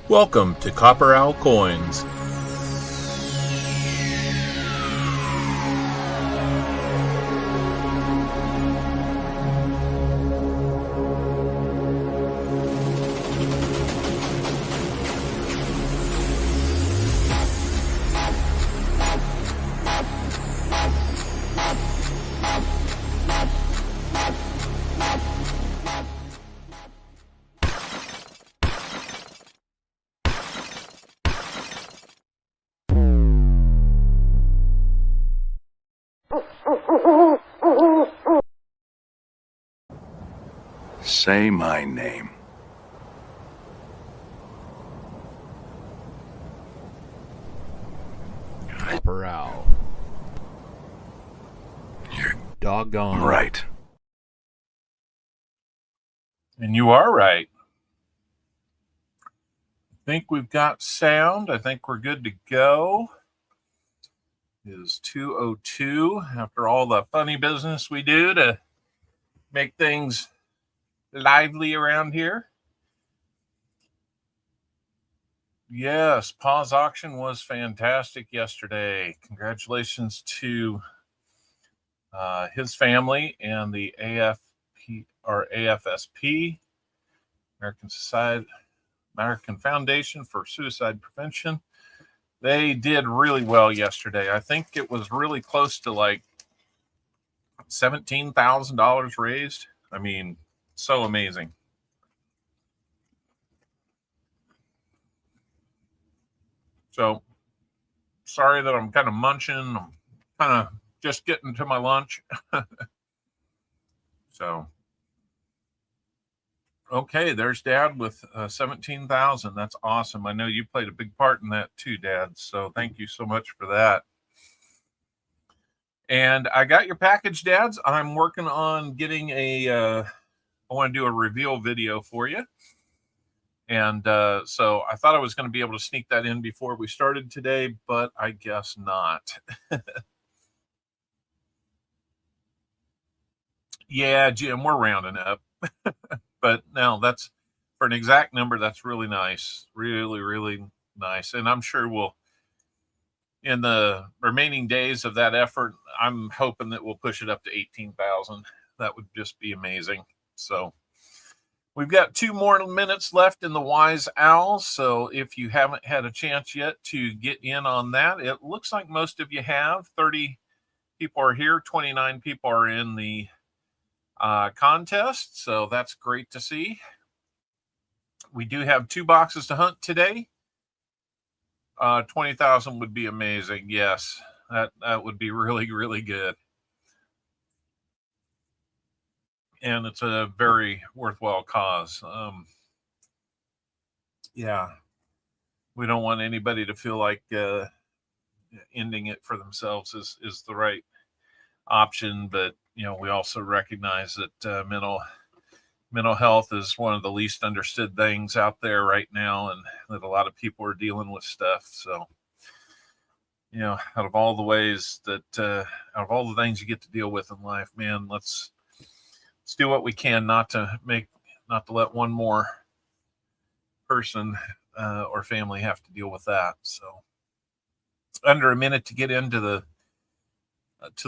Welcome to CopperOwlCoins. Say my name. CopperOwl. You're doggone right. And you are right. I think we've got sound. I think we're good to go. It is 2:02 after all the funny business we do to make things lively around here. Yes, pause auction was fantastic yesterday. Congratulations to his family and the AFSP, American Foundation for Suicide Prevention. They did really well yesterday. I think it was really close to like $17,000 raised. I mean, so amazing. So sorry that I'm kind of munching. I'm kind of just getting to my lunch. So, okay, there's Dad with 17,000. That's awesome. I know you played a big part in that too, Dad. So thank you so much for that. And I got your package, Dads. I'm working on getting I want to do a reveal video for you. And so I thought I was going to be able to sneak that in before we started today, but I guess not. Yeah, Jim, we're rounding up. But no, that's for an exact number. That's really nice. Really, really nice. And I'm sure we'll, in the remaining days of that effort, I'm hoping that we'll push it up to 18,000. That would just be amazing. So we've got 2 more minutes left in the Wise Owl. So if you haven't had a chance yet to get in on that, it looks like most of you have. 30 people are here. 29 people are in the contest. So that's great to see. We do have 2 boxes to hunt today. 20,000 would be amazing. Yes, that would be really, really good. And it's a very worthwhile cause. Yeah, we don't want anybody to feel like ending it for themselves is the right option. But, you know, we also recognize that mental health is one of the least understood things out there right now, and that a lot of people are dealing with stuff. So, you know, out of all the ways that, out of all the things you get to deal with in life, man, let's do what we can not to let one more person or family have to deal with that. So, under a minute to get into the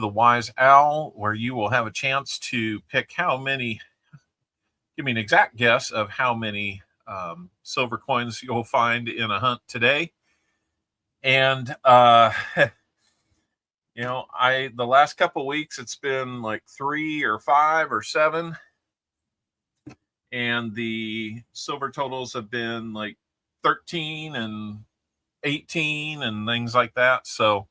Wise Owl, where you will have a chance to pick how many. Give me an exact guess of how many silver coins you'll find in a hunt today. And you know, the last couple of weeks it's been like 3 or 5 or 7, and the silver totals have been like 13 and 18 and things like that. So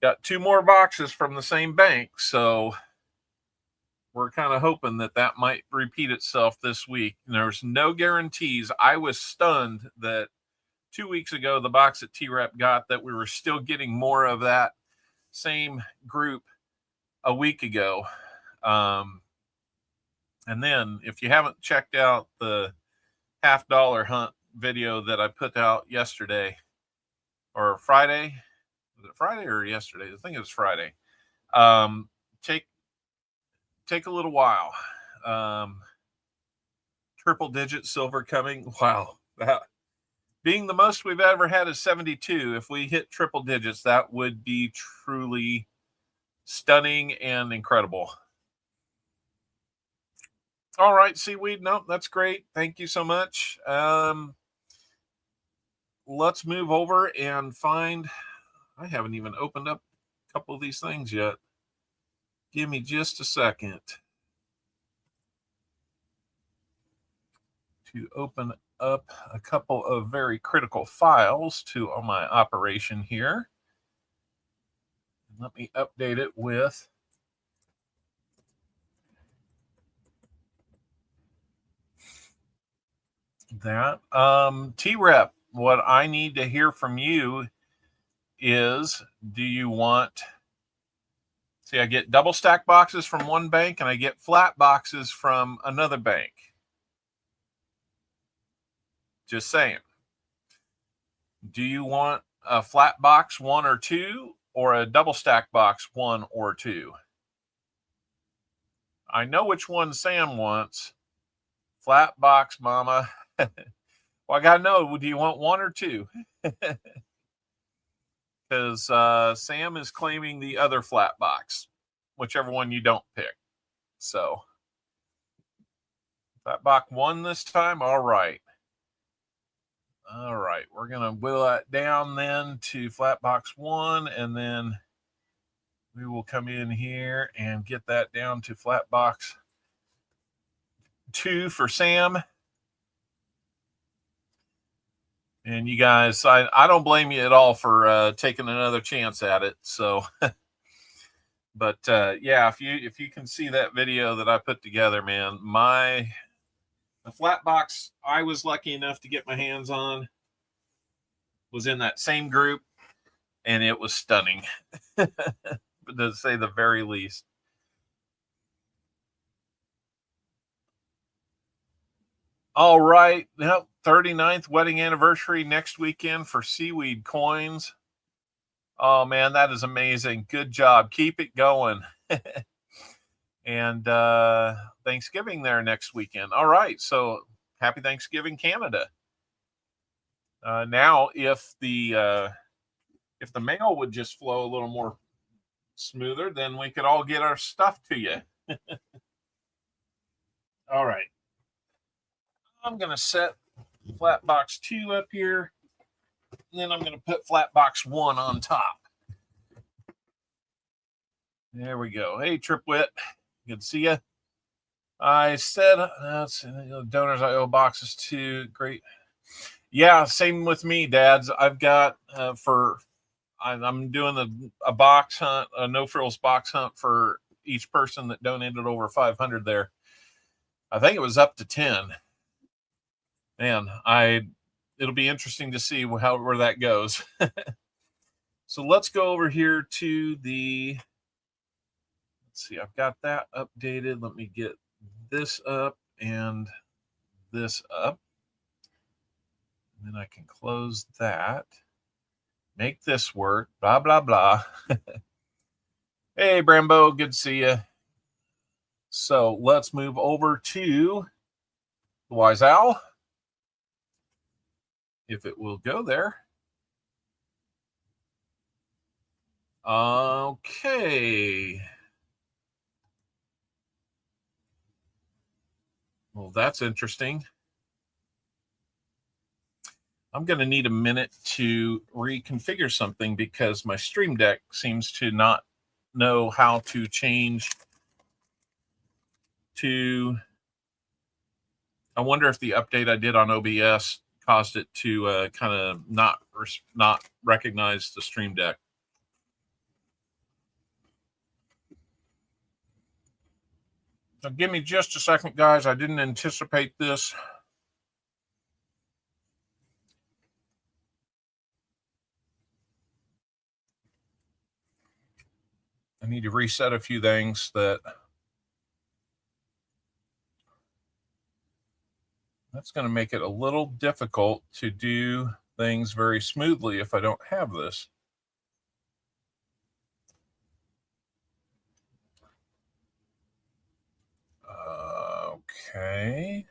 got 2 more boxes from the same bank. So we're kind of hoping that might repeat itself this week. And there's no guarantees. I was stunned that 2 weeks ago, the box that T-Rep got, that we were still getting more of that same group a week ago. And then if you haven't checked out the $50 hunt video that I put out yesterday or Friday, was it Friday or yesterday? I think it was Friday. Take a little while. Triple digit silver coming. Wow. That being the most we've ever had is 72. If we hit triple digits, that would be truly stunning and incredible. All right, seaweed. No, that's great. Thank you so much. Let's move over and find. I haven't even opened up a couple of these things yet. Give me just a second to open up a couple of very critical files to my operation here. Let me update it with that. T-Rep, what I need to hear from you is, do you want, see, I get double stack boxes from one bank and I get flat boxes from another bank. Just saying. Do you want a flat box 1 or 2 or a double stack box 1 or 2? I know which one Sam wants. Flat box, mama. Well, I got to know, do you want 1 or 2? Because Sam is claiming the other flat box, whichever one you don't pick. So, flat box 1 this time? All right. All right, we're going to whittle that down then to flat box 1, and then we will come in here and get that down to flat box 2 for Sam. And you guys, I don't blame you at all for taking another chance at it. So, but yeah, if you can see that video that I put together, man, the flat box I was lucky enough to get my hands on was in that same group, and it was stunning, to say the very least. All right, now 39th wedding anniversary next weekend for Seaweed Coins. Oh man, that is amazing. Good job. Keep it going. And Thanksgiving there next weekend. All right, so happy Thanksgiving, Canada. Now, if the mail would just flow a little more smoother, then we could all get our stuff to you. All right. I'm going to set flat box 2 up here. And then I'm going to put flat box 1 on top. There we go. Hey, Tripwit. Good to see you. I said, donors I owe boxes to. Great. Yeah, same with me, dads. I've got I'm doing a box hunt, a no frills box hunt for each person that donated over 500 there. I think it was up to 10. Man, it'll be interesting to see where that goes. So let's go over here to let's see, I've got that updated. Let me get this up and this up. And then I can close that. Make this work. Blah, blah, blah. Hey, Brambo. Good to see you. So let's move over to the Wise Owl. If it will go there. Okay. Well, that's interesting. I'm going to need a minute to reconfigure something because my Stream Deck seems to not know how to change to. I wonder if the update I did on OBS caused it to kind of not recognize the Stream Deck. So give me just a second, guys. I didn't anticipate this. I need to reset a few things that's going to make it a little difficult to do things very smoothly if I don't have this. Okay.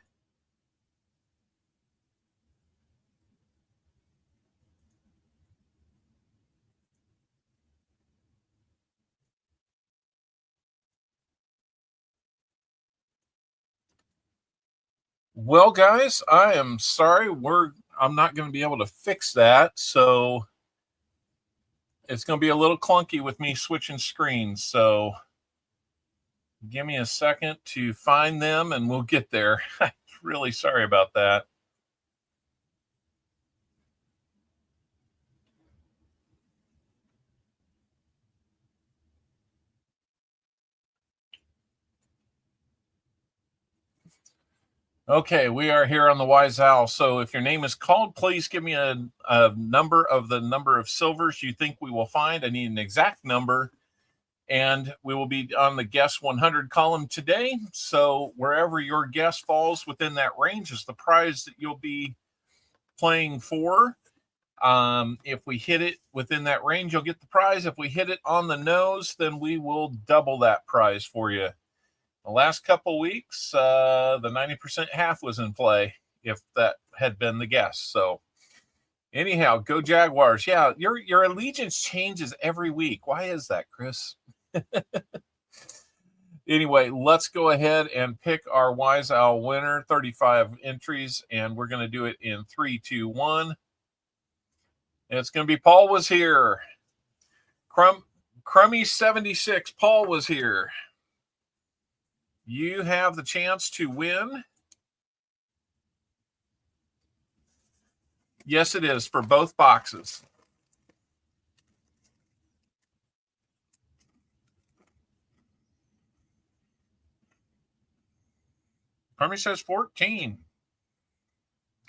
Well, guys, I am sorry. I'm not going to be able to fix that. So it's going to be a little clunky with me switching screens. So give me a second to find them and we'll get there. I'm really sorry about that. Okay, we are here on the Wise Owl. So if your name is called, please give me a number of silvers you think we will find. I need an exact number. And we will be on the guess 100 column today. So wherever your guess falls within that range is the prize that you'll be playing for. If we hit it within that range, you'll get the prize. If we hit it on the nose, then we will double that prize for you. The last couple weeks, the 90% half was in play if that had been the guess. So anyhow, go Jaguars. Yeah, your allegiance changes every week. Why is that, Chris? Anyway, let's go ahead and pick our Wise Owl winner, 35 entries, and we're going to do it in 3, 2, 1. And it's going to be Paul was here. Crummy 76, Paul was here. You have the chance to win. Yes, it is for both boxes. Crummy says 14.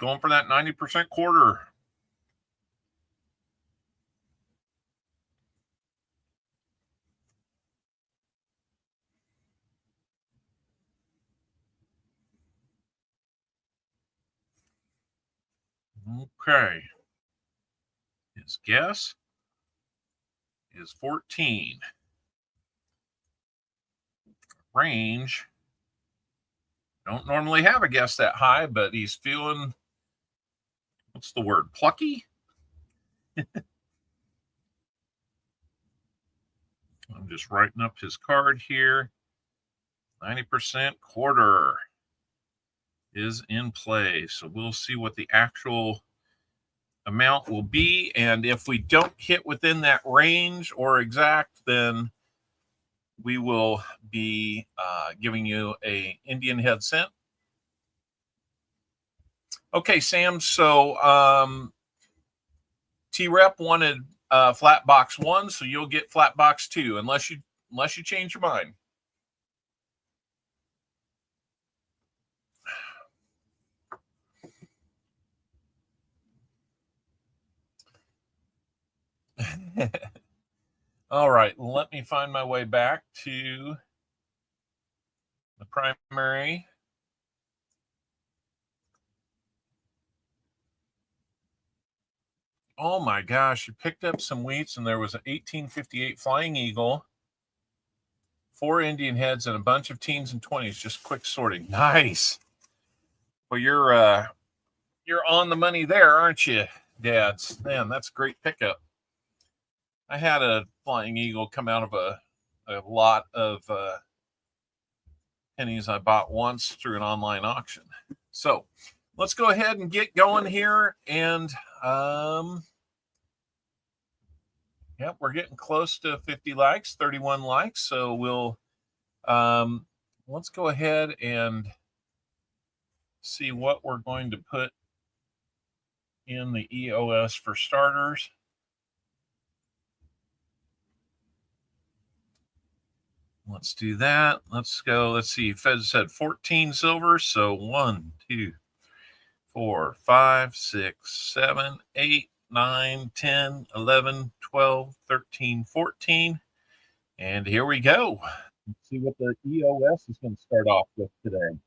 Going for that 90% quarter. Okay. His guess is 14. Range. Don't normally have a guess that high, but he's feeling, what's the word, plucky? I'm just writing up his card here. 90% quarter is in play. So we'll see what the actual amount will be. And if we don't hit within that range or exact, then we will be giving you a Indian head cent. Okay, Sam. So T-Rep wanted flat box 1, so you'll get flat box 2 unless you change your mind. All right, let me find my way back to the primary. Oh my gosh, you picked up some wheats and there was an 1858 Flying Eagle, 4 Indian heads, and a bunch of teens and 20s, just quick sorting. Nice. Well, you're on the money there, aren't you, Dads? Man, that's a great pickup. I had a Flying Eagle come out of a lot of pennies I bought once through an online auction. So let's go ahead and get going here. And yep, we're getting close to 50 likes, 31 likes. So we'll let's go ahead and see what we're going to put in the EOS for starters. Let's do that. Let's go. Let's see. Fed said 14 silver. So 1, 2, 4, 5, 6, 7, 8, 9, 10, 11, 12, 13, 14. And here we go. Let's see what the EOS is going to start off with today.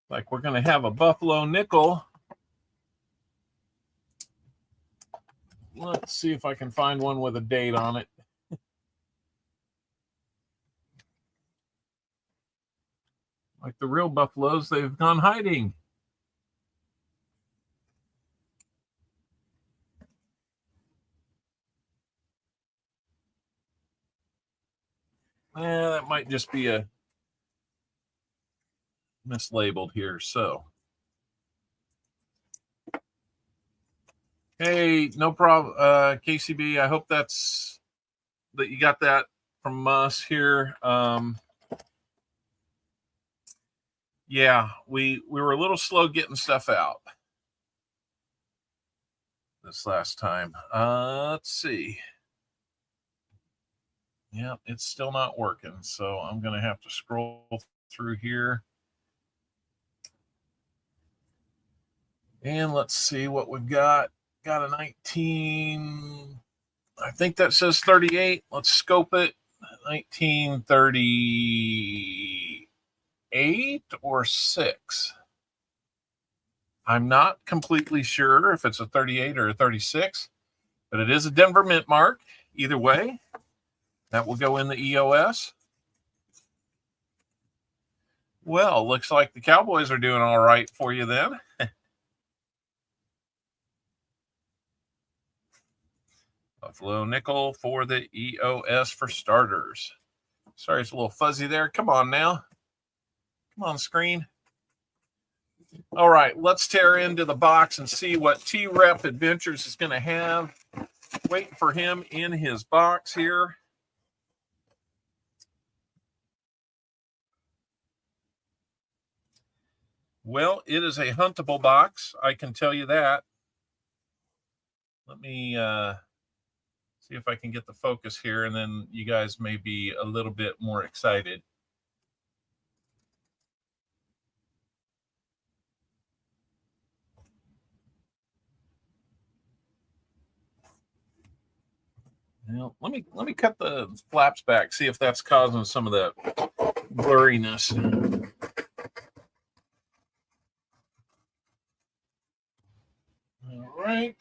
Like we're going to have a Buffalo nickel. Let's see if I can find one with a date on it. Like the real Buffaloes, they've gone hiding. That might just be a mislabeled here. So, hey, no problem, KCB. I hope that you got that from us here. Yeah, we were a little slow getting stuff out this last time. Let's see. Yeah, it's still not working, so I'm going to have to scroll through here. And let's see what we've got. Got a 19. I think that says 38. Let's scope it. 1938 or 6. I'm not completely sure if it's a 38 or a 36, but it is a Denver Mint mark. Either way, that will go in the EOS. Well, looks like the Cowboys are doing all right for you then. Buffalo nickel for the EOS for starters. Sorry, it's a little fuzzy there. Come on now. Come on, screen. All right, let's tear into the box and see what T-Rep Adventures is going to have. Waiting for him in his box here. Well, it is a huntable box. I can tell you that. Let me see if I can get the focus here, and then you guys may be a little bit more excited. Well, let me cut the flaps back, see if that's causing some of that blurriness. All right.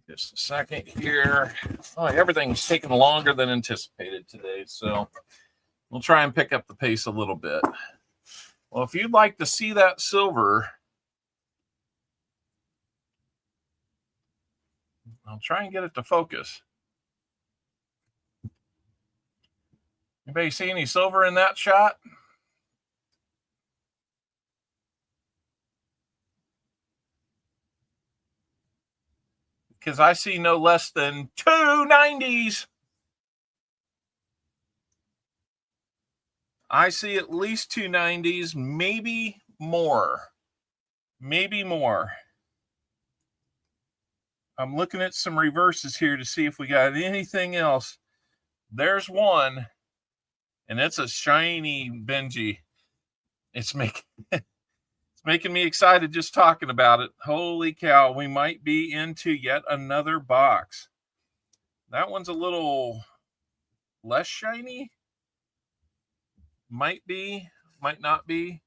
Just a second here. Oh, everything's taking longer than anticipated today, so we'll try and pick up the pace a little bit. Well, if you'd like to see that silver, I'll try and get it to focus. Anybody see any silver in that shot? Because I see no less than 2 90s. I see at least 2 90s, maybe more. Maybe more. I'm looking at some reverses here to see if we got anything else. There's one, and it's a shiny Benji. It's making me excited just talking about it. Holy cow, we might be into yet another box. That one's a little less shiny. Might be, might not be.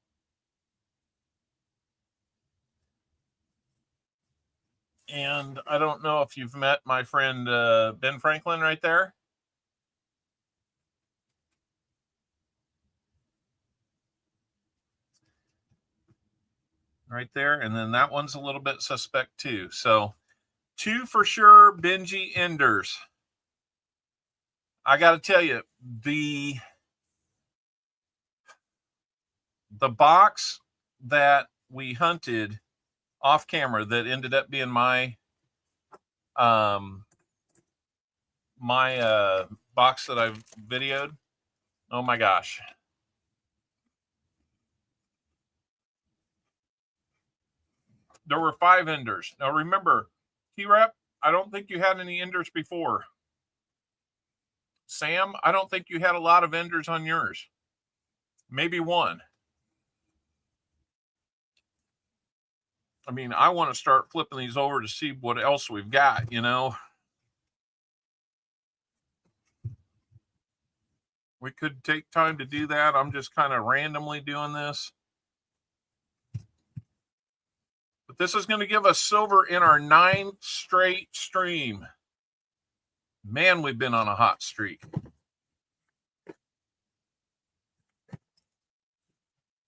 And I don't know if you've met my friend Ben Franklin right there. Right there. And then that one's a little bit suspect too. So 2 for sure, Benji Enders. I got to tell you, the box that we hunted off camera that ended up being my box that I've videoed. Oh my gosh. There were 5 enders. Now remember, T-Rep, I don't think you had any enders before. Sam, I don't think you had a lot of enders on yours. Maybe 1. I mean, I want to start flipping these over to see what else we've got, you know. We could take time to do that. I'm just kind of randomly doing this. But this is going to give us silver in our 9th straight stream. Man, we've been on a hot streak.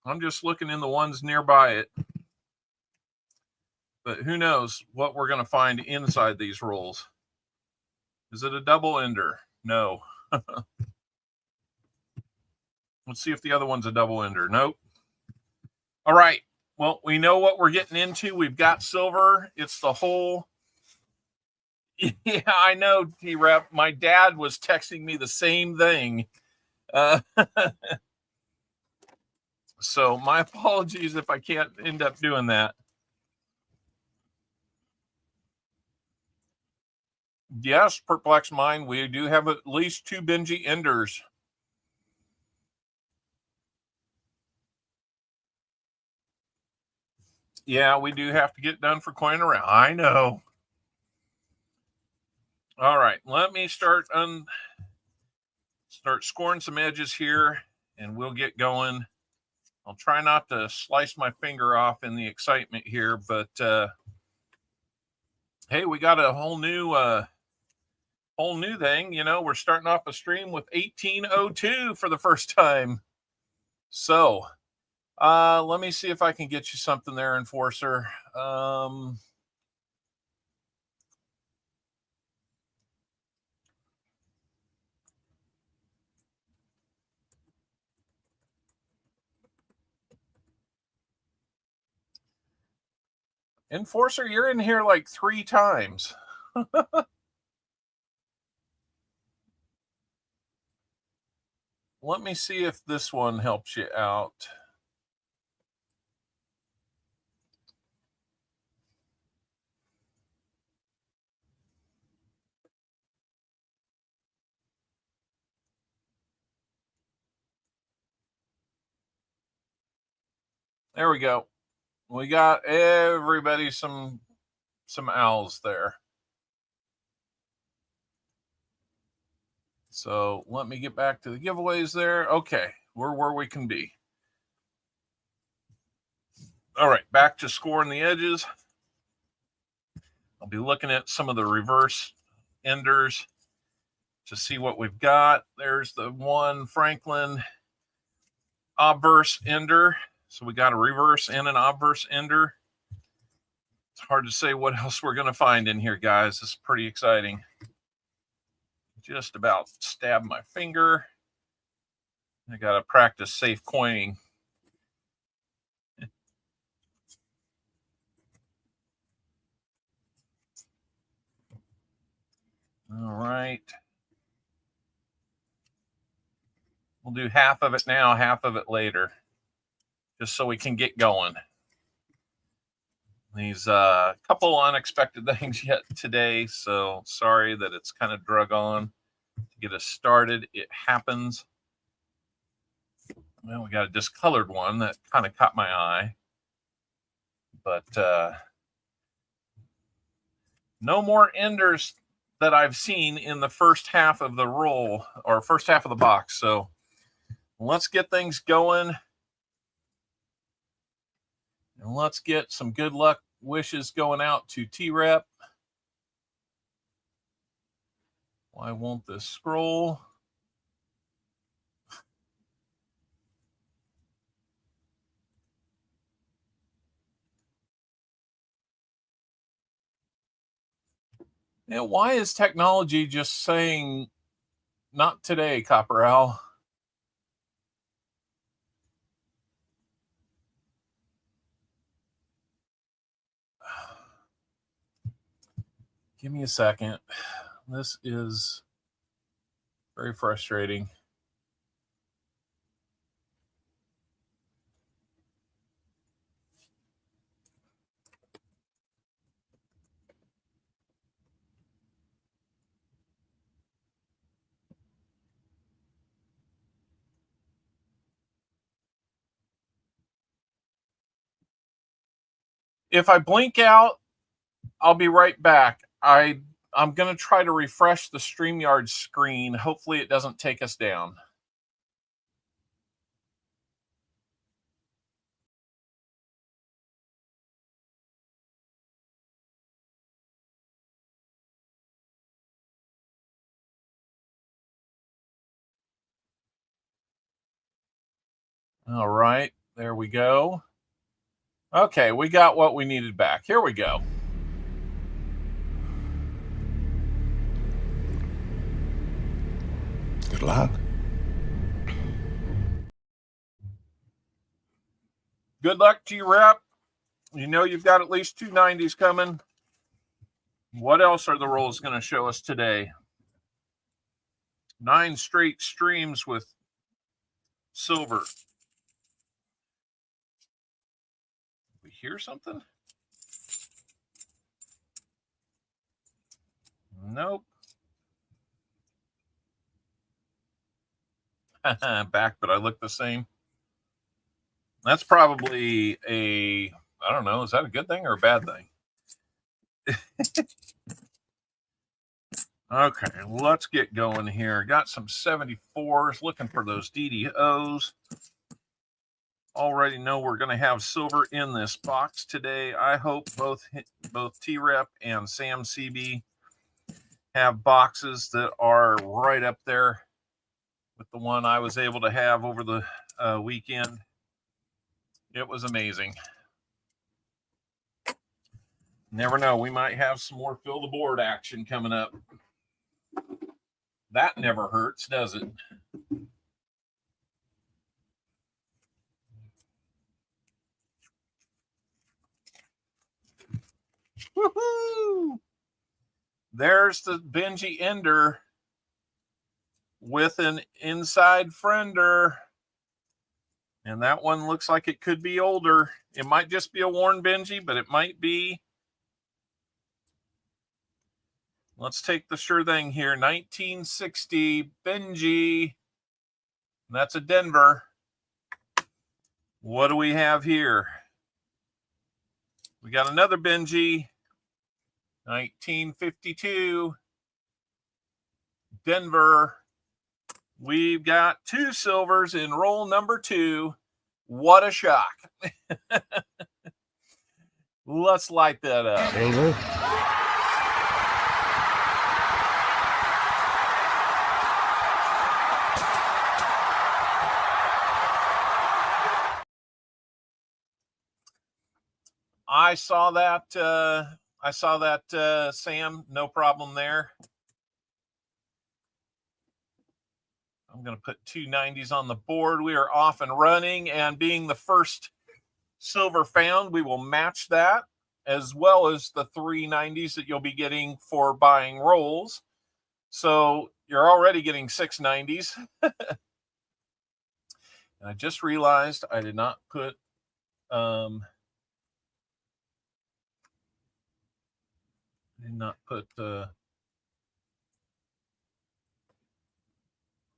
I'm just looking in the ones nearby it. But who knows what we're going to find inside these rolls. Is it a double ender? No. Let's see if the other one's a double ender. Nope. All right. Well, we know what we're getting into. We've got silver. It's the whole. Yeah, I know, T-Rep. My dad was texting me the same thing. So my apologies if I can't end up doing that. Yes, perplex mind. We do have at least 2 Benji enders. Yeah, we do have to get done for coin around. I know. All right, let me start scoring some edges here, and we'll get going. I'll try not to slice my finger off in the excitement here, but hey, we got a whole new thing. You know, we're starting off a stream with 1802 for the first time. So let me see if I can get you something there, Enforcer. Enforcer, you're in here like 3 times. Let me see if this one helps you out. There we go. We got everybody some owls there. So let me get back to the giveaways there. Okay, we're where we can be. All right, back to scoring the edges. I'll be looking at some of the reverse enders to see what we've got. There's the one Franklin obverse ender. So we got a reverse and an obverse ender. It's hard to say what else we're going to find in here, guys. This is pretty exciting. Just about stabbed my finger. I got to practice safe coining. All right. We'll do half of it now, half of it later, just so we can get going. These couple unexpected things yet today, so sorry that it's kind of drug on to get us started. It happens. Well, we got a discolored one that kind of caught my eye, but no more enders that I've seen in the first half of the roll or first half of the box. So let's get things going. And let's get some good luck wishes going out to T-Rep. Why won't this scroll? Yeah, why is technology just saying, not today, Copper Owl? Give me a second. This is very frustrating. If I blink out, I'll be right back. I'm going to try to refresh the StreamYard screen. Hopefully it doesn't take us down. All right. There we go. Okay, we got what we needed back. Here we go. Good luck. Good luck to you, Rep. You know you've got at least 2 90s coming. What else are the rolls going to show us today? 9 straight streams with silver. We hear something? Nope. Back, but I look the same. That's probably I don't know, is that a good thing or a bad thing? Okay, let's get going here. Got some 74s, looking for those DDOs. Already know we're going to have silver in this box today. I hope both T-Rep and Sam CB have boxes that are right up there with the one I was able to have over the weekend. It was amazing. Never know, we might have some more fill the board action coming up. That never hurts, does it? Woohoo! There's the Benji Ender with an inside friender. And that one looks like it could be older. It might just be a worn Benji, but it might be. Let's take the sure thing here. 1960 Benji. That's a Denver. What do we have here? We got another Benji. 1952 Denver. We've got 2 silvers in roll number 2. What a shock. Let's light that up. Silver. I saw that, Sam. No problem there. I'm going to put 2 90s on the board. We are off and running, and being the first silver found, we will match that as well as the 3 90s that you'll be getting for buying rolls. So you're already getting 6 90s. And I just realized I did not put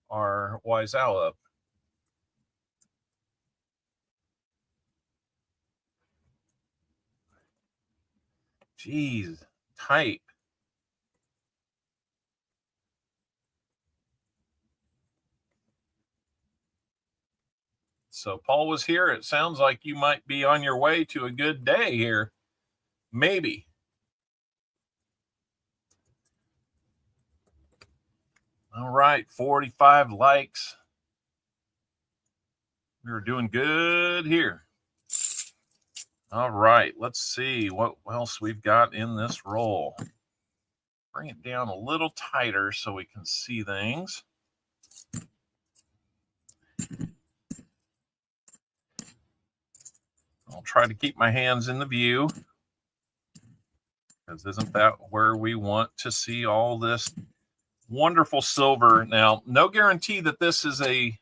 our Wise Owl up. Jeez, tight. So Paul was here. It sounds like you might be on your way to a good day here. Maybe. All right, 45 likes. We're doing good here. All right, let's see what else we've got in this roll. Bring it down a little tighter so we can see things. I'll try to keep my hands in the view, because isn't that where we want to see all this wonderful silver? Now, no guarantee that this is a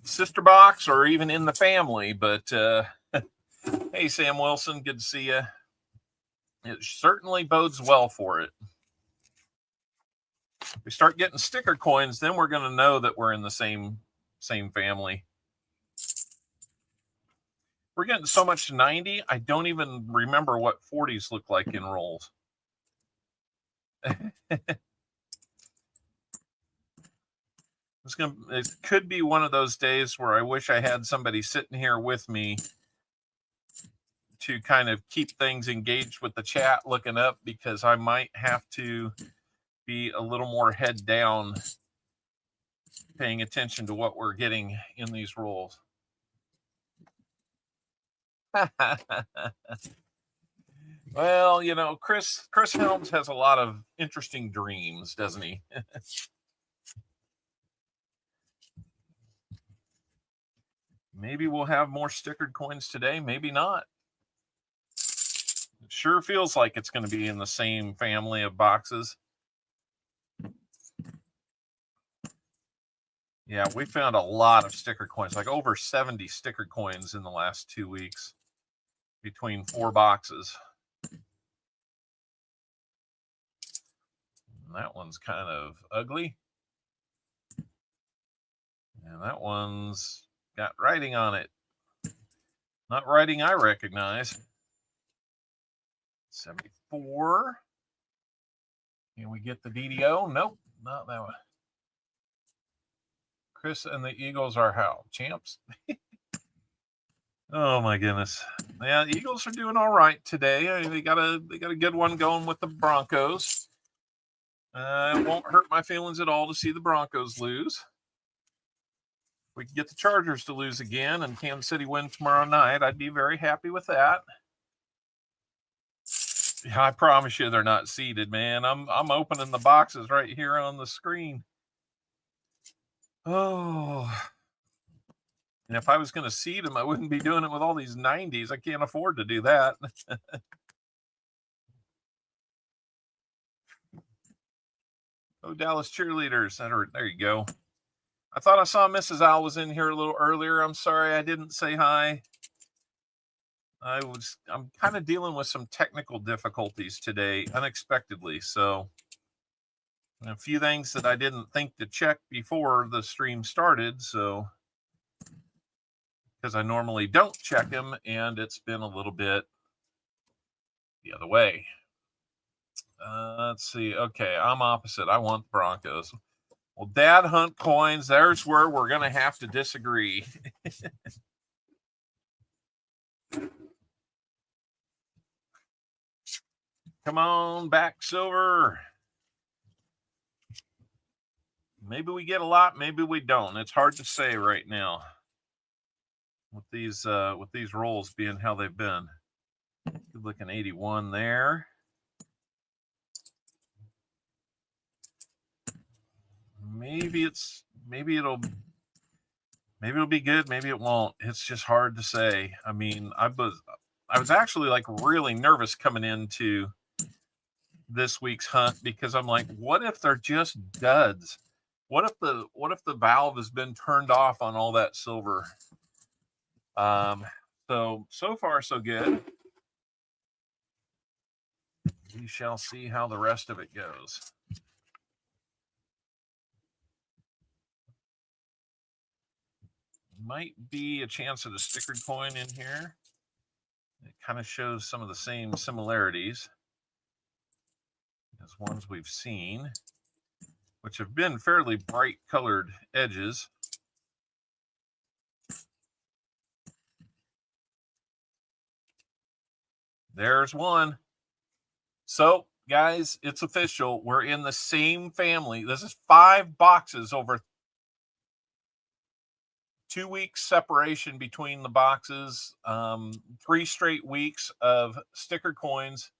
sister box or even in the family, but hey, Sam Wilson, good to see you. It certainly bodes well for it. If we start getting sticker coins, then we're going to know that we're in the same family. We're getting so much 90, I don't even remember what 40s look like in rolls. It could be one of those days where I wish I had somebody sitting here with me to kind of keep things engaged with the chat, looking up, because I might have to be a little more head down, paying attention to what we're getting in these rolls. Well, you know, Chris Helms has a lot of interesting dreams, doesn't he? Maybe we'll have more stickered coins today, maybe not. It sure feels like it's going to be in the same family of boxes. Yeah, we found a lot of sticker coins, like over 70 sticker coins in the last 2 weeks between 4 boxes. And that one's kind of ugly. And that one's got writing on it. Not writing I recognize. 74. Can we get the DDO? Nope, not that one. Chris and the Eagles are how? Champs? Oh my goodness. Yeah, the Eagles are doing all right today. I mean, they got a good one going with the Broncos. It won't hurt my feelings at all to see the Broncos lose. We can get the Chargers to lose again and Kansas City win tomorrow night. I'd be very happy with that. Yeah, I promise you they're not seeded, man. I'm opening the boxes right here on the screen. Oh. And if I was going to seed them, I wouldn't be doing it with all these 90s. I can't afford to do that. Oh, Dallas cheerleaders. There you go. I thought I saw Mrs. Owl was in here a little earlier. I'm sorry I didn't say hi. I'm kind of dealing with some technical difficulties today, unexpectedly. So a few things that I didn't think to check before the stream started. So because I normally don't check them, and it's been a little bit the other way. Let's see. Okay, I'm opposite. I want the Broncos. Well, Dad Hunt coins, there's where we're going to have to disagree. Come on, back silver. Maybe we get a lot, maybe we don't. It's hard to say right now with these rolls being how they've been. Good looking 81 there. Maybe it'll be good, maybe it won't. It's just hard to say. I mean, I was actually like really nervous coming into this week's hunt because I'm like, what if they're just duds? What if the valve has been turned off on all that silver? So far so good. We shall see how the rest of it goes. Might be a chance at a stickered coin in here. It kind of shows some of the same similarities as ones we've seen, which have been fairly bright colored edges. There's one. So, guys, it's official. We're in the same family. This is 5 boxes over 2 weeks separation between the boxes. 3 straight weeks of sticker coins.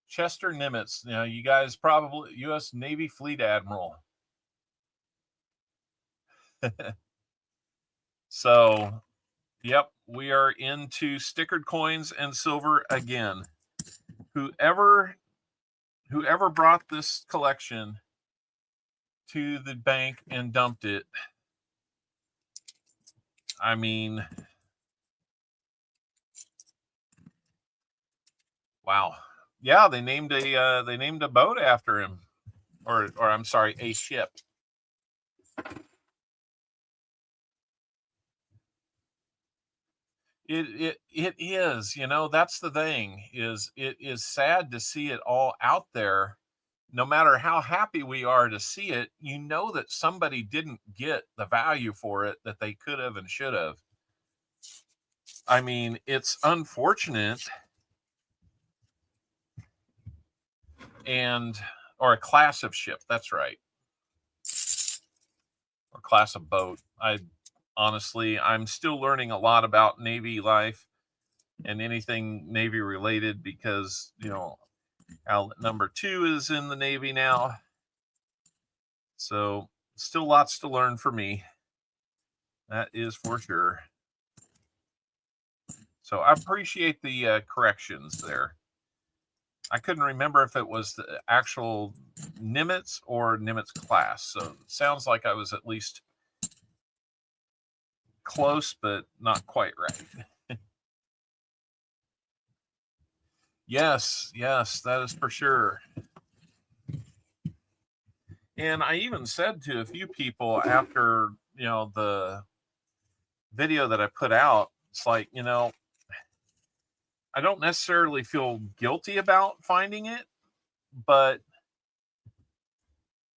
Chester Nimitz. Now, you guys probably U.S. Navy Fleet Admiral. So, yep, we are into stickered coins and silver again. Whoever brought this collection to the bank and dumped it, I mean, wow. Yeah, they named a boat after him, or I'm sorry, a ship. It is, you know, that's the thing, is it is sad to see it all out there. No matter how happy we are to see it, you know that somebody didn't get the value for it that they could have and should have. I mean, it's unfortunate. Or a class of ship, that's right. Or class of boat. I'm still learning a lot about Navy life. and anything Navy related, because, you know, outlet number 2 is in the Navy now. So still lots to learn for me. That is for sure. So I appreciate the corrections there. I couldn't remember if it was the actual Nimitz or Nimitz class. So it sounds like I was at least close, but not quite right. Yes, that is for sure. And I even said to a few people after, you know, the video that I put out, it's like, you know, I don't necessarily feel guilty about finding it, but,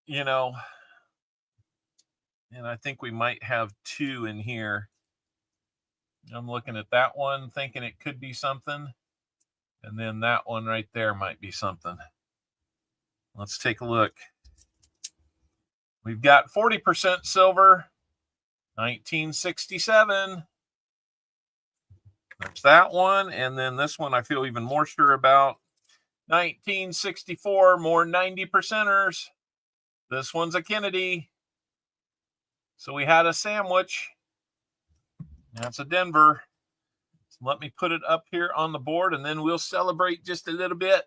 you know, and I think we might have 2 in here. I'm looking at that one thinking it could be something, and then that one right there might be something. Let's take a look. We've got 40% silver, 1967. There's that one. And then this one I feel even more sure about. 1964, more 90%ers. This one's a Kennedy. So we had a sandwich. That's a Denver. So let me put it up here on the board, and then we'll celebrate just a little bit.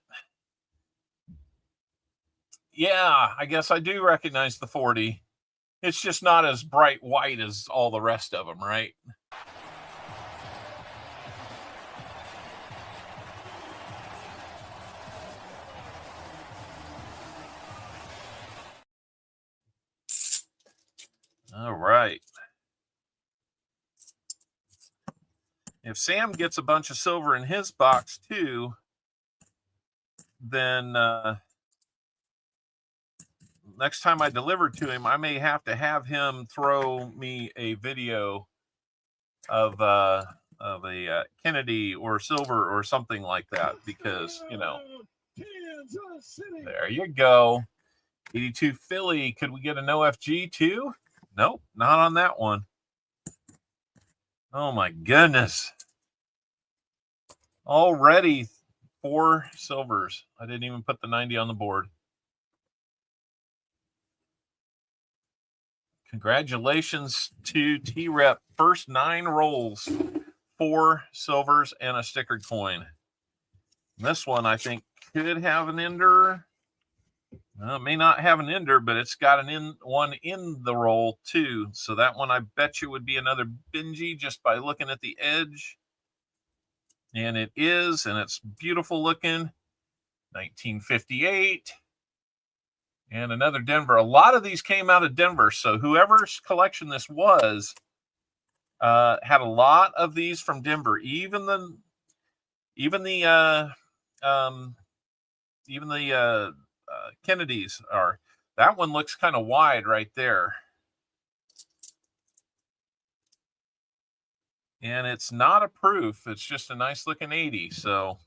Yeah, I guess I do recognize the 40. It's just not as bright white as all the rest of them, right? All right. If Sam gets a bunch of silver in his box too, then next time I deliver to him, I may have to have him throw me a video of a Kennedy or silver or something like that, because, you know, there you go. 82 Philly. Could we get an OFG too? Nope, not on that one. Oh my goodness. Already 4 silvers. I didn't even put the 90 on the board. Congratulations to T-Rep. First 9 rolls, 4 silvers and a stickered coin. This one I think could have an ender. Well, it may not have an ender, but it's got one in the roll too. So that one I bet you would be another Benji just by looking at the edge. And it is, and it's beautiful looking. 1958. And another Denver. A lot of these came out of Denver. So whoever's collection this was had a lot of these from Denver. Even the Kennedys are. That one looks kind of wide right there. And it's not a proof. It's just a nice looking 80. So,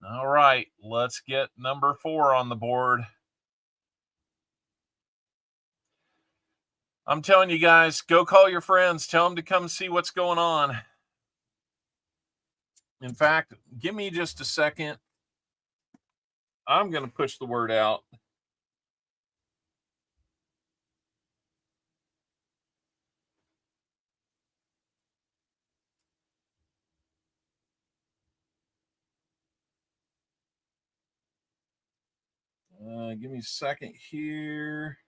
all right, let's get number 4 on the board. I'm telling you guys, go call your friends. Tell them to come see what's going on. In fact, give me just a second. I'm going to push the word out. Give me a second here.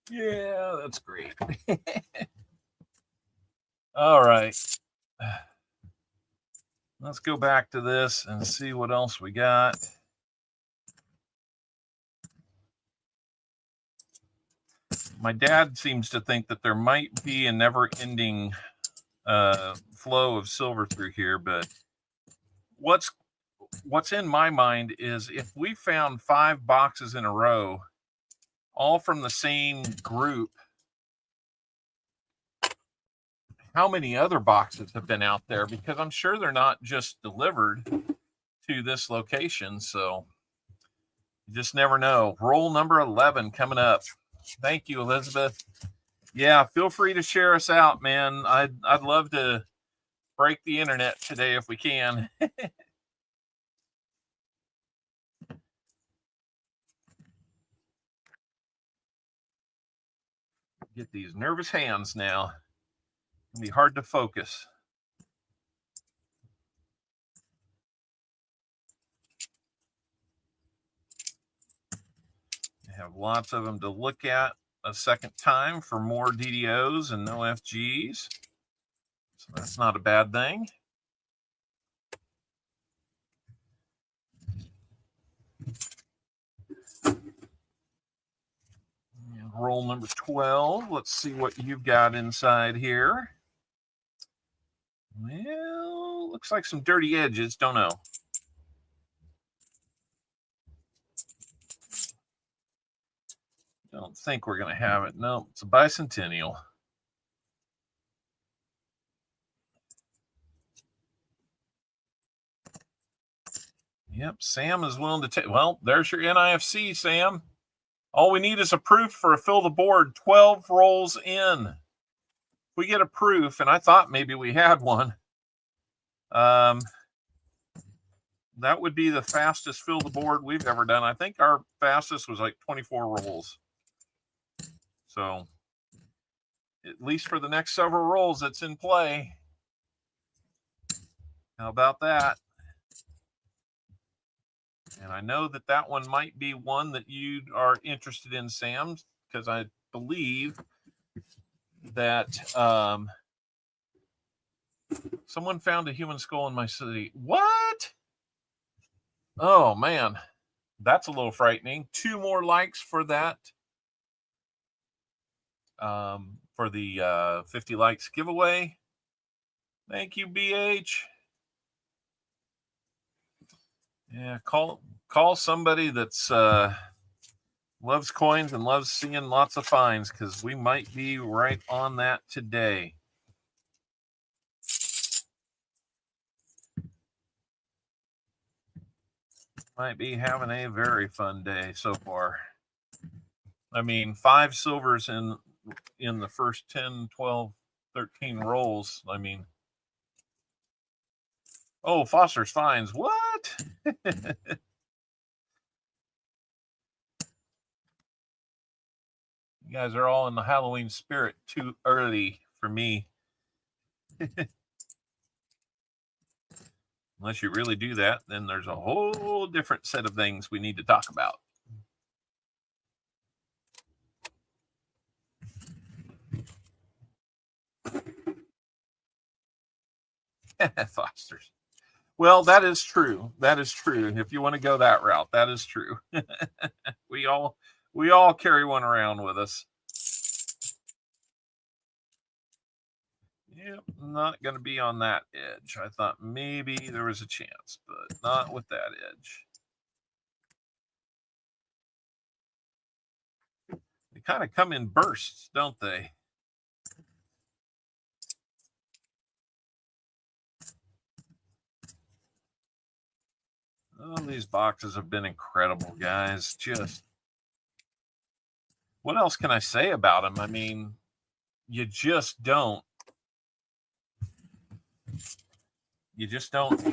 Yeah, that's great. All right. Let's go back to this and see what else we got. My dad seems to think that there might be a never-ending flow of silver through here, but what's what's in my mind is if we found 5 boxes in a row, all from the same group, how many other boxes have been out there? Because I'm sure they're not just delivered to this location. So you just never know. Roll number 11 coming up. Thank you, Elizabeth. Yeah, feel free to share us out, man. I'd love to break the internet today if we can. Get these nervous hands now. It'll be hard to focus. I have lots of them to look at a second time for more DDOs and no FGs. So that's not a bad thing. And roll number 12. Let's see what you've got inside here. Well, looks like some dirty edges. Don't know. Don't think we're going to have it. No, it's a bicentennial. Yep, Sam is willing to take. Well, there's your NIFC, Sam. All we need is a proof for a fill the board. 12 rolls in. We get a proof, and I thought maybe we had one. That would be the fastest fill the board we've ever done. I think our fastest was like 24 rolls. So at least for the next several rolls, it's in play. How about that? And I know that that one might be one that you are interested in, Sam, because I believe that someone found a human skull in my city. What? Oh, man. That's a little frightening. 2 more likes for that. For the 50 likes giveaway. Thank you, BH. Yeah, call somebody that's loves coins and loves seeing lots of finds, because we might be right on that today. Might be having a very fun day so far. I mean, 5 silvers in the first 10, 12, 13 rolls. I mean, oh, Foster's finds. What? You guys are all in the Halloween spirit too early for me. Unless you really do that, then there's a whole different set of things we need to talk about. Foster's. Well, that is true. That is true. If you want to go that route, that is true. We all carry one around with us. Yep, not going to be on that edge. I thought maybe there was a chance, but not with that edge. They kind of come in bursts, don't they? Oh, these boxes have been incredible, guys. Just, what else can I say about them? I mean, you just don't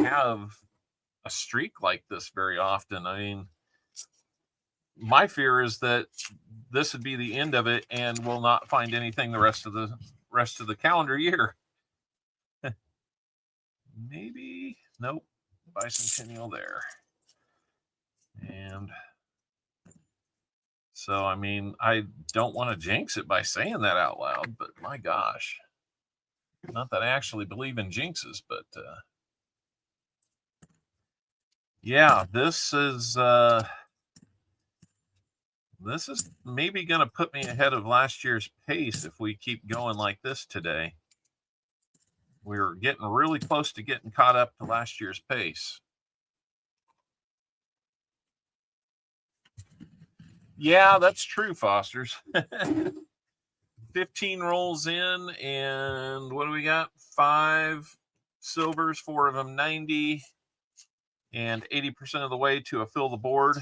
have a streak like this very often. I mean, my fear is that this would be the end of it and we'll not find anything the rest of the calendar year. Maybe. Nope. Bicentennial there. And so, I mean, I don't want to jinx it by saying that out loud, but my gosh. Not that I actually believe in jinxes, but yeah, this is maybe going to put me ahead of last year's pace if we keep going like this today. We're getting really close to getting caught up to last year's pace. Yeah, that's true, Fosters. 15 rolls in, and what do we got? 5 silvers, 4 of them 90, and 80% of the way to a fill the board.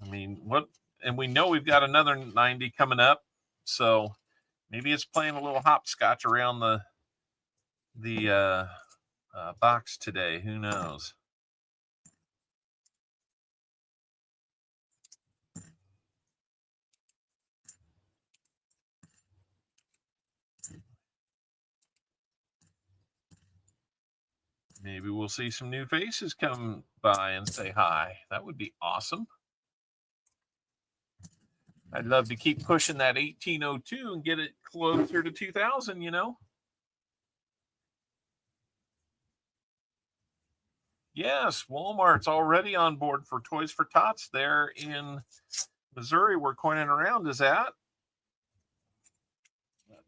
I mean, what? And we know we've got another 90 coming up, so maybe it's playing a little hopscotch around the box today. Who knows? Maybe we'll see some new faces come by and say hi. That would be awesome. I'd love to keep pushing that 1802 and get it closer to 2000, you know? Yes, Walmart's already on board for Toys for Tots there in Missouri, where Coining Around is at. That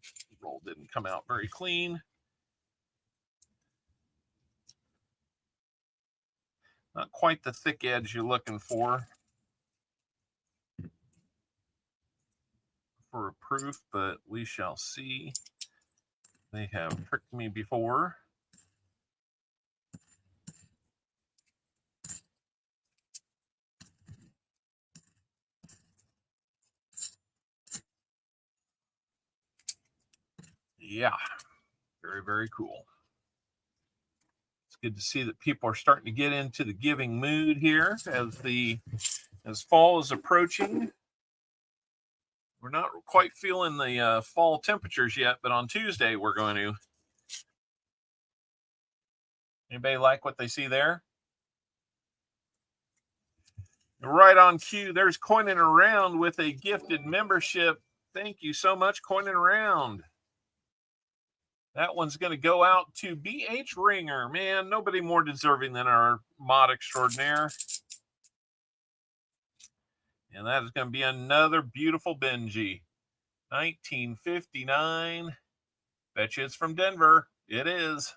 roll didn't come out very clean. Not quite the thick edge you're looking for a proof, but we shall see. They have tricked me before. Yeah, very, very cool. It's good to see that people are starting to get into the giving mood here as fall is approaching. We're not quite feeling the fall temperatures yet, but on Tuesday we're going to. Anybody like what they see there? Right on cue, there's Coining Around with a gifted membership. Thank you so much, Coining Around. That one's going to go out to BH Ringer. Man, nobody more deserving than our mod extraordinaire. And that is going to be another beautiful Benji. 1959. Bet you it's from Denver. It is.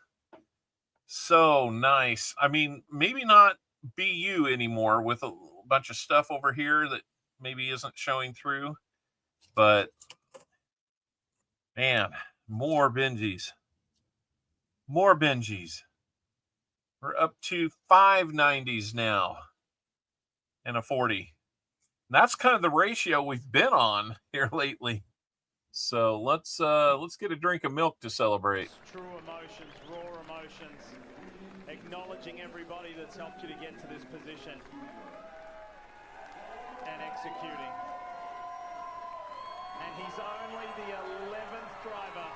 So nice. I mean, maybe not BU anymore with a bunch of stuff over here that maybe isn't showing through. But, man, more Benjis. More Benjis. We're up to 590s now and a 40. And that's kind of the ratio we've been on here lately. So let's get a drink of milk to celebrate. True emotions, raw emotions, acknowledging everybody that's helped you to get to this position and executing. And he's only the 11th driver.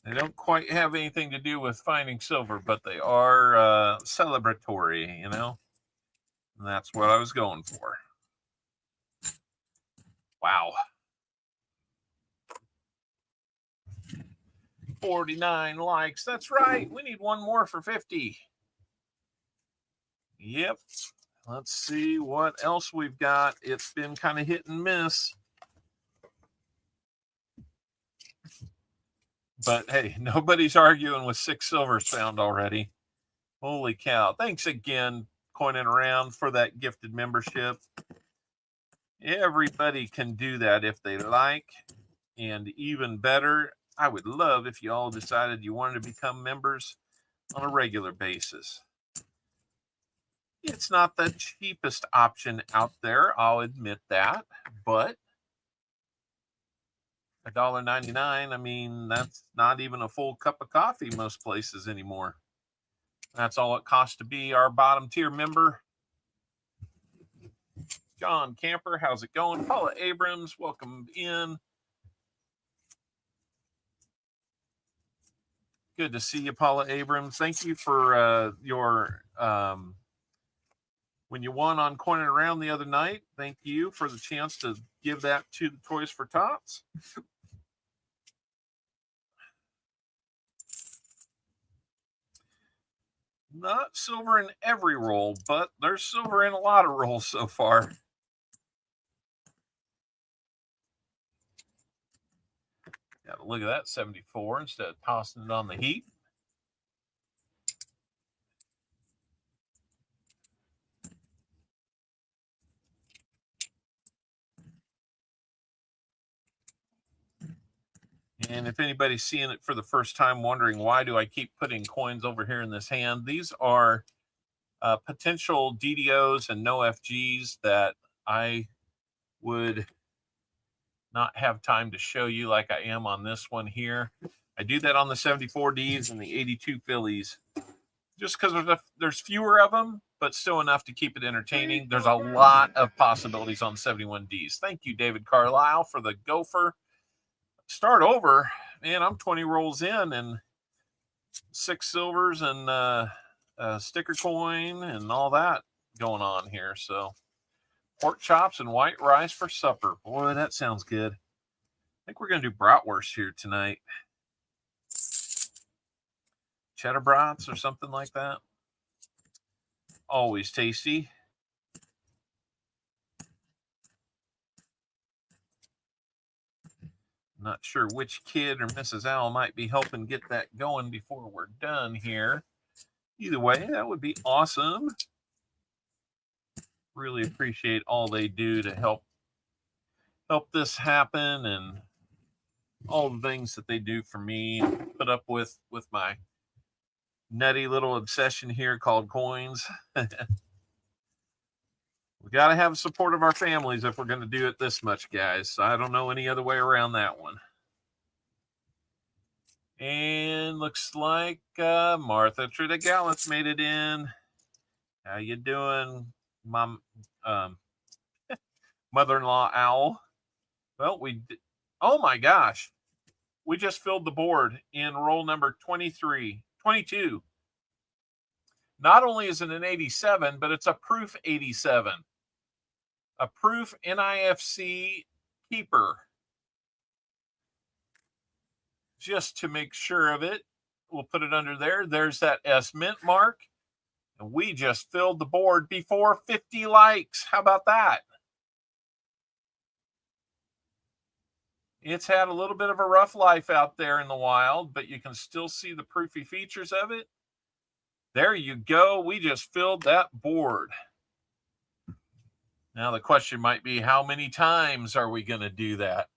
They don't quite have anything to do with finding silver, but they are celebratory, you know? And that's what I was going for. Wow. 49 likes. That's right. We need one more for 50. Yep. Let's see what else we've got. It's been kind of hit and miss. But hey, nobody's arguing with 6 silvers found already. Holy cow. Thanks again, Coining Around, for that gifted membership. Everybody can do that if they like. And even better, I would love if you all decided you wanted to become members on a regular basis. It's not the cheapest option out there, I'll admit that, but $1.99, I mean, that's not even a full cup of coffee most places anymore. That's all it costs to be our bottom tier member. John Camper, how's it going? Paula Abrams, welcome in. Good to see you, Paula Abrams. Thank you for your when you won on Coining Around the other night. Thank you for the chance to give that to the Toys for Tots. Not silver in every roll, but there's silver in a lot of rolls so far. Got to look at that 74 instead of tossing it on the heat. And if anybody's seeing it for the first time, wondering why do I keep putting coins over here in this hand, these are potential DDOs and no FGs that I would not have time to show you like I am on this one here. I do that on the 74Ds and the 82 Phillies just because there's fewer of them, but still enough to keep it entertaining. There's a lot of possibilities on 71Ds. Thank you, David Carlisle, for the gopher. Start over. Man, I'm 20 rolls in and 6 silvers and a sticker coin and all that going on here. So pork chops and white rice for supper. Boy, that sounds good. I think we're going to do bratwurst here tonight. Cheddar brats or something like that. Always tasty. Not sure which kid or Mrs. Owl might be helping get that going before we're done here. Either way, that would be awesome. Really appreciate all they do to help this happen and all the things that they do for me and put up with my nutty little obsession here called coins. We got to have support of our families if we're going to do it this much, guys. So I don't know any other way around that one. And looks like Martha Tridagallis made it in. How you doing, Mom? Mother-in-law Owl. Well, oh my gosh. We just filled the board in roll number 22. Not only is it an 87, but it's a proof 87. A proof NIFC keeper. Just to make sure of it, we'll put it under there. There's that S Mint mark. And we just filled the board before 50 likes. How about that? It's had a little bit of a rough life out there in the wild, but you can still see the proofy features of it. There you go. We just filled that board. Now the question might be, how many times are we going to do that?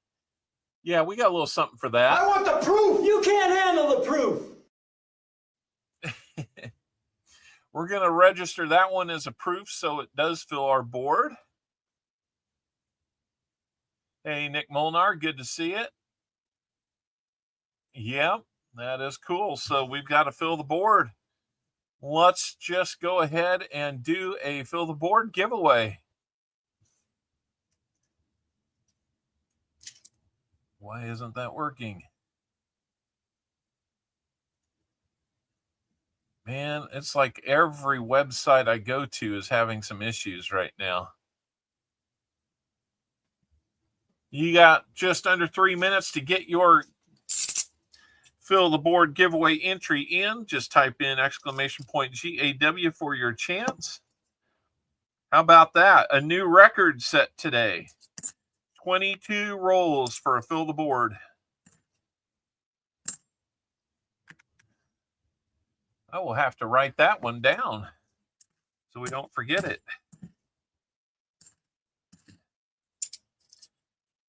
Yeah, we got a little something for that. I want the proof. You can't handle the proof. We're going to register that one as a proof so it does fill our board. Hey, Nick Molnar, good to see it. Yep, that is cool. So we've got to fill the board. Let's just go ahead and do a fill the board giveaway. Why isn't that working? Man, it's like every website I go to is having some issues right now. You got just under 3 minutes to get your fill the board giveaway entry in. Just type in !GAW for your chance. How about that? A new record set today. 22 rolls for a fill the board. I will have to write that one down so we don't forget it.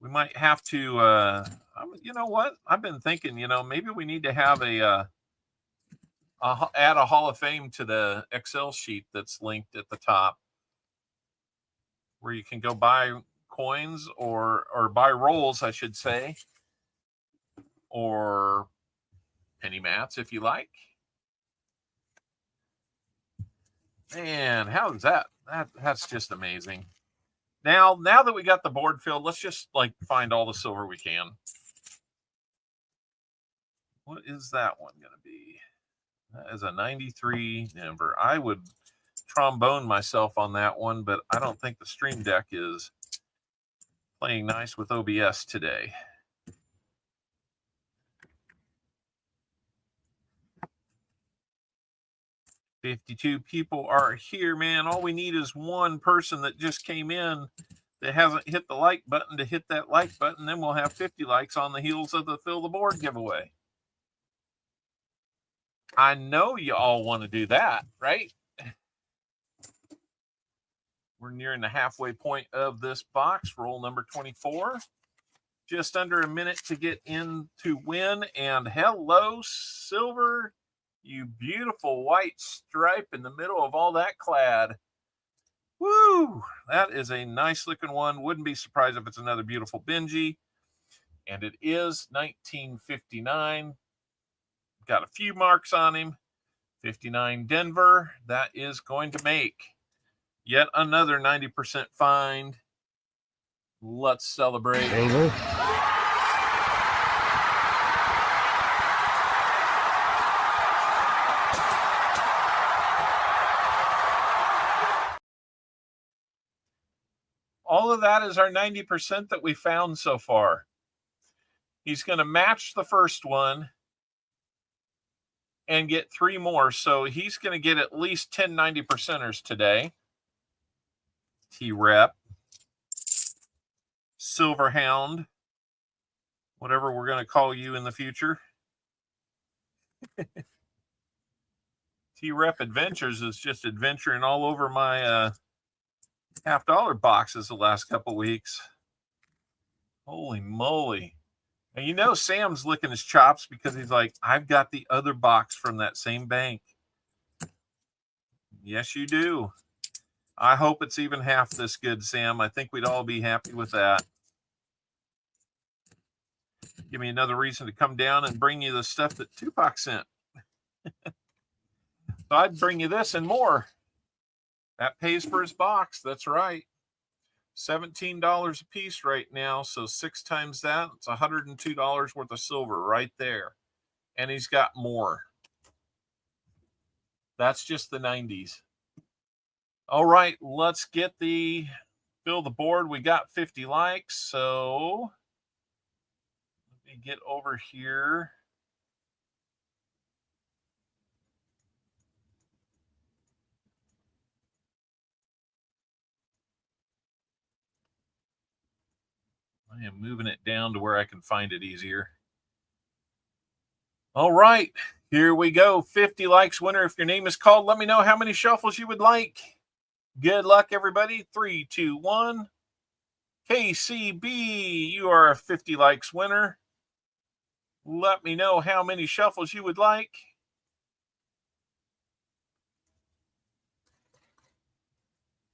We might have to, you know what? I've been thinking, maybe we need to have add a Hall of Fame to the Excel sheet that's linked at the top where you can go buy coins or buy rolls, I should say, or penny mats if you like. Man, how is that? That's just amazing. Now that we got the board filled, let's just find all the silver we can. What is that one going to be? That is a 93 Denver. I would trombone myself on that one, but I don't think the Stream Deck is playing nice with OBS today. $52 people are here, man. All we need is one person that just came in that hasn't hit the like button to hit that like button. Then we'll have 50 likes on the heels of the fill the board giveaway. I know you all want to do that, right? We're nearing the halfway point of this box, roll number 24. Just under a minute to get in to win. And hello, silver, you beautiful white stripe in the middle of all that clad. Woo! That is a nice looking one. Wouldn't be surprised if it's another beautiful Benji. And it is 1959. Got a few marks on him. 59 Denver. That is going to make yet another 90% find. Let's celebrate. Over. All of that is our 90% that we found so far. He's going to match the first one and get 3 more. So he's going to get at least 10 90%ers today. T-Rep, Silverhound, whatever we're going to call you in the future. T-Rep Adventures is just adventuring all over my $50 boxes the last couple weeks. Holy moly. And you know Sam's licking his chops because he's like, I've got the other box from that same bank. Yes, you do. I hope it's even half this good, Sam. I think we'd all be happy with that. Give me another reason to come down and bring you the stuff that Tupac sent. So I'd bring you this and more. That pays for his box. That's right. $17 a piece right now. So 6 times that, it's $102 worth of silver right there. And he's got more. That's just the 90s. All right, let's get fill the board. We got 50 likes. So let me get over here. I am moving it down to where I can find it easier. All right, here we go. 50 likes winner. If your name is called, let me know how many shuffles you would like. Good luck, everybody. 3, 2, 1. KCB, you are a 50 likes winner. Let me know how many shuffles you would like.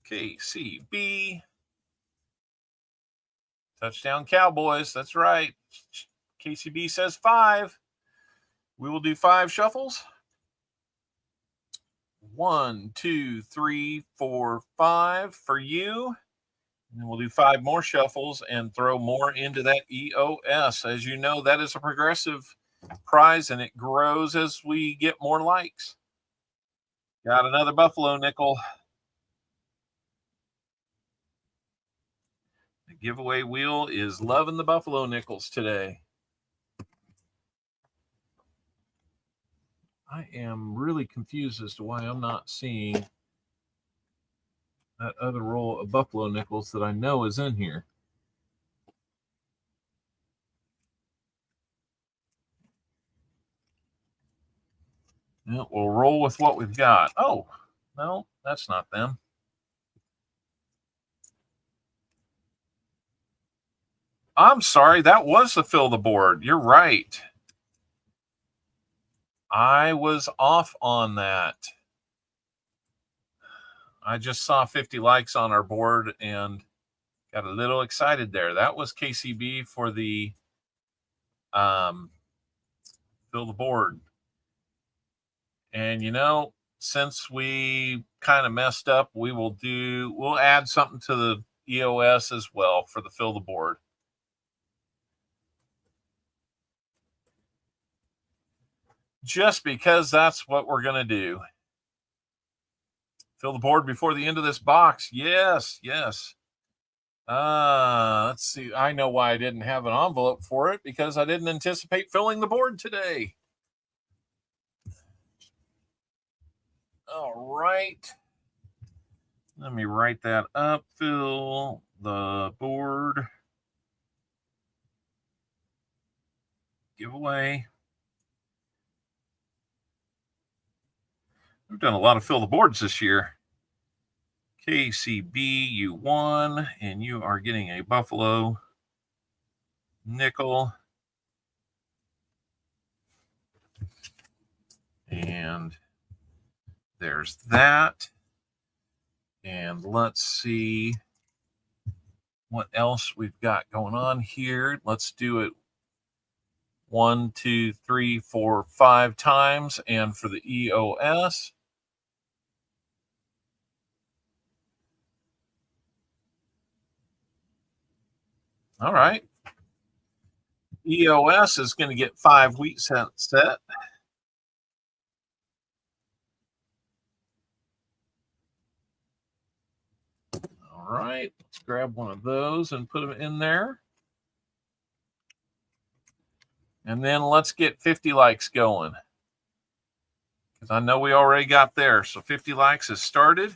KCB. Touchdown Cowboys. That's right. KCB says 5. We will do 5 shuffles. 1, 2, 3, 4, 5 for you. And then we'll do 5 more shuffles and throw more into that EOS. As you know, that is a progressive prize, and it grows as we get more likes. Got another Buffalo nickel. The giveaway wheel is loving the Buffalo nickels today. I am really confused as to why I'm not seeing that other roll of Buffalo nickels that I know is in here. Yeah, we'll roll with what we've got. Oh, no, that's not them. I'm sorry, that was the fill the board. You're right. I was off on that. I just saw 50 likes on our board and got a little excited there. That was KCB for the fill the board. And you know, since we kind of messed up, we'll add something to the EOS as well for the fill the board. Just because that's what we're going to do. Fill the board before the end of this box. Yes, yes. Let's see. I know why I didn't have an envelope for it, because I didn't anticipate filling the board today. All right. Let me write that up. Fill the board. Giveaway. We've done a lot of fill the boards this year. KCB, you won, and you are getting a Buffalo. nickel, and there's that. And let's see what else we've got going on here. Let's do it 1, 2, 3, 4, 5 times. And for the EOS, all right. EOS is going to get 5 wheat cents set. All right, let's grab one of those and put them in there. And then let's get 50 likes going, because I know we already got there. So 50 likes has started.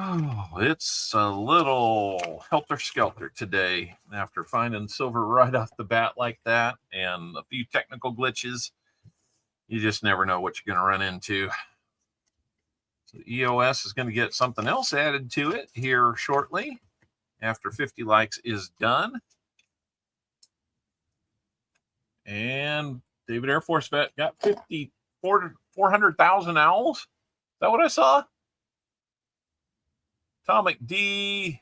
Oh, it's a little helter-skelter today after finding silver right off the bat like that and a few technical glitches. You just never know what you're going to run into. So EOS is going to get something else added to it here shortly after 50 likes is done. And David Air Force Vet got 400,000 owls. Is that what I saw? Tomic D.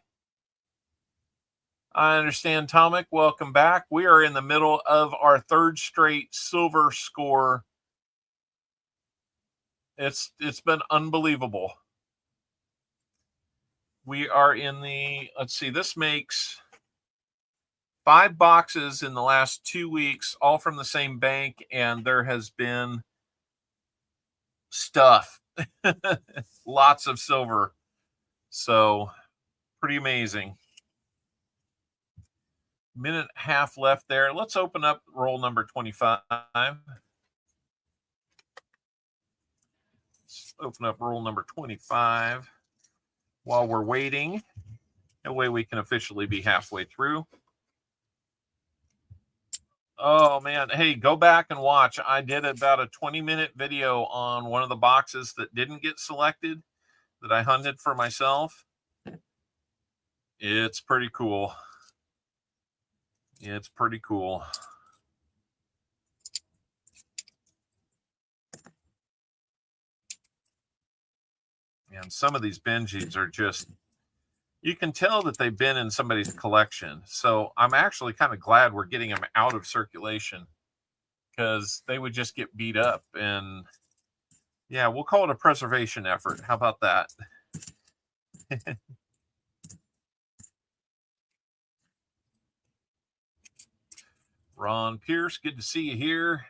I understand, Tomic. Welcome back. We are in the middle of our 3rd straight silver score. It's been unbelievable. We are in the, let's see, this makes 5 boxes in the last 2 weeks, all from the same bank, and there has been stuff. Lots of silver. So pretty amazing. Minute and a half left there. Let's open up roll number 25. Let's open up roll number 25 while we're waiting. That way we can officially be halfway through. Oh, man. Hey, go back and watch. I did about a 20-minute video on one of the boxes that didn't get selected that I hunted for myself. It's pretty cool. It's pretty cool. And some of these Benjis are just, you can tell that they've been in somebody's collection. So I'm actually kind of glad we're getting them out of circulation, because they would just get beat up. And yeah, we'll call it a preservation effort. How about that? Ron Pierce, good to see you here.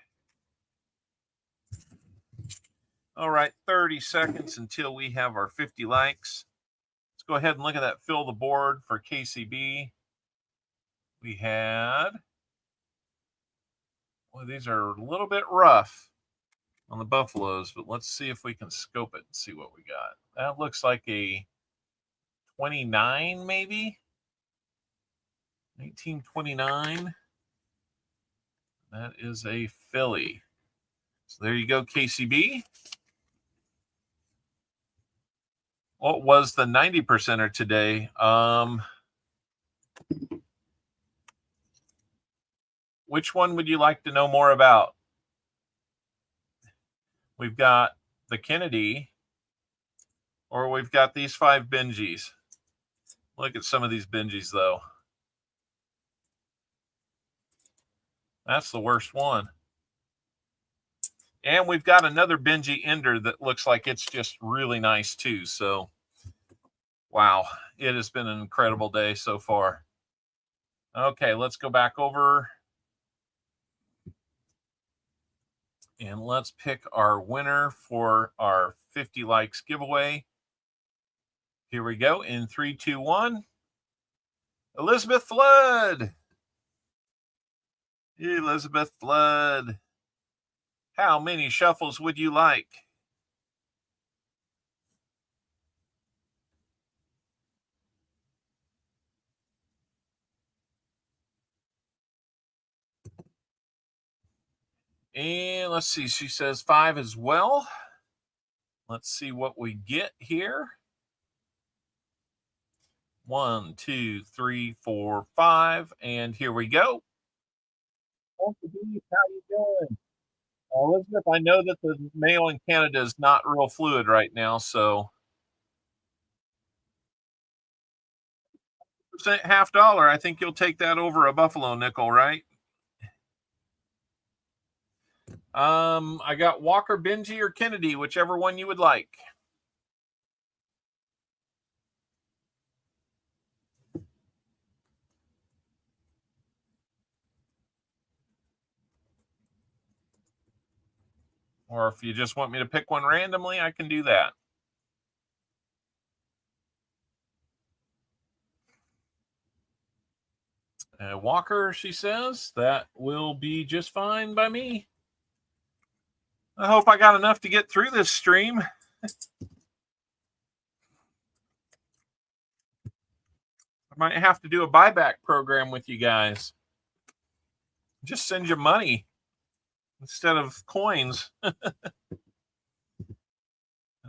All right, 30 seconds until we have our 50 likes. Let's go ahead and look at that fill the board for KCB. We had, well, these are a little bit rough on the Buffaloes, but let's see if we can scope it and see what we got. That looks like a 29, maybe 1929. That is a Philly. So there you go, KCB. What was the 90%er today? Which one would you like to know more about? We've got the Kennedy, or we've got these 5 Benjis. Look at some of these Benjis, though. That's the worst one. And we've got another Benji Ender that looks like it's just really nice, too. So, wow. It has been an incredible day so far. Okay, let's go back over. And let's pick our winner for our 50 likes giveaway. Here we go. In 3, 2, 1. Elizabeth Flood. Elizabeth Flood. How many shuffles would you like? And let's see. She says 5 as well. Let's see what we get here. 1, 2, 3, 4, 5, and here we go. How you doing? Elizabeth, I know that the mail in Canada is not real fluid right now, so half dollar. I think you'll take that over a buffalo nickel, right? I got Walker, Benji, or Kennedy, whichever one you would like. Or if you just want me to pick one randomly, I can do that. Walker, she says, that will be just fine by me. I hope I got enough to get through this stream. I might have to do a buyback program with you guys. Just send you money instead of coins.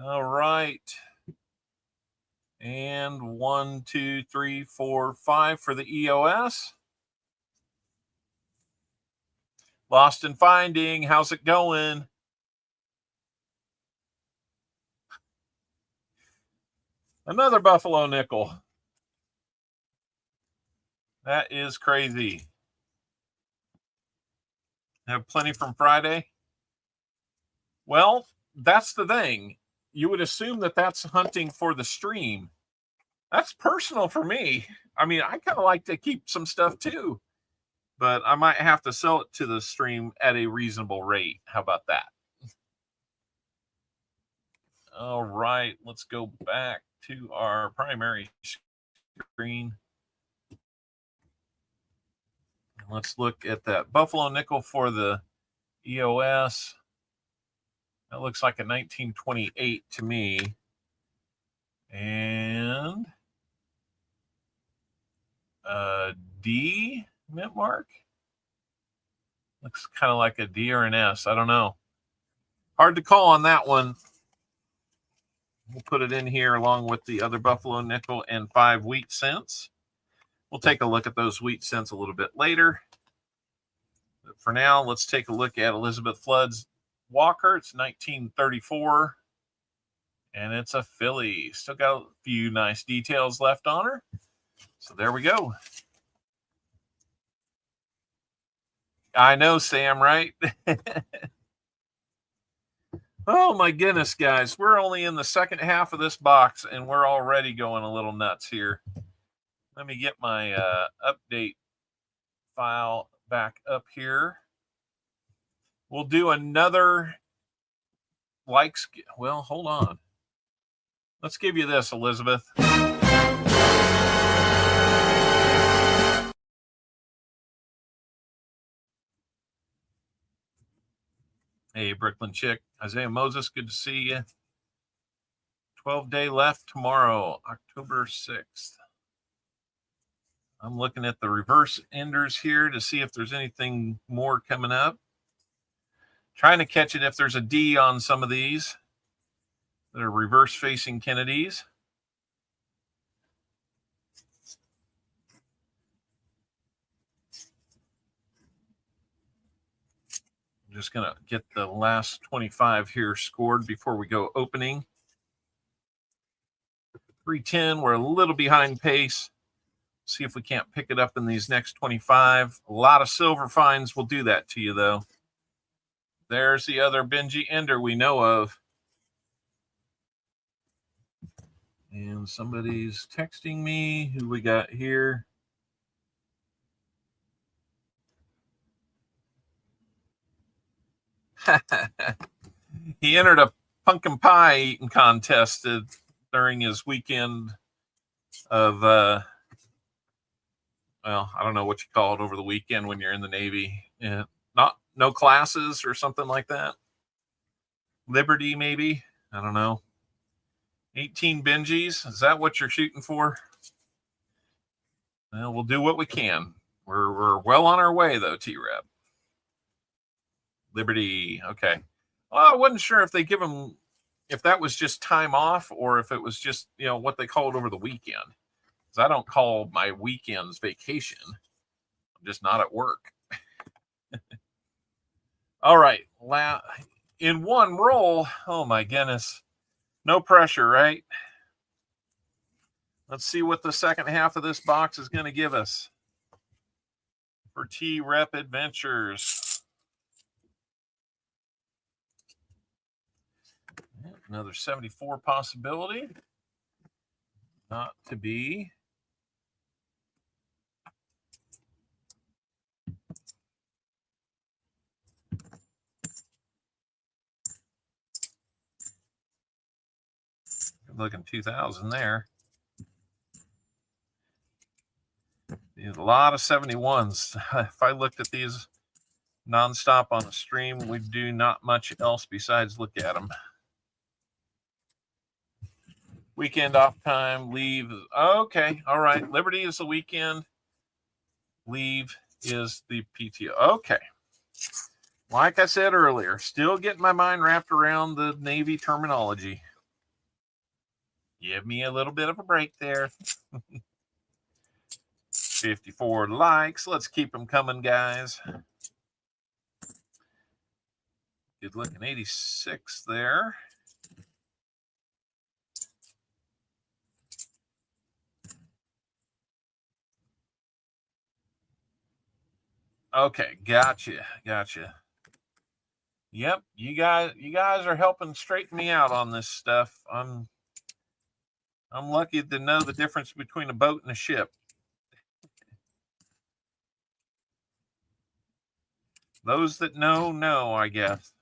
All right. And 1, 2, 3, 4, 5 for the EOS. Lost and Finding, how's it going? Another buffalo nickel. That is crazy. Have plenty from Friday. Well, that's the thing. You would assume that that's hunting for the stream. That's personal for me. I mean, I kind of like to keep some stuff too, but I might have to sell it to the stream at a reasonable rate. How about that? All right, let's go back to our primary screen. Let's look at that buffalo nickel for the EOS. That looks like a 1928 to me. And D mint mark. Looks kind of like a D or an S. I don't know. Hard to call on that one. We'll put it in here along with the other buffalo nickel and 5 wheat cents. We'll take a look at those wheat cents a little bit later. But for now, let's take a look at Elizabeth Flood's Walker. It's 1934, and it's a filly. Still got a few nice details left on her. So there we go. I know, Sam, right? Oh, my goodness, guys. We're only in the second half of this box, and we're already going a little nuts here. Let me get my update file back up here. We'll do another likes. Well, hold on. Let's give you this, Elizabeth. Hey, Brooklyn Chick. Isaiah Moses, good to see you. 12-day left tomorrow, October 6th. I'm looking at the reverse enders here to see if there's anything more coming up. Trying to catch it if there's a D on some of these that are reverse facing Kennedys. I'm just going to get the last 25 here scored before we go opening. 310, we're a little behind pace. See if we can't pick it up in these next 25. A lot of silver finds will do that to you, though. There's the other Benji ender we know of. And somebody's texting me. Who we got here? He entered a pumpkin pie eating contest during his weekend of, well, I don't know what you call it over the weekend when you're in the Navy. No classes or something like that. Liberty, maybe. I don't know. 18 Benjis. Is that what you're shooting for? Well, we'll do what we can. We're well on our way, though, T-Reb. Liberty. Okay. Well, I wasn't sure if they give them if that was just time off or if it was just, you know, what they call it over the weekend. Because I don't call my weekends vacation. I'm just not at work. All right. In one roll. Oh, my goodness. No pressure, right? Let's see what the second half of this box is going to give us for T-Rep Adventures. Another 74 possibility. Not to be. Good looking 2000 there. A lot of 71s. If I looked at these nonstop on the stream, we'd do not much else besides look at them. Weekend off time, leave. Okay, all right. Liberty is the weekend. Leave is the PTO. Okay. Like I said earlier, still getting my mind wrapped around the Navy terminology. Give me a little bit of a break there. 54 likes. Let's keep them coming, guys. Good looking 86 there. Okay, gotcha. Yep, you guys are helping straighten me out on this stuff. I'm lucky to know the difference between a boat and a ship. Those that know, I guess.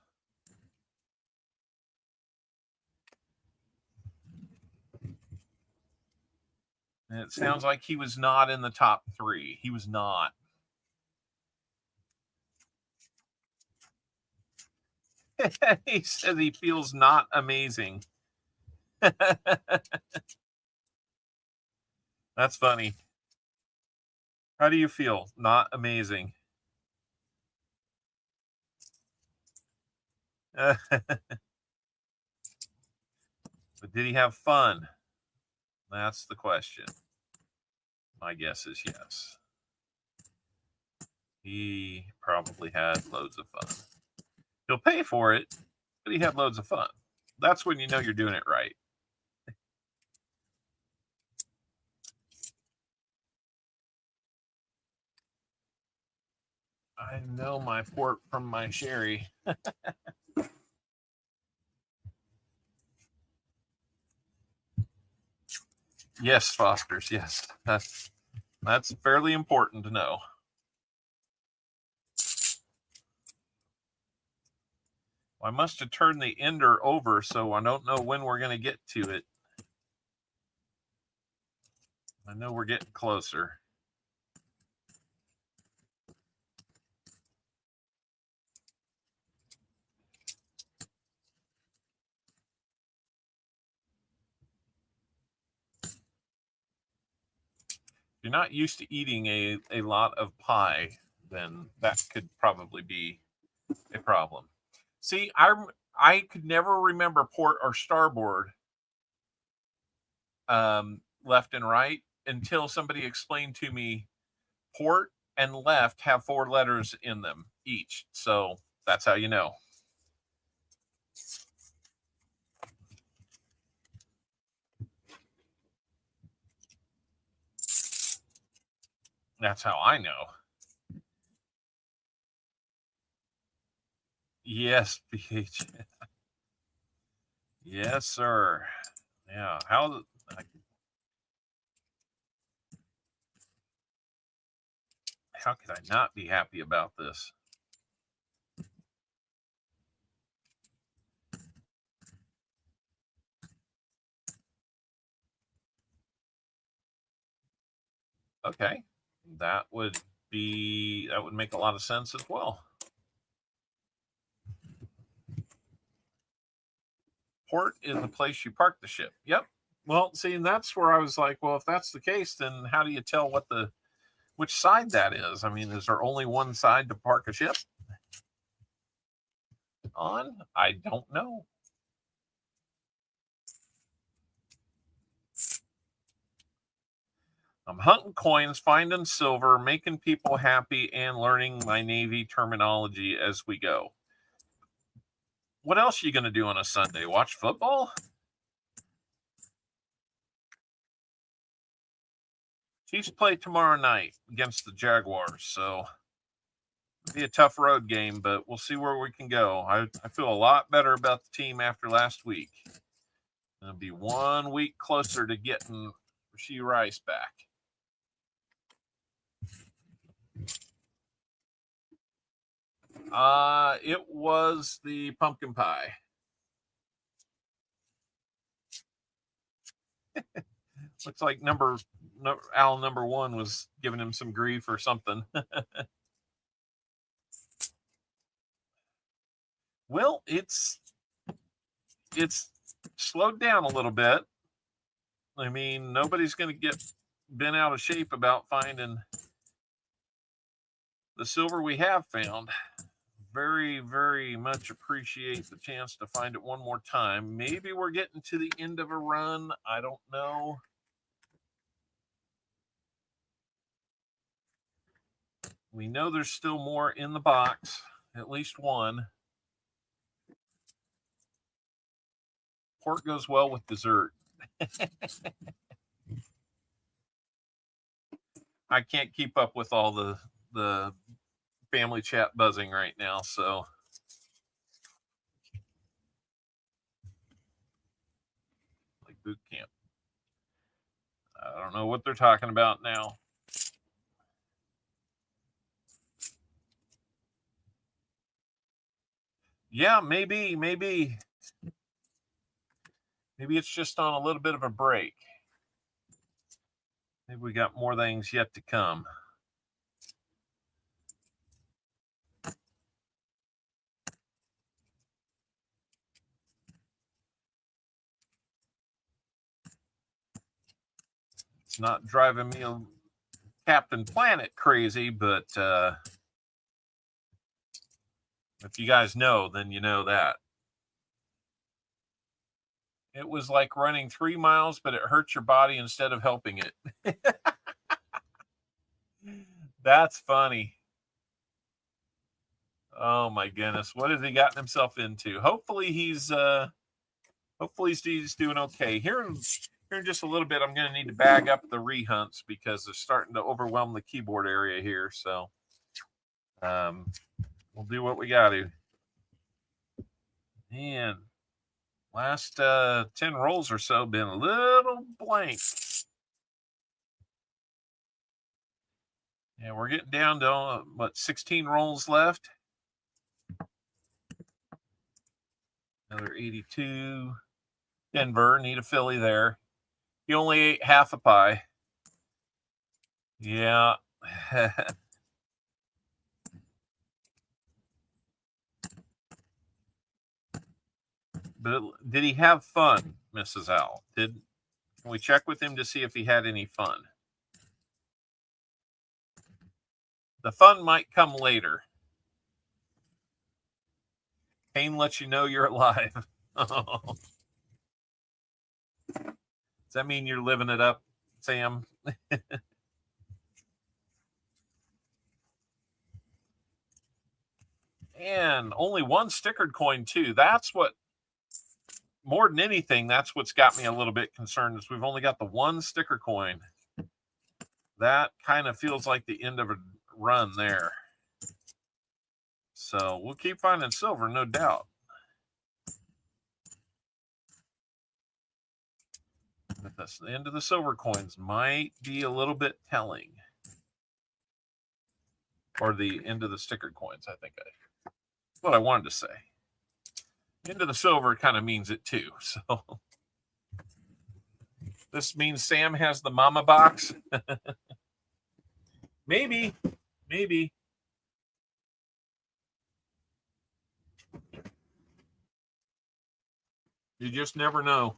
And it sounds like he was not in the top 3. He was not. He says he feels not amazing. That's funny. How do you feel? Not amazing. But did he have fun? That's the question. My guess is yes. He probably had loads of fun. He'll pay for it, but he had loads of fun. That's when you know you're doing it right. I know my port from my sherry. Yes, Fosters. Yes, that's fairly important to know. I must have turned the ender over, so I don't know when we're going to get to it. I know we're getting closer. If you're not used to eating a lot of pie, then that could probably be a problem. See, I could never remember port or starboard left and right until somebody explained to me port and left have 4 letters in them each. So that's how you know. That's how I know. Yes, PH. Yes, sir. Yeah. How could I not be happy about this? Okay. That would make a lot of sense as well. Port is the place you park the ship. Yep. Well, see, and that's where I was like, well, if that's the case, then how do you tell which side that is? I mean, is there only one side to park a ship on? I don't know. I'm hunting coins, finding silver, making people happy, and learning my Navy terminology as we go. What else are you going to do on a Sunday? Watch football? Chiefs play tomorrow night against the Jaguars, so it'll be a tough road game, but we'll see where we can go. I feel a lot better about the team after last week. It'll be 1 week closer to getting Rasheed Rice back. It was the pumpkin pie. Looks like owl number 1 was giving him some grief or something. Well, it's slowed down a little bit. I mean, nobody's going to get bent out of shape about finding the silver we have found. Very, very much appreciate the chance to find it one more time. Maybe we're getting to the end of a run. I don't know. We know there's still more in the box, at least one. Pork goes well with dessert. I can't keep up with all the family chat buzzing right now, so like boot camp. I don't know what they're talking about now. Yeah, maybe it's just on a little bit of a break. Maybe we got more things yet to come. It's not driving me a Captain Planet crazy, but if you guys know, then you know that. It was like running 3 miles, but it hurts your body instead of helping it. That's funny. Oh my goodness. What has he gotten himself into? Hopefully he's doing okay. Here in just a little bit, I'm going to need to bag up the rehunts because they're starting to overwhelm the keyboard area here. So we'll do what we got to. Man, last 10 rolls or so been a little blank. Yeah, we're getting down to, 16 rolls left. Another 82. Denver, need a Philly there. He only ate half a pie. Yeah. But did he have fun, Mrs. Owl? Can we check with him to see if he had any fun? The fun might come later. Pain lets you know you're alive. Does that mean you're living it up, Sam? And only one stickered coin, too. That's what, more than anything, that's what's got me a little bit concerned is we've only got the one sticker coin. That kind of feels like the end of a run there. So we'll keep finding silver, no doubt. But the end of the silver coins might be a little bit telling. Or the end of the stickered coins, I think that's what I wanted to say. End of the silver kind of means it too. So this means Sam has the mama box. Maybe. You just never know.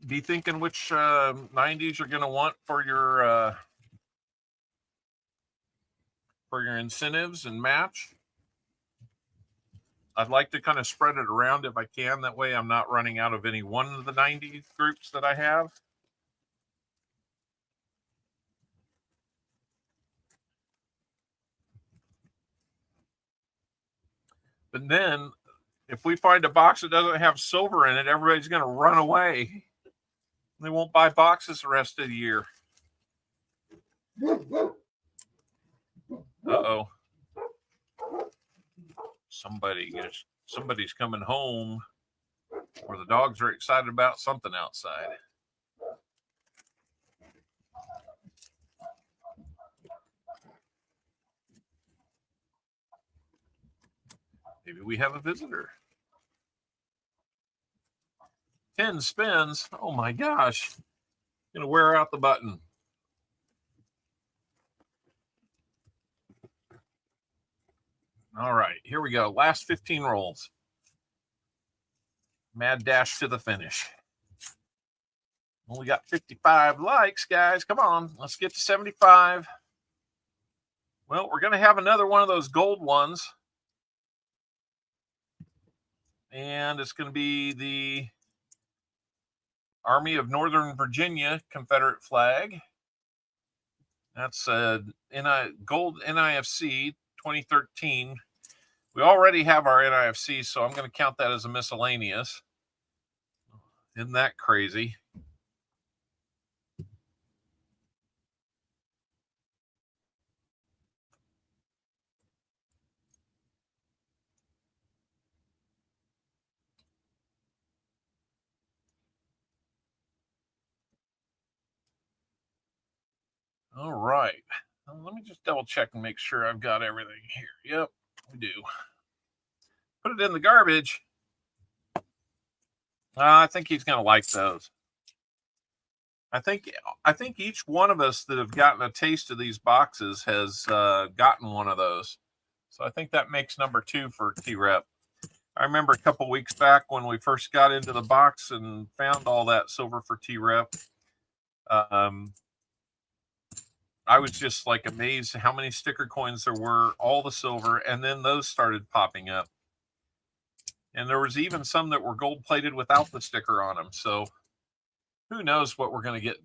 Be thinking which 90s you're going to want for your incentives and match. I'd like to kind of spread it around if I can. That way I'm not running out of any one of the 90 groups that I have. But then if we find a box that doesn't have silver in it, everybody's going to run away. They won't buy boxes the rest of the year. Uh-oh. Somebody's coming home, or the dogs are excited about something outside. Maybe we have a visitor. 10 spins. Oh my gosh. Gonna wear out the button. All right, here we go. Last 15 rolls. Mad dash to the finish. Only got 55 likes, guys. Come on, let's get to 75. Well, we're going to have another one of those gold ones. And it's going to be the Army of Northern Virginia Confederate flag. That's a gold NIFC 2013. We already have our NIFC, so I'm going to count that as a miscellaneous. Isn't that crazy? All right. Let me just double check and make sure I've got everything here. Yep, we do. Put it in the garbage. I think he's going to like those. I think each one of us that have gotten a taste of these boxes has gotten one of those. So I think that makes number 2 for T-Rep. I remember a couple weeks back when we first got into the box and found all that silver for T-Rep. I was just like amazed how many sticker coins there were, all the silver, and then those started popping up. And there was even some that were gold plated without the sticker on them. So who knows what we're going to get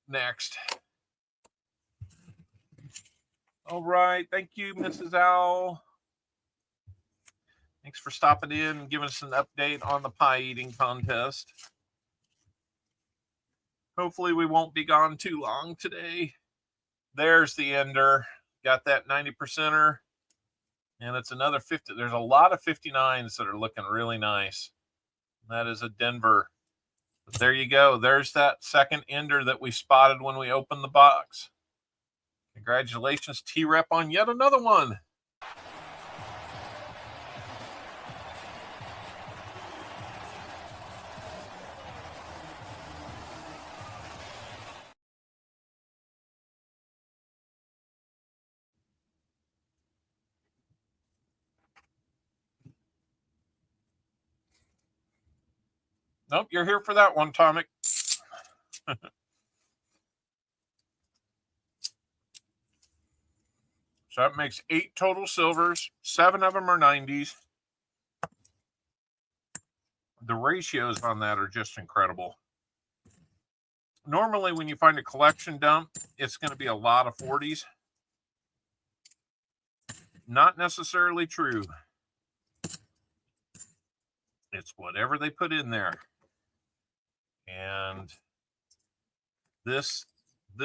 next. All right. Thank you, Mrs. Owl. Thanks for stopping in and giving us an update on the pie eating contest. Hopefully we won't be gone too long today. There's the ender. Got that 90%er. And it's another 50. There's a lot of 59s that are looking really nice. That is a Denver. But there you go. There's that second ender that we spotted when we opened the box. Congratulations, T-Rep, on yet another one. Nope, you're here for that one, Tomic. So that makes 8 total silvers. 7 of them are 90s. The ratios on that are just incredible. Normally, when you find a collection dump, it's going to be a lot of 40s. Not necessarily true. It's whatever they put in there. And this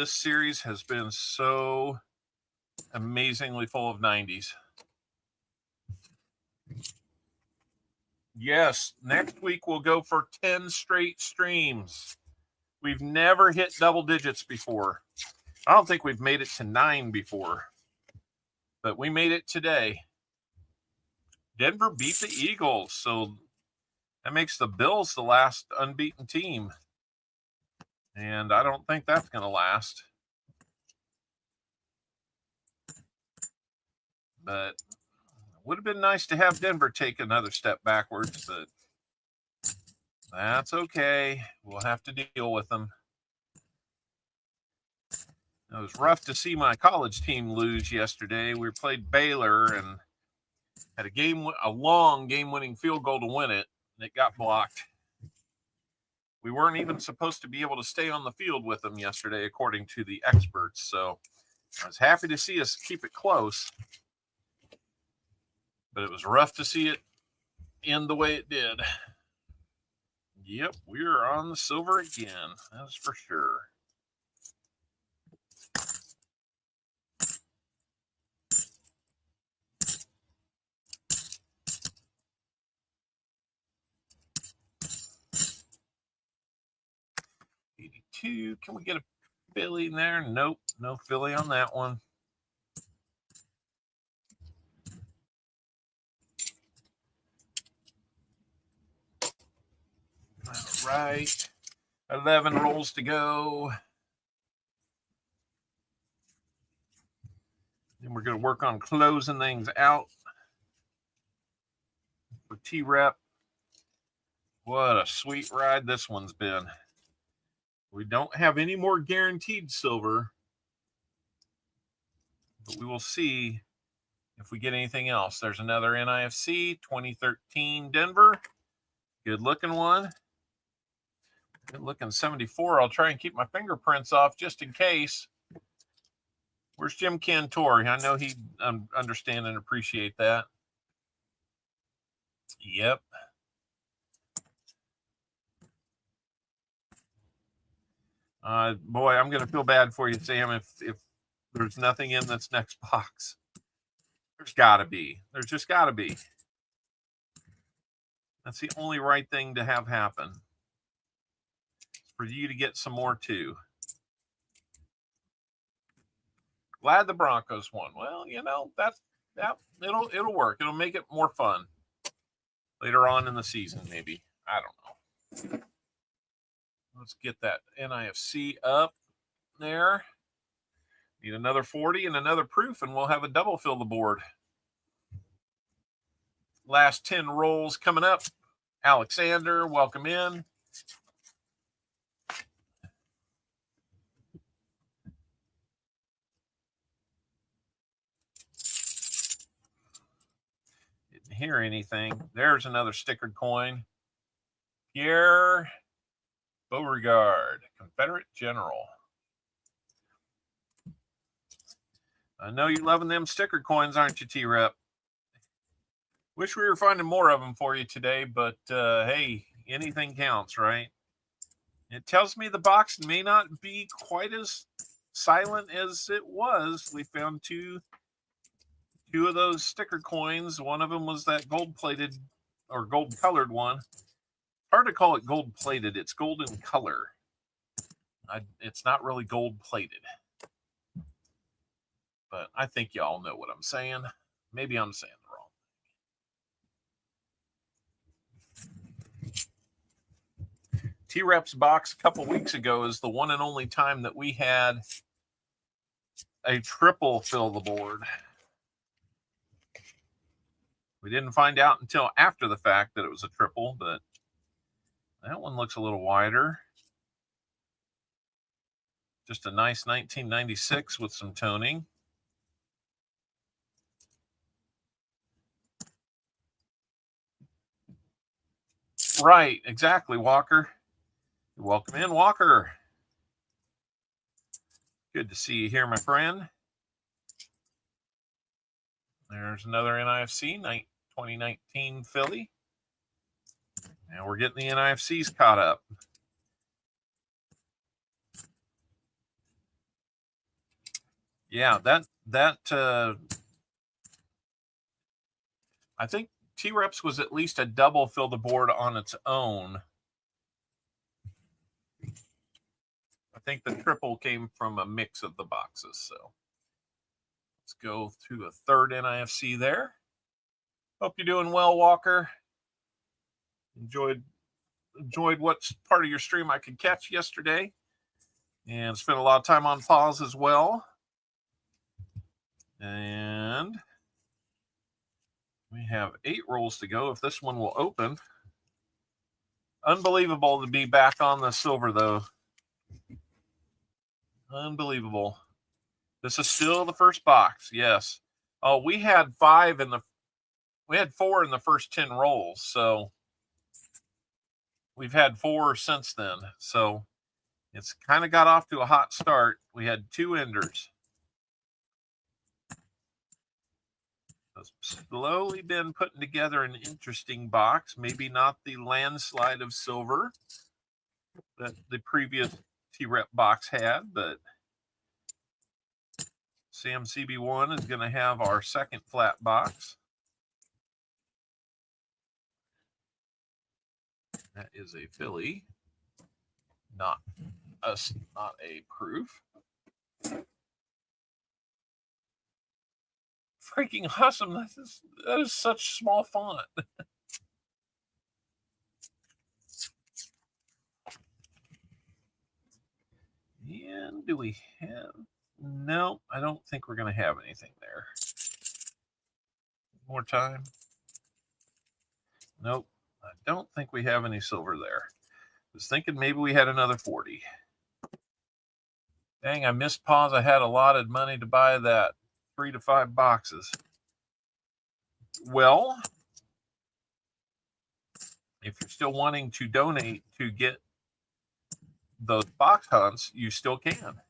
series has been so amazingly full of 90s. Yes, next week we'll go for 10 straight streams. We've never hit double digits before. I don't think we've made it to 9 before, but we made it today. Denver beat the Eagles, so that makes the Bills the last unbeaten team. And I don't think that's going to last. But it would have been nice to have Denver take another step backwards, but that's okay. We'll have to deal with them. It was rough to see my college team lose yesterday. We played Baylor, and Had a long game-winning field goal to win it, and it got blocked. We weren't even supposed to be able to stay on the field with them yesterday, according to the experts. So I was happy to see us keep it close, but it was rough to see it end the way it did. Yep, we're on the silver again. That's for sure. $82. Can we get a Philly in there? Nope, no Philly on that one. All right, 11 rolls to go. And we're going to work on closing things out for T-Rep. What a sweet ride this one's been. We don't have any more guaranteed silver, but we will see if we get anything else. There's another NIFC 2013 Denver. Good looking one. Good looking 74. I'll try and keep my fingerprints off just in case. Where's Jim Cantori? I know he'd understand and appreciate that. Yep. Boy, I'm going to feel bad for you, Sam, if there's nothing in this next box. There's got to be. There's just got to be. That's the only right thing to have happen. For you to get some more, too. Glad the Broncos won. Well, you know, it'll work. It'll make it more fun later on in the season, maybe. I don't know. Let's get that NIFC up there. Need another 40 and another proof, and we'll have a double fill the board. Last 10 rolls coming up. Alexander, welcome in. Didn't hear anything. There's another stickered coin. Pierre Beauregard, Confederate General. I know you're loving them sticker coins, aren't you, T-Rep? Wish we were finding more of them for you today, but hey, anything counts, right? It tells me the box may not be quite as silent as it was. We found two of those sticker coins. One of them was that gold-plated or gold-colored one. Hard to call it gold-plated. It's golden color. It's not really gold-plated. But I think y'all know what I'm saying. Maybe I'm saying the wrong thing. T-Rep's box a couple weeks ago is the one and only time that we had a triple fill the board. We didn't find out until after the fact that it was a triple, but that one looks a little wider. Just a nice 1996 with some toning. Right, exactly, Walker. Welcome in, Walker. Good to see you here, my friend. There's another NIFC, 2019 Philly. Now we're getting the NIFCs caught up. Yeah, I think T-Reps was at least a double fill the board on its own. I think the triple came from a mix of the boxes. So let's go to a third NIFC there. Hope you're doing well, Walker. Enjoyed what part of your stream I could catch yesterday, and spent a lot of time on pause as well. And we have 8 rolls to go. If this one will open, unbelievable to be back on the silver, though. Unbelievable. This is still the first box. Yes. Oh, we had 5 in the we had 4 in the first 10 rolls, so we've had 4 since then. So it's kind of got off to a hot start. We had 2 enders. It's slowly been putting together an interesting box. Maybe not the landslide of silver that the previous T-Rep box had, but Sam CB1 is going to have our second flat box. That is a Philly, not a proof. Freaking awesome. That is such small font. And do we have... No, I don't think we're going to have anything there. More time. Nope. I don't think we have any silver there. I was thinking maybe we had another 40. Dang, I missed pause. I had allotted money to buy that 3 to 5 boxes. Well, if you're still wanting to donate to get those box hunts, you still can.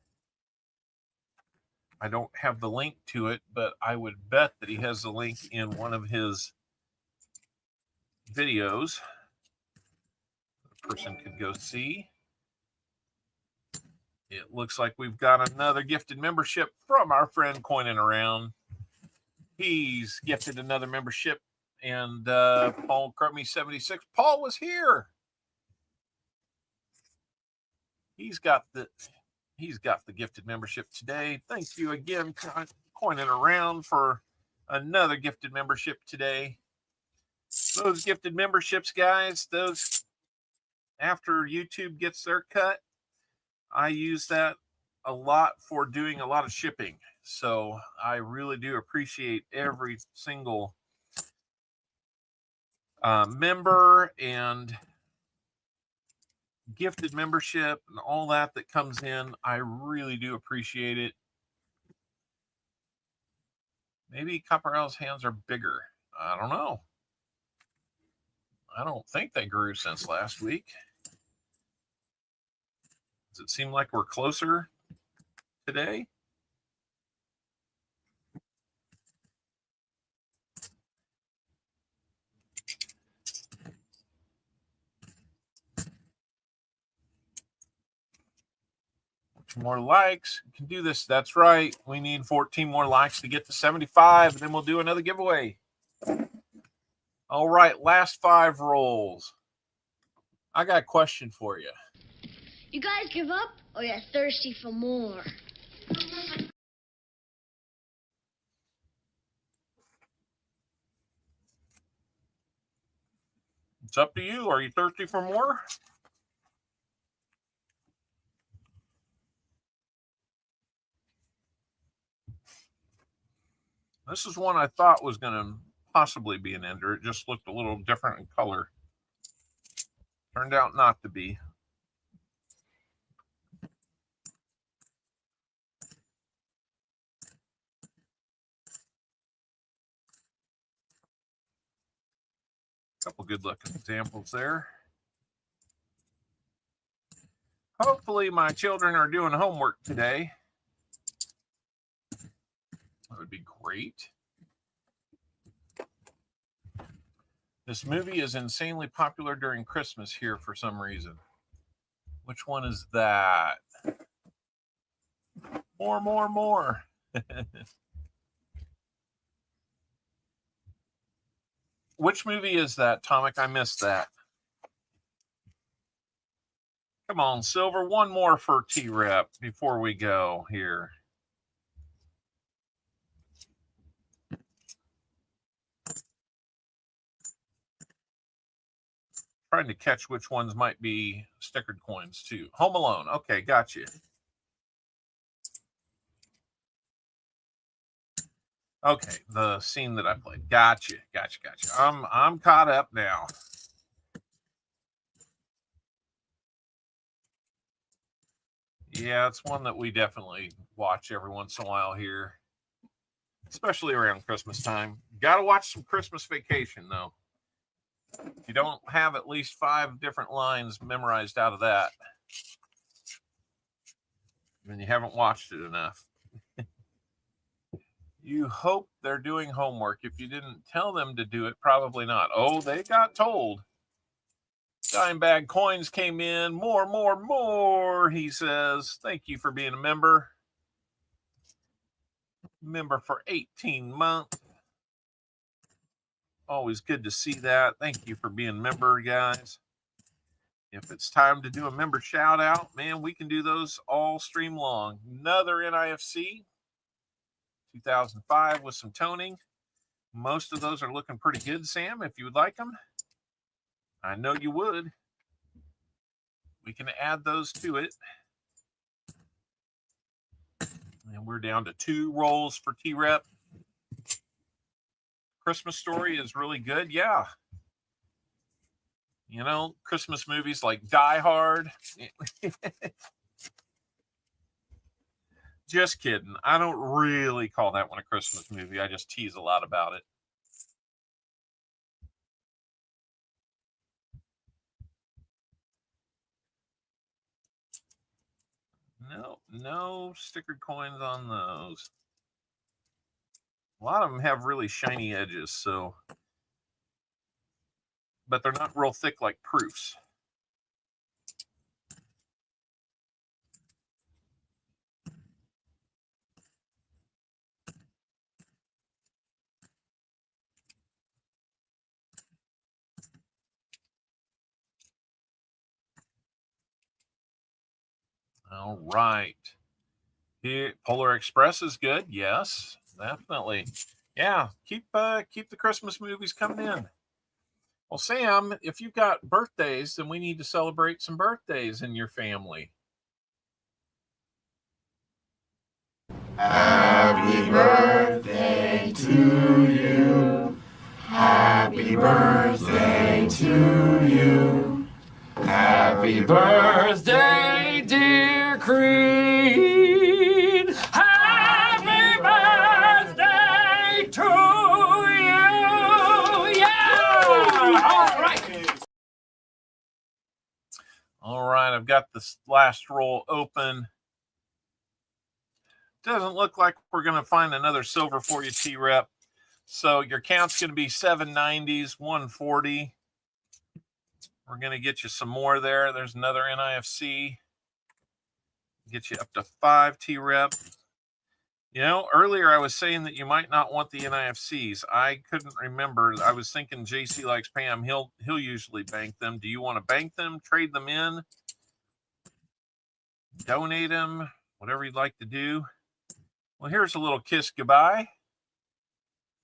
I don't have the link to it, but I would bet that he has the link in one of his videos. The person could go see. It looks like we've got another gifted membership from our friend Coining Around. He's gifted another membership, and Paul Crummy 76. Paul was here. He's got the gifted membership today. Thank you again, Coining Around, for another gifted membership today. Those gifted memberships, guys, those after YouTube gets their cut, I use that a lot for doing a lot of shipping. So I really do appreciate every single member and gifted membership and all that comes in. I really do appreciate it. Maybe CopperOwl's hands are bigger. I don't know. I don't think they grew since last week. Does it seem like we're closer today? More likes. You can do this. That's right. We need 14 more likes to get to 75, and then we'll do another giveaway. All right, last 5 rolls. I got a question for you. You guys give up, or you're thirsty for more? It's up to you. Are you thirsty for more? This is one I thought was going to possibly be an ender. It just looked a little different in color. Turned out not to be. Couple good looking examples there. Hopefully my children are doing homework today. That would be great. This movie is insanely popular during Christmas here for some reason. Which one is that? More. Which movie is that, Tomic? I missed that. Come on, Silver. One more for T-Rep before we go here. Trying to catch which ones might be stickered coins too. Home Alone. Okay, got you. Okay, the scene that I played. Gotcha. I'm caught up now. Yeah, it's one that we definitely watch every once in a while here, especially around Christmas time. You got to watch some Christmas Vacation, though. If you don't have at least 5 different lines memorized out of that, then you haven't watched it enough. You hope they're doing homework. If you didn't tell them to do it, probably not. Oh, they got told. Dime Bag Coins came in. More, he says. Thank you for being a member. Member for 18 months. Always good to see that. Thank you for being a member, guys. If it's time to do a member shout out, man, we can do those all stream long. Another NIFC, 2005 with some toning. Most of those are looking pretty good, Sam, if you would like them. I know you would. We can add those to it. And we're down to 2 rolls for T-Rep. Christmas Story is really good. Yeah. You know, Christmas movies like Die Hard. Just kidding. I don't really call that one a Christmas movie. I just tease a lot about it. No stickered coins on those. A lot of them have really shiny edges, so, but they're not real thick like proofs. All right. Here, Polar Express is good. Yes, definitely. Yeah, keep the Christmas movies coming in. Well, Sam, if you've got birthdays, then we need to celebrate some birthdays in your family. Happy birthday to you. Happy birthday to you. Happy birthday, dear Creed. Happy birthday to you. Yeah! All right. All right, I've got this last roll open. Doesn't look like we're going to find another silver for you, T-Rep. So your count's going to be 790s, 140. We're going to get you some more there. There's another NIFC. Get you up to 5 T-Rep. You know, earlier I was saying that you might not want the NIFCs. I couldn't remember. I was thinking JC likes Pam. He'll usually bank them. Do you want to bank them, trade them in, donate them, whatever you'd like to do? Well, here's a little kiss goodbye.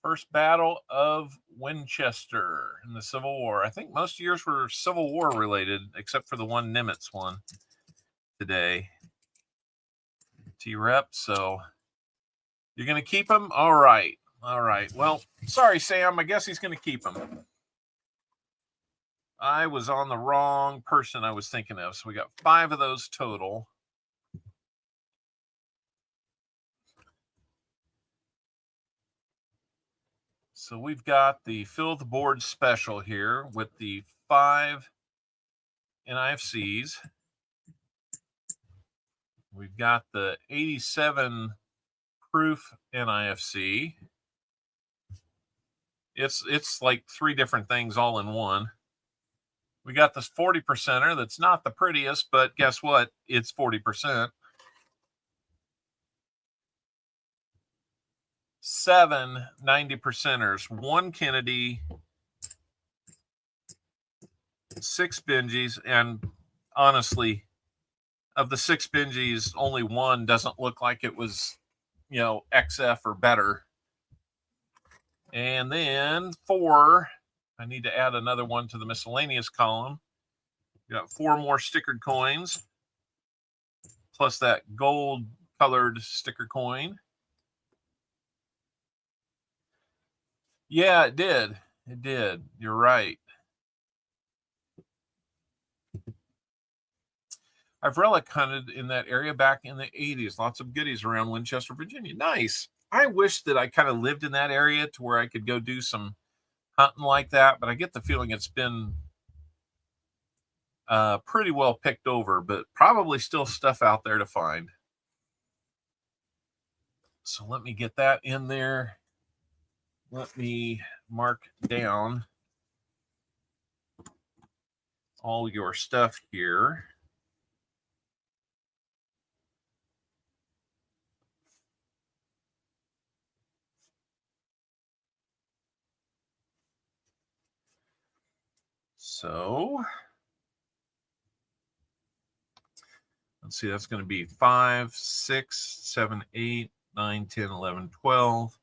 First Battle of Winchester in the Civil War. I think most years were Civil War related, except for the one Nimitz one today. T-Rep, so you're going to keep him? All right. All right. Well, sorry, Sam. I guess he's going to keep him. I was on the wrong person I was thinking of. So we got 5 of those total. So we've got the Fill the Board special here with the 5 NIFCs. We've got the 87 proof NIFC. It's like 3 different things all in one. We got this 40%er that's not the prettiest, but guess what? It's 40%. 7 90%ers, 1 Kennedy, 6 Benjis, and honestly, of the 6 Benjis, only 1 doesn't look like it was, you know, XF or better. And then 4, I need to add another one to the miscellaneous column. We got 4 more stickered coins, plus that gold colored sticker coin. Yeah, it did. It did. You're right. I've relic hunted in that area back in the 80s. Lots of goodies around Winchester, Virginia. Nice. I wish that I kind of lived in that area to where I could go do some hunting like that, but I get the feeling it's been pretty well picked over, but probably still stuff out there to find. So let me get that in there. Let me mark down all your stuff here. So let's see, that's going to be 5, 6, 7, 8, 9, 10, 11, 12.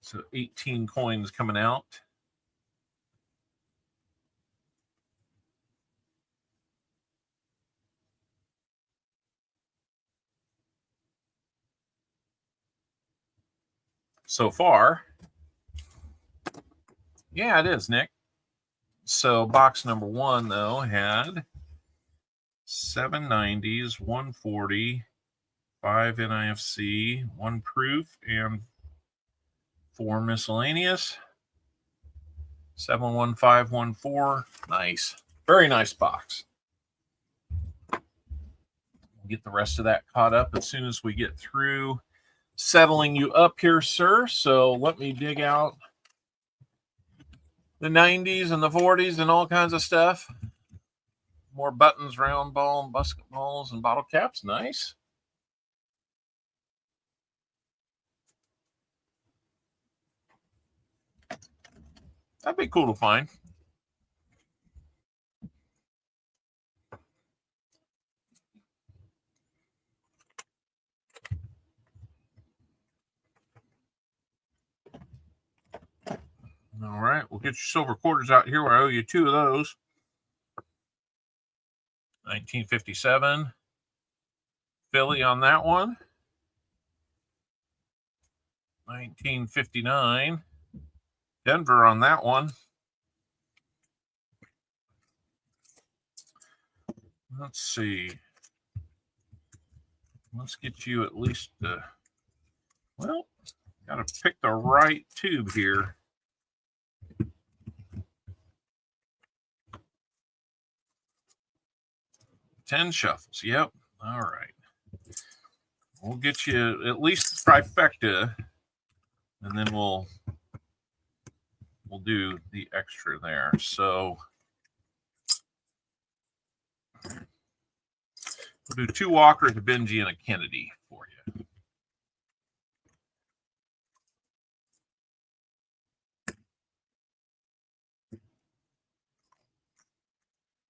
So 18 coins coming out. So far. Yeah, it is, Nick. So box number 1, though, had 7 90s, 140, 5 NIFC, 1 proof, and 4 miscellaneous. 71514. Nice. Very nice box. We'll get the rest of that caught up as soon as we get through settling you up here, sir. So let me dig out the 90s and the 40s and all kinds of stuff. More buttons, round ball, basketballs, and bottle caps. Nice. That'd be cool to find. All right, we'll get your silver quarters out here where I owe you 2 of those. 1957. Philly on that one. 1959. Denver on that one. Let's see. Let's get you at least well, got to pick the right tube here. $10 shuffles. Yep. All right. We'll get you at least the trifecta, and then we'll do the extra there. So we'll do 2 Walkers, a Benji, and a Kennedy for you.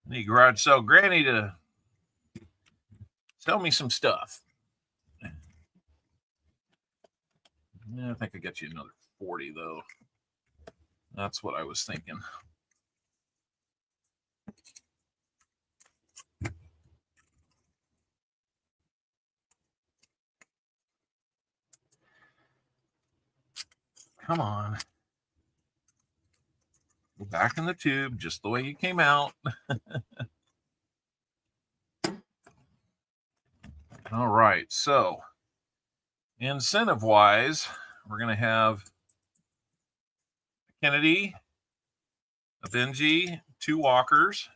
Need garage sale Granny to sell me some stuff. Yeah, I think I got you another 40 though. That's what I was thinking. Come on. Go back in the tube just the way you came out. All right. So incentive wise, we're going to have a Kennedy, a Benji, 2 Walkers,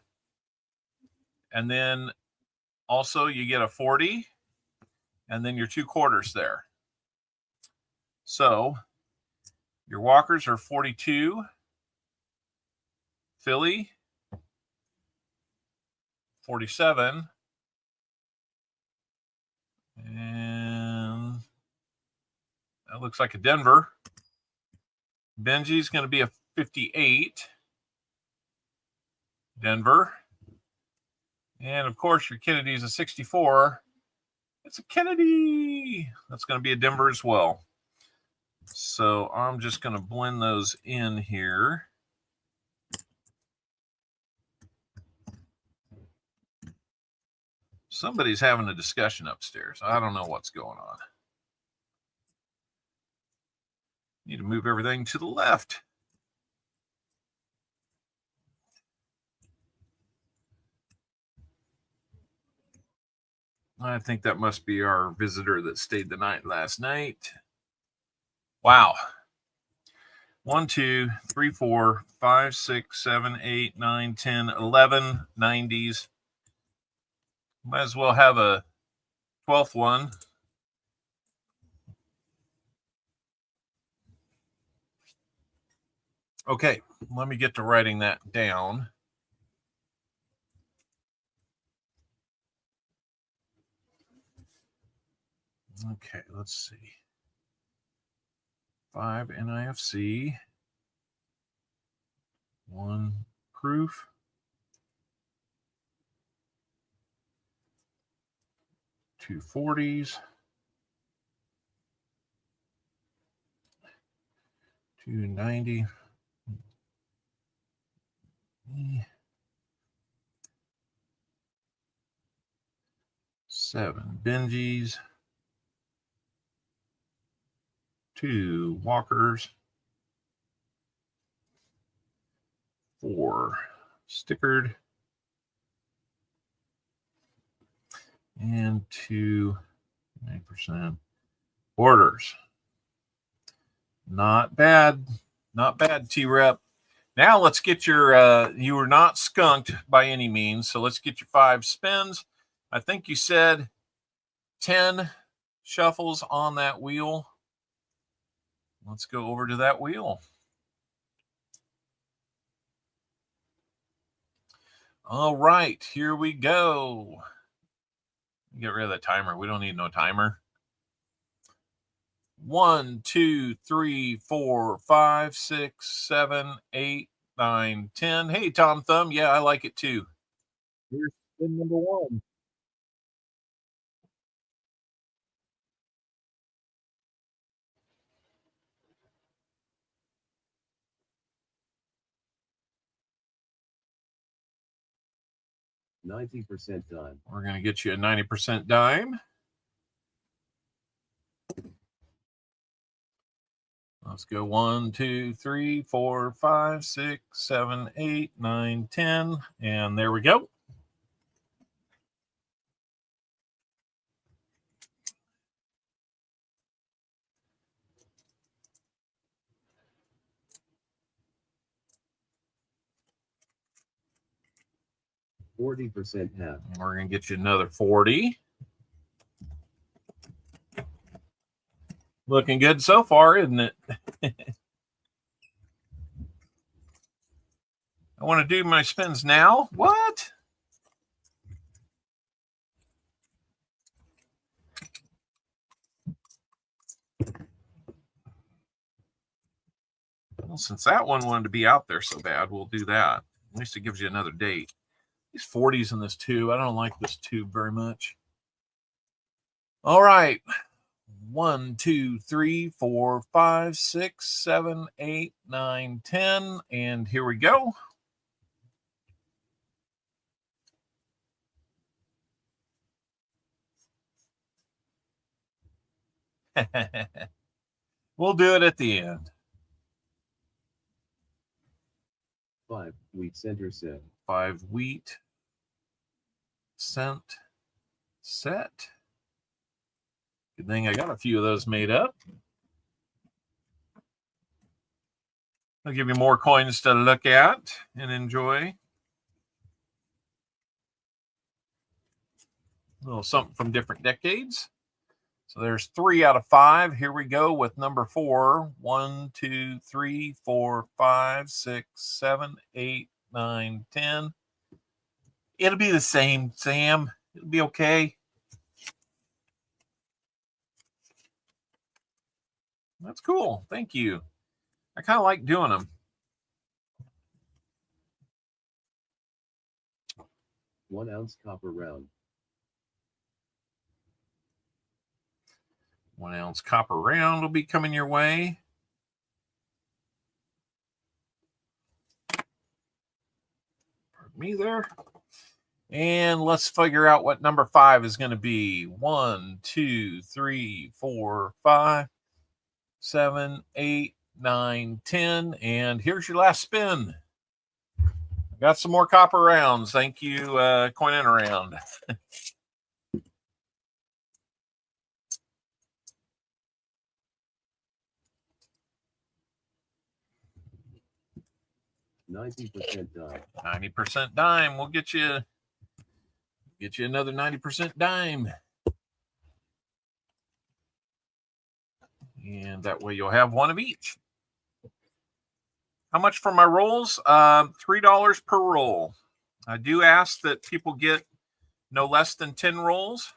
and then also you get a 40, and then your 2 quarters there. So your Walkers are 42, Philly, 47, and that looks like a Denver. Benji's going to be a 58, Denver. And of course, your Kennedy's a 64. It's a Kennedy. That's going to be a Denver as well. So I'm just going to blend those in here. Somebody's having a discussion upstairs. I don't know what's going on. Need to move everything to the left. I think that must be our visitor that stayed the night last night. Wow. 1, 2, 3, 4, 5, 6, 7, 8, 9, 10, 11 90s. Might as well have a 12th one. Okay, let me get to writing that down. Okay, let's see. 5 NIFC, 1 proof, 2 40s, 2 90, 7 Benjis, 2 Walkers, 4 stickered, and 2 9% orders. Not bad. Not bad, T-Rep. Now let's get your, you were not skunked by any means, so let's get your 5 spins. I think you said 10 shuffles on that wheel. Let's go over to that wheel. All right, here we go. Get rid of the timer. We don't need no timer. 1, 2, 3, 4, 5, 6, 7, 8, 9, 10. Hey, Tom Thumb. Yeah, I like it too. Here's spin number 1. $90 dime. We're going to get you a 90% dime. Let's go 1, 2, 3, 4, 5, 6, 7, 8, 9, 10. And there we go. $40 half. We're going to get you another 40. Looking good so far, isn't it? I want to do my spins now. What? Well, since that one wanted to be out there so bad, we'll do that. At least it gives you another date. These 40s in this tube. I don't like this tube very much. All right. 1, 2, 3, 4, 5, 6, 7, 8, 9, 10. And here we go. We'll do it at the end. 5 wheat center set. 5 wheat cent set. Good thing I got a few of those made up. I'll give you more coins to look at and enjoy. A little something from different decades. So there's 3 out of 5. Here we go with number 4. 1, 2, 3, 4, 5, 6, 7, 8, 9, 10. It'll be the same, Sam. It'll be okay. That's cool. Thank you. I kind of like doing them. One ounce copper round. 1 ounce copper round will be coming your way. Pardon me there. And let's figure out what number 5 is going to be. 1, 2, 3, 4, 5, 7, 8, 9, 10. And here's your last spin. Got some more copper rounds. Thank you, Coin and Around. 90% dime. 90% dime. We'll get you another 90% dime. And that way you'll have one of each. How much for my rolls? $3 per roll. I do ask that people get no less than 10 rolls.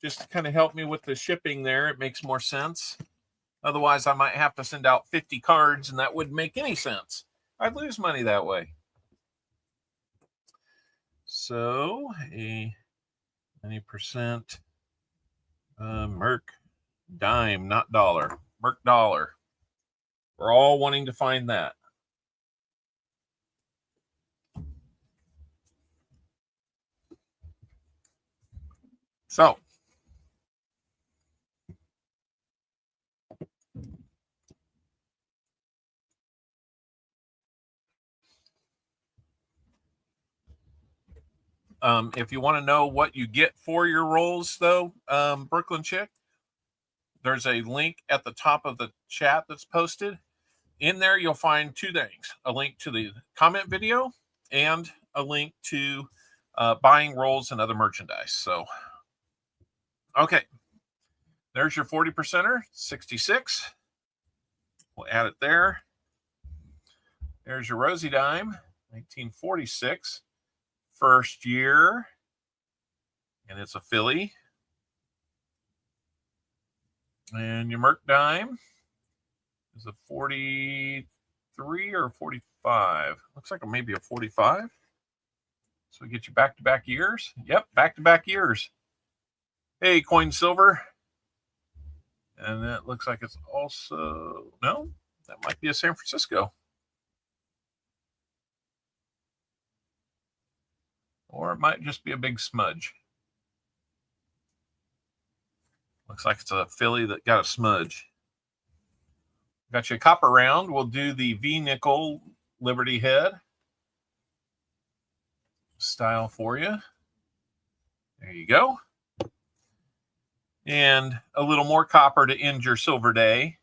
Just to kind of help me with the shipping there. It makes more sense. Otherwise, I might have to send out 50 cards, and that wouldn't make any sense. I'd lose money that way. So, a 90% Merc dime, not dollar. Merc dollar. We're all wanting to find that. So, if you want to know what you get for your rolls, though, Brooklyn Chick, there's a link at the top of the chat that's posted. In there, you'll find two things: a link to the comment video and a link to buying rolls and other merchandise. So, okay, there's your 40%er, 66. We'll add it there. There's your Rosie dime, 1946. First year, and it's a Philly. And your Merc dime is a 43 or 45. Looks like maybe a 45. So we get you back-to-back years. Yep, back-to-back years. Hey, Coin Silver. And that looks like it's also, no, that might be a San Francisco. Or it might just be a big smudge. Looks like it's a Philly that got a smudge. Got you a copper round. We'll do the V-nickel Liberty head style for you. There you go. And a little more copper to end your silver day.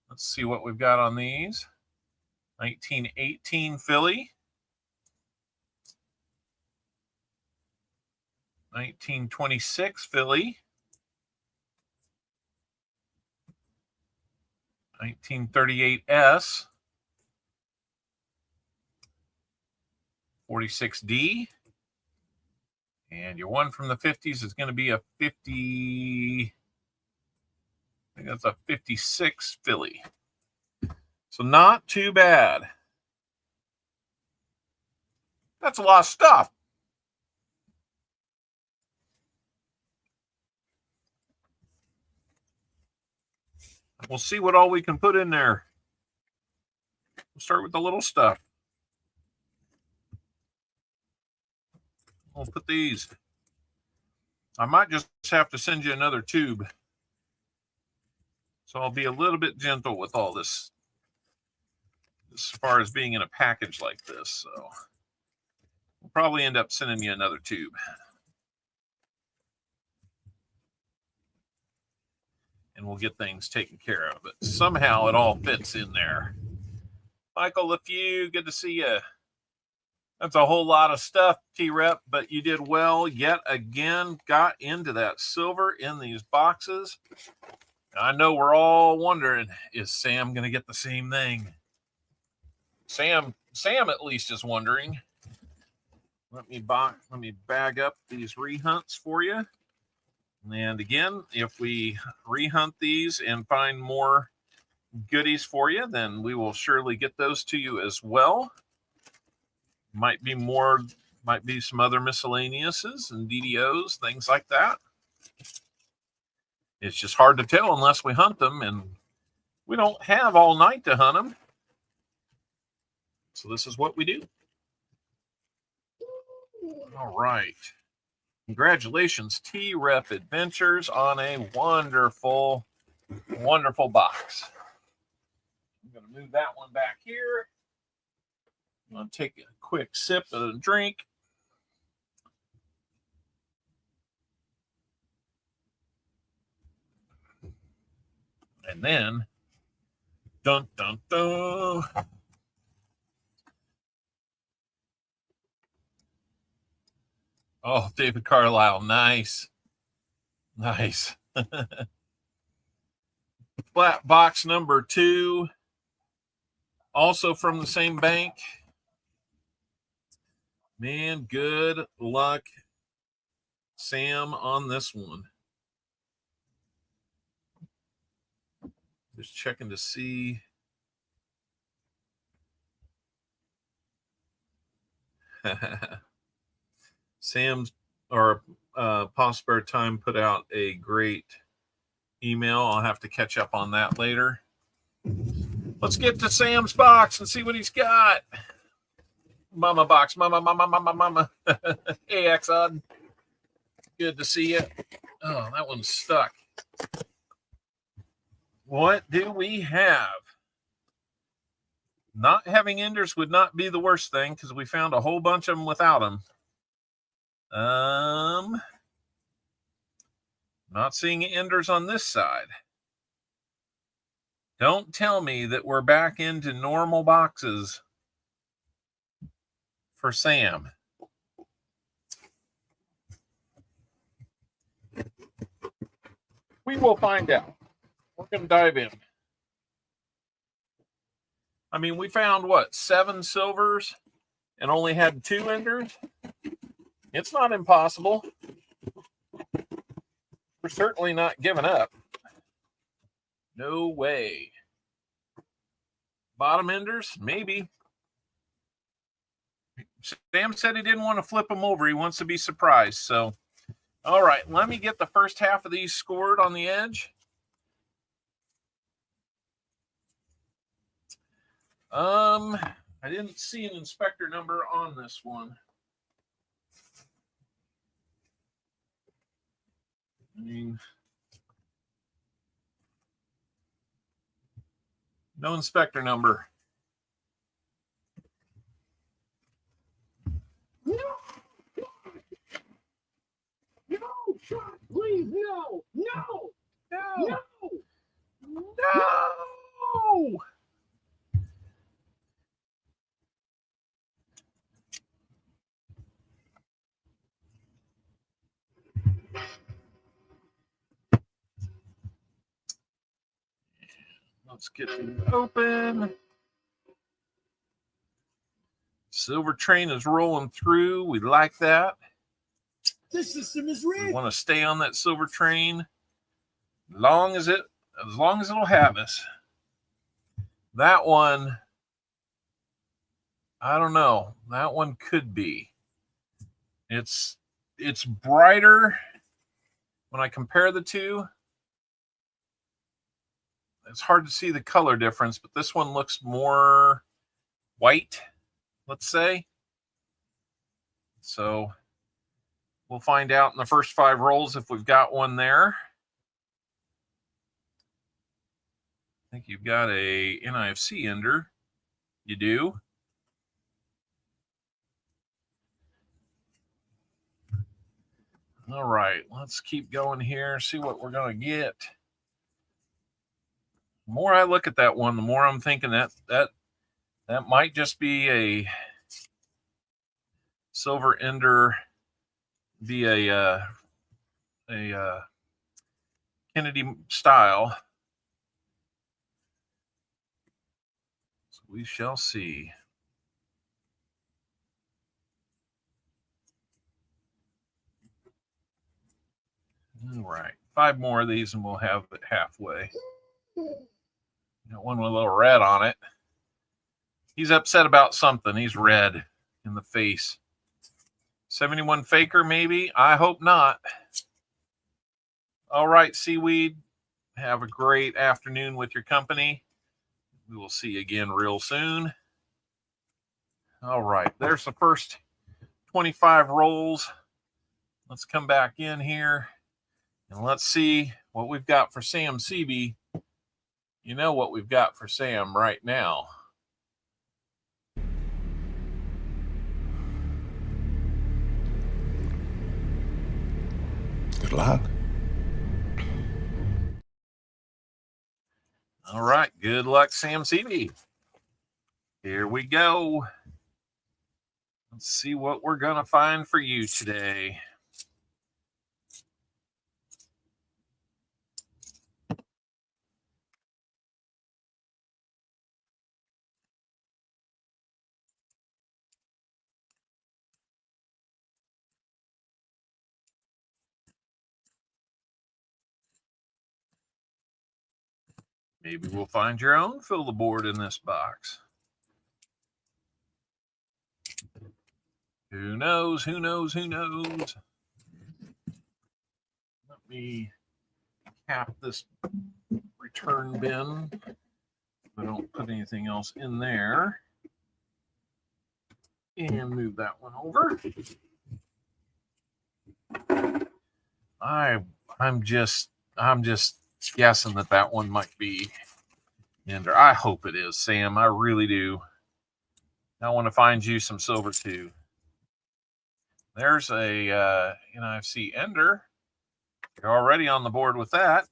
Let's see what we've got on these. 1918 Philly. 1926 Philly. 1938 S. 46D. And your one from the 50s is going to be a 50. I think that's a 56 Philly. So not too bad. That's a lot of stuff. We'll see what all we can put in there. We'll start with the little stuff. We'll put these. I might just have to send you another tube. So I'll be a little bit gentle with all this as far as being in a package like this. So we'll probably end up sending you another tube. And we'll get things taken care of. But somehow it all fits in there. Michael LeFew, good to see you. That's a whole lot of stuff, T-Rep, but you did well yet again. Got into that silver in these boxes. I know we're all wondering, is Sam going to get the same thing? Sam at least is wondering. Let me bag up these rehunts for you. And again, if we rehunt these and find more goodies for you, then we will surely get those to you as well. Might be some other miscellaneouses and DDOs, things like that. It's just hard to tell unless we hunt them, and we don't have all night to hunt them. So this is what we do. All right. Congratulations, T-Rep Adventures, on a wonderful, wonderful box. I'm going to move that one back here. I'm going to take a quick sip of a drink. And then, dun, dun, dun. Oh, David Carlisle. Nice. Nice. Flat box number 2. Also from the same bank. Man, good luck, Sam, on this one. Just checking to see. Sam's or Prosper Time put out a great email. I'll have to catch up on that later. Let's get to Sam's box and see what he's got. Mama box, mama. Hey, Exxon. Good to see you. Oh, that one's stuck. What do we have? Not having enders would not be the worst thing because we found a whole bunch of them without them. Not seeing enders on this side. Don't tell me that we're back into normal boxes for Sam. We will find out. We're going to dive in. I mean, we found, what, 7 silvers and only had 2 enders? It's not impossible. We're certainly not giving up. No way. Bottom enders? Maybe. Sam said he didn't want to flip them over. He wants to be surprised. So, all right, let me get the first half of these scored on the edge. I didn't see an inspector number on this one. I mean, no inspector number. No, shot, please, no. Let's get them open. Silver train is rolling through. We like that. This system is rigged. We want to stay on that silver train as long as it'll have us. That one, I don't know. That one could be. It's brighter when I compare the two. It's hard to see the color difference, but this one looks more white, let's say. So we'll find out in the first 5 rolls if we've got one there. I think you've got a NIFC ender. You do. All right, let's keep going here, see what we're going to get. The more I look at that one, the more I'm thinking that might just be a silver ender, be a Kennedy style. So we shall see. All right, 5 more of these and we'll have it halfway. Got one with a little red on it. He's upset about something. He's red in the face. 71 faker, maybe? I hope not. All right, Seaweed. Have a great afternoon with your company. We will see you again real soon. All right, there's the first 25 rolls. Let's come back in here and let's see what we've got for Sam Seaby. You know what we've got for Sam right now. Good luck. All right, good luck, Sam Seaby. Here we go. Let's see what we're going to find for you today. Maybe we'll find your own fill the board in this box. Who knows? Who knows? Who knows? Let me cap this return bin. I don't put anything else in there. And move that one over. I'm just guessing that one might be Ender. I hope it is, Sam. I really do. I want to find you some silver too. There's a NFC Ender. You're already on the board with that.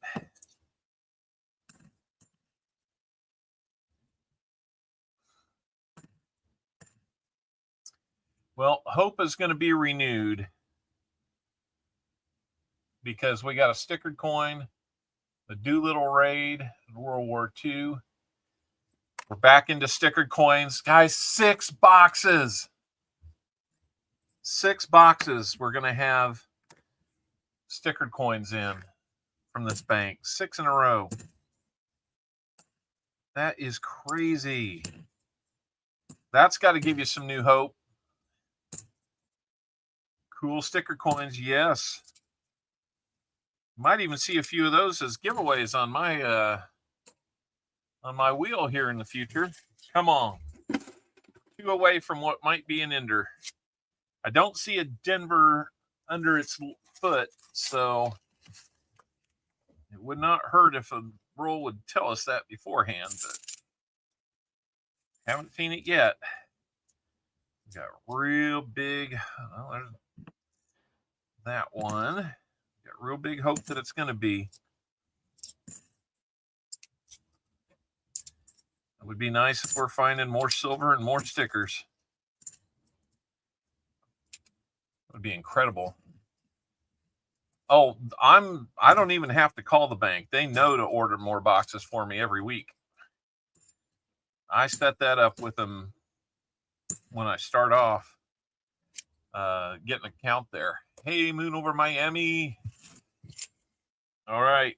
Well, hope is going to be renewed because we got a stickered coin, the Doolittle raid, World War II. We're back into stickered coins. Guys, 6 boxes. 6 boxes we're going to have stickered coins in from this bank. 6 in a row. That is crazy. That's got to give you some new hope. Cool sticker coins, yes. Might even see a few of those as giveaways on my wheel here in the future. Come on. 2 away from what might be an Ender. I don't see a Denver under its foot, so it would not hurt if a roll would tell us that beforehand, but haven't seen it yet. We got real big. Well, there's that one. Got real big hope that it's going to be. It would be nice if we're finding more silver and more stickers. It would be incredible. Oh, I don't even have to call the bank. They know to order more boxes for me every week. I set that up with them when I start off getting an account there. Hey, Moon over Miami. All right.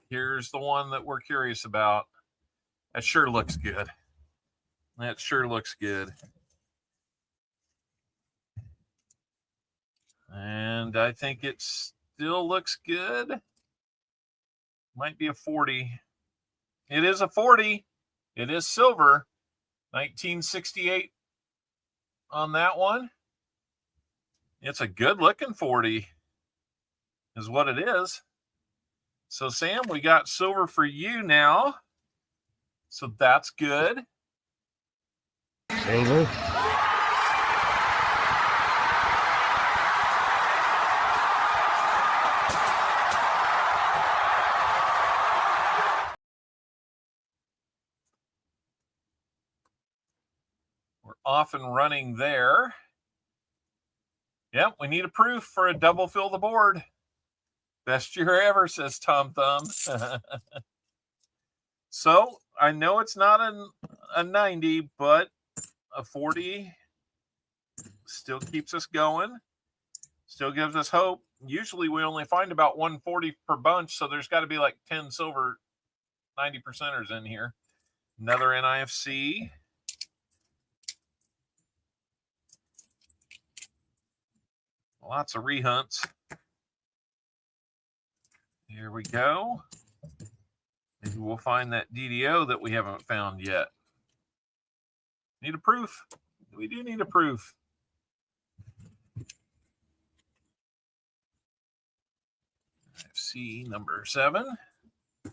Here's the one that we're curious about. That sure looks good. That sure looks good. And I think it still looks good. Might be a 40. It is a 40. It is silver. 1968 on that one. It's a good looking 40 is what it is. So Sam, we got silver for you now. So that's good. Silver. We're off and running there. Yep, we need a proof for a double fill the board. Best year ever, says Tom Thumb. So I know it's not a 90, but a 40 still keeps us going. Still gives us hope. Usually we only find about 140 per bunch, so there's got to be like 10 silver 90%ers in here. Another NIFC. Lots of rehunts. Here we go. Maybe we'll find that DDO that we haven't found yet. Need a proof. We do need a proof. NFC number 7. I'm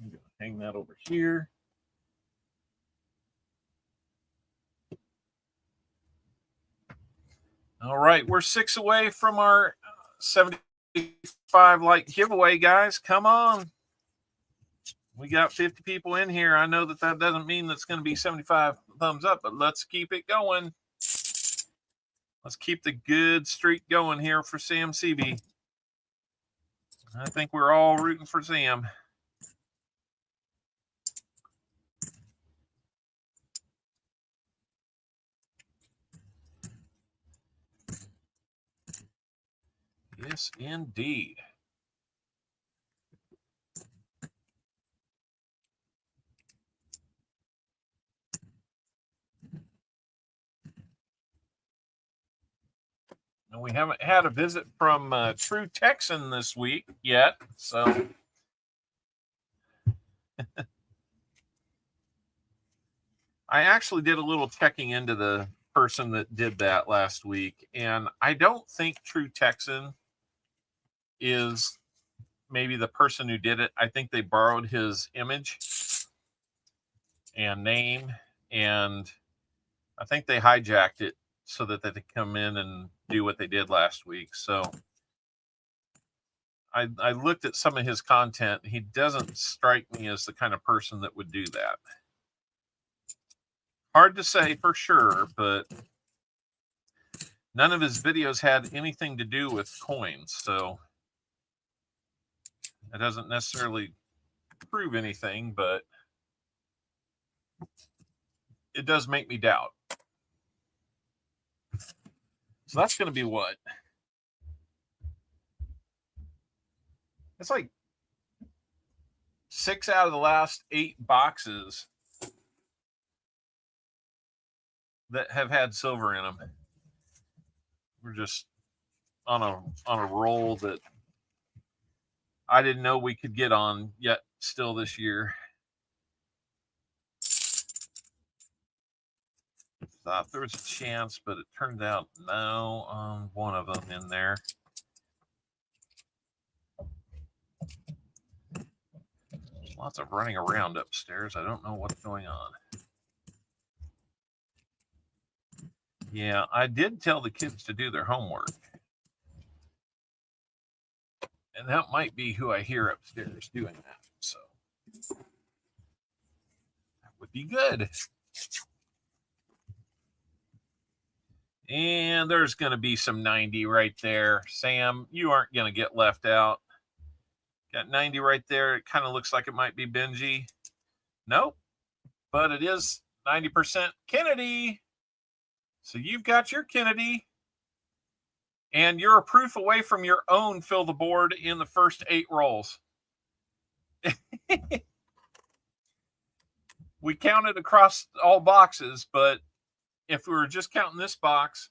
going to hang that over here. All right, we're 6 away from our 75 like giveaway, guys. Come on. We got 50 people in here. I know that doesn't mean that's going to be 75 thumbs up, but let's keep it going. Let's keep the good streak going here for Sam CB. I think we're all rooting for Sam. Yes, indeed. And we haven't had a visit from True Texan this week yet, so I actually did a little checking into the person that did that last week, and I don't think True Texan is maybe the person who did it. I think they borrowed his image and name, and I think they hijacked it so that they could come in and do what they did last week. So I looked at some of his content. He doesn't strike me as the kind of person that would do that. Hard to say for sure, but none of his videos had anything to do with coins. So it doesn't necessarily prove anything, but it does make me doubt. So that's going to be what? It's like 6 out of the last 8 boxes that have had silver in them. We're just on a roll that I didn't know we could get on yet still this year. Thought there was a chance, but it turned out no, one of them in there. There's lots of running around upstairs. I don't know what's going on. Yeah, I did tell the kids to do their homework. And that might be who I hear upstairs doing that. So that would be good. And there's going to be some 90 right there. Sam, you aren't going to get left out. Got 90 right there. It kind of looks like it might be Benji. Nope. But it is 90% Kennedy. So you've got your Kennedy. And you're a proof away from your own fill the board in the first 8 rolls. We counted across all boxes, but if we were just counting this box,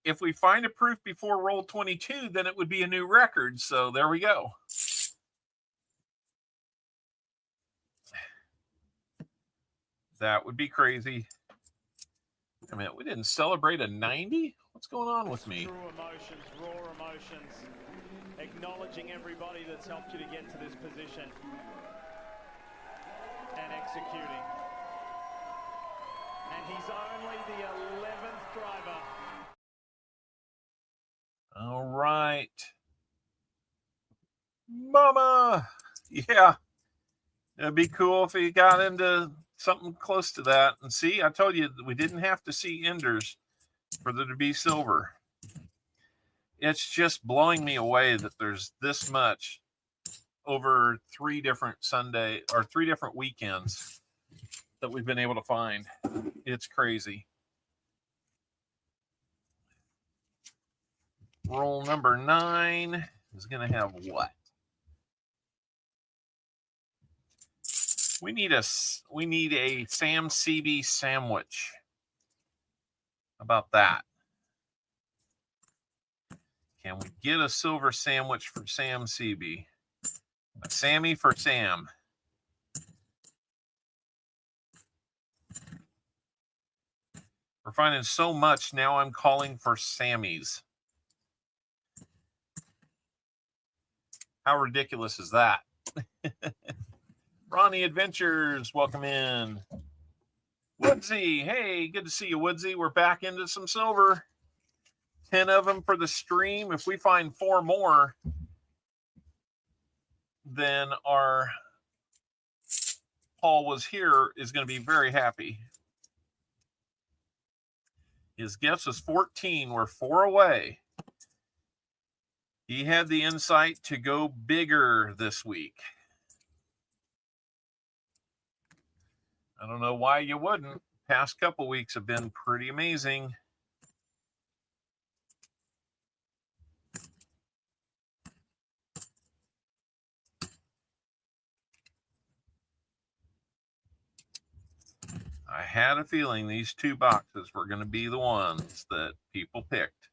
if we find a proof before roll 22, then it would be a new record. So there we go. That would be crazy. I mean, we didn't celebrate a 90? What's going on with me? True emotions, raw emotions. Acknowledging everybody that's helped you to get to this position. And executing. And he's only the 11th driver. All right. Mama. Yeah. It'd be cool if he got into something close to that. And see, I told you we didn't have to see enders for there to be silver. It's just blowing me away that there's this much over 3 different Sunday or 3 different weekends that we've been able to find. It's crazy. Roll number 9 is going to have what? We need a Sam CB sandwich. How about that? Can we get a silver sandwich for Sam CB? A Sammy for Sam. We're finding so much now. I'm calling for Sammys. How ridiculous is that? Ronnie Adventures, welcome in. Woodsy, hey, good to see you, Woodsy. We're back into some silver. 10 of them for the stream. If we find 4 more, then our Paul was here is going to be very happy. His guess was 14. We're 4 away. He had the insight to go bigger this week. I don't know why you wouldn't. Past couple weeks have been pretty amazing. I had a feeling these 2 boxes were going to be the ones that people picked.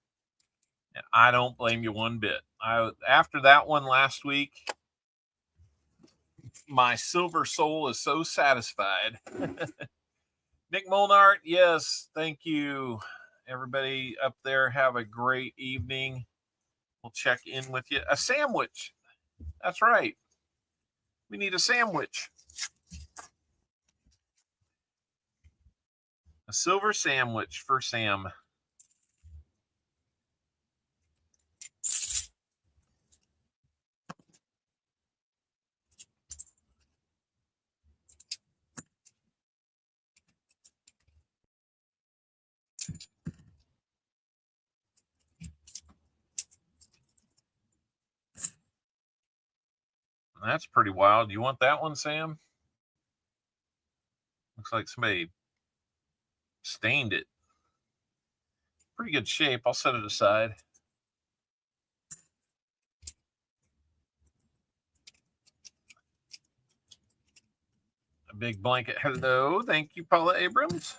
And I don't blame you one bit. After that one last week, my silver soul is so satisfied. Nick Molnart, yes, thank you. Everybody up there, have a great evening. We'll check in with you. A sandwich. That's right. We need a sandwich. A silver sandwich for Sam. That's pretty wild. You want that one, Sam? Looks like somebody stained it. Pretty good shape. I'll set it aside. A big blanket. Hello. Thank you, Paula Abrams.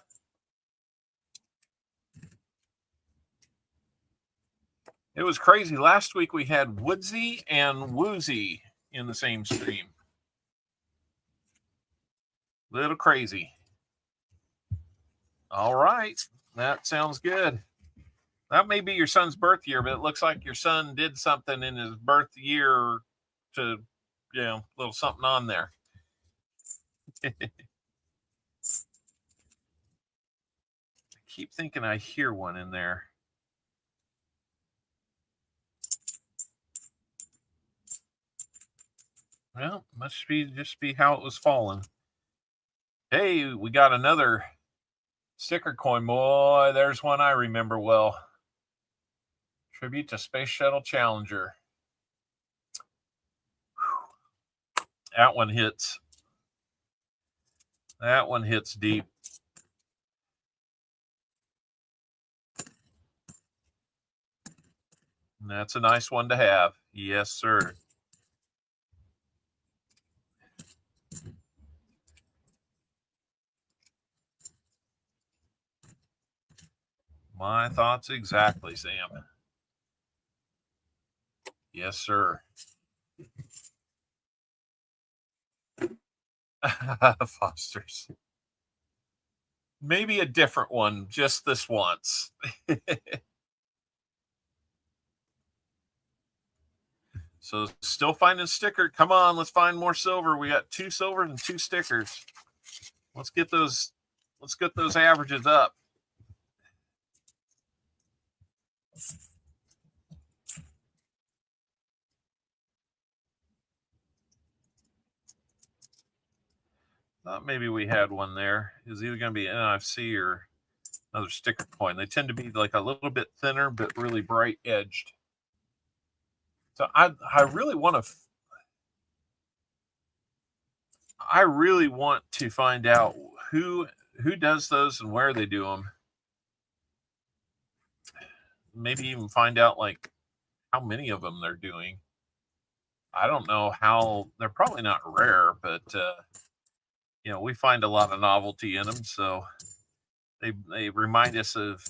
It was crazy. Last week we had Woodsy and Woozy in the same stream. Little crazy. All right. That sounds good. That may be your son's birth year, but it looks like your son did something in his birth year to, a little something on there. I keep thinking I hear one in there. Well, must be just be how it was falling. Hey, we got another sticker coin. Boy, there's one I remember well. Tribute to Space Shuttle Challenger. Whew. That one hits. That one hits deep. And that's a nice one to have. Yes, sir. My thoughts exactly, Sam. Yes, sir. Foster's. Maybe a different one, just this once. So still finding sticker. Come on, let's find more silver. We got 2 silvers and 2 stickers. Let's get those averages up. Thought maybe we had one there. Is either going to be NFC or another sticker coin. They tend to be like a little bit thinner, but really bright edged. So I really want to find out who does those and where they do them. Maybe even find out like how many of them they're doing. I don't know how. They're probably not rare, but we find a lot of novelty in them, so they remind us of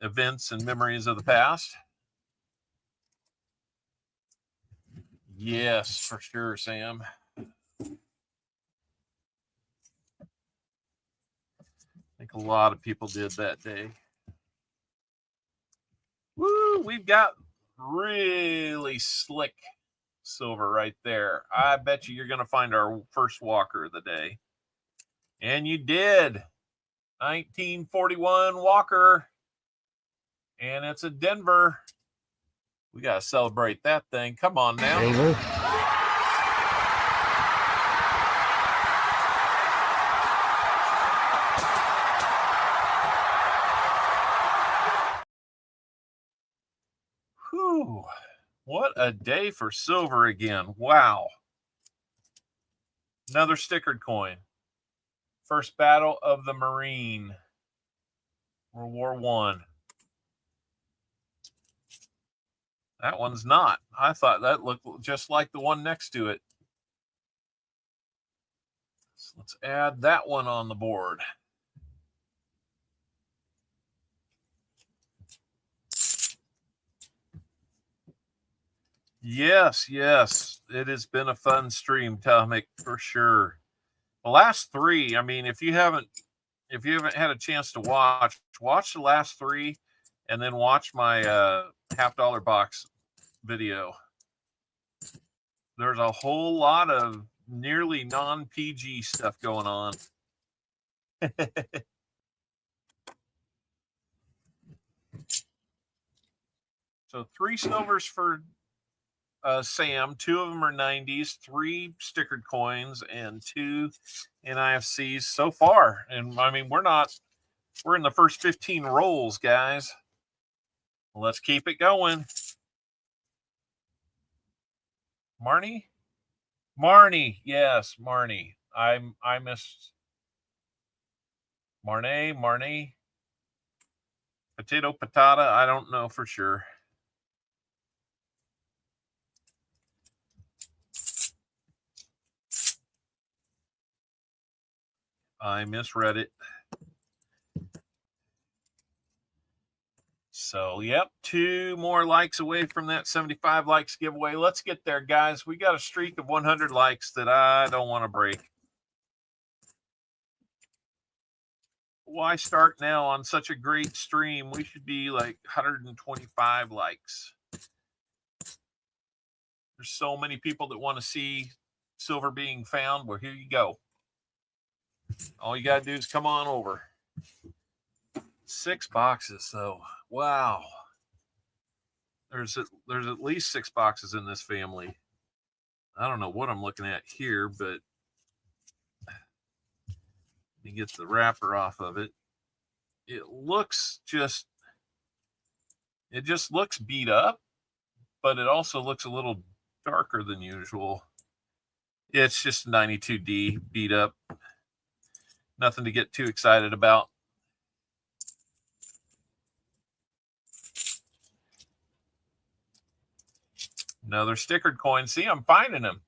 events and memories of the past. Yes, for sure, Sam. I think a lot of people did that day. Woo, we've got really slick silver right there. I bet you're going to find our first walker of the day. And you did. 1941 walker. And it's a Denver. We got to celebrate that thing. Come on now. Silver. a day for silver again. Wow. Another stickered coin. First battle of the Marine. World War I. That one's not. I thought that looked just like the one next to it. So let's add that one on the board. Yes, yes. It has been a fun stream, Tomic, for sure. The last three, I mean, if you haven't had a chance to watch the last three and then watch my $50 box video. There's a whole lot of nearly non-PG stuff going on. So 3 silvers for Sam, 2 of them are 90s, 3 stickered coins, and 2 NIFCs so far. And I mean, we're in the first 15 rolls, guys. Let's keep it going. Marnie, yes, Marnie. I missed Marnie. Potato, patata. I don't know for sure. I misread it. So, yep, 2 more likes away from that 75 likes giveaway. Let's get there, guys. We got a streak of 100 likes that I don't want to break. Why start now on such a great stream? We should be like 125 likes. There's so many people that want to see silver being found. Well, here you go. All you got to do is come on over. 6 boxes, though. Wow. There's at least 6 boxes in this family. I don't know what I'm looking at here, but you get the wrapper off of it. It just looks beat up, but it also looks a little darker than usual. It's just 92D beat up. Nothing to get too excited about. Another stickered coin. See, I'm finding them.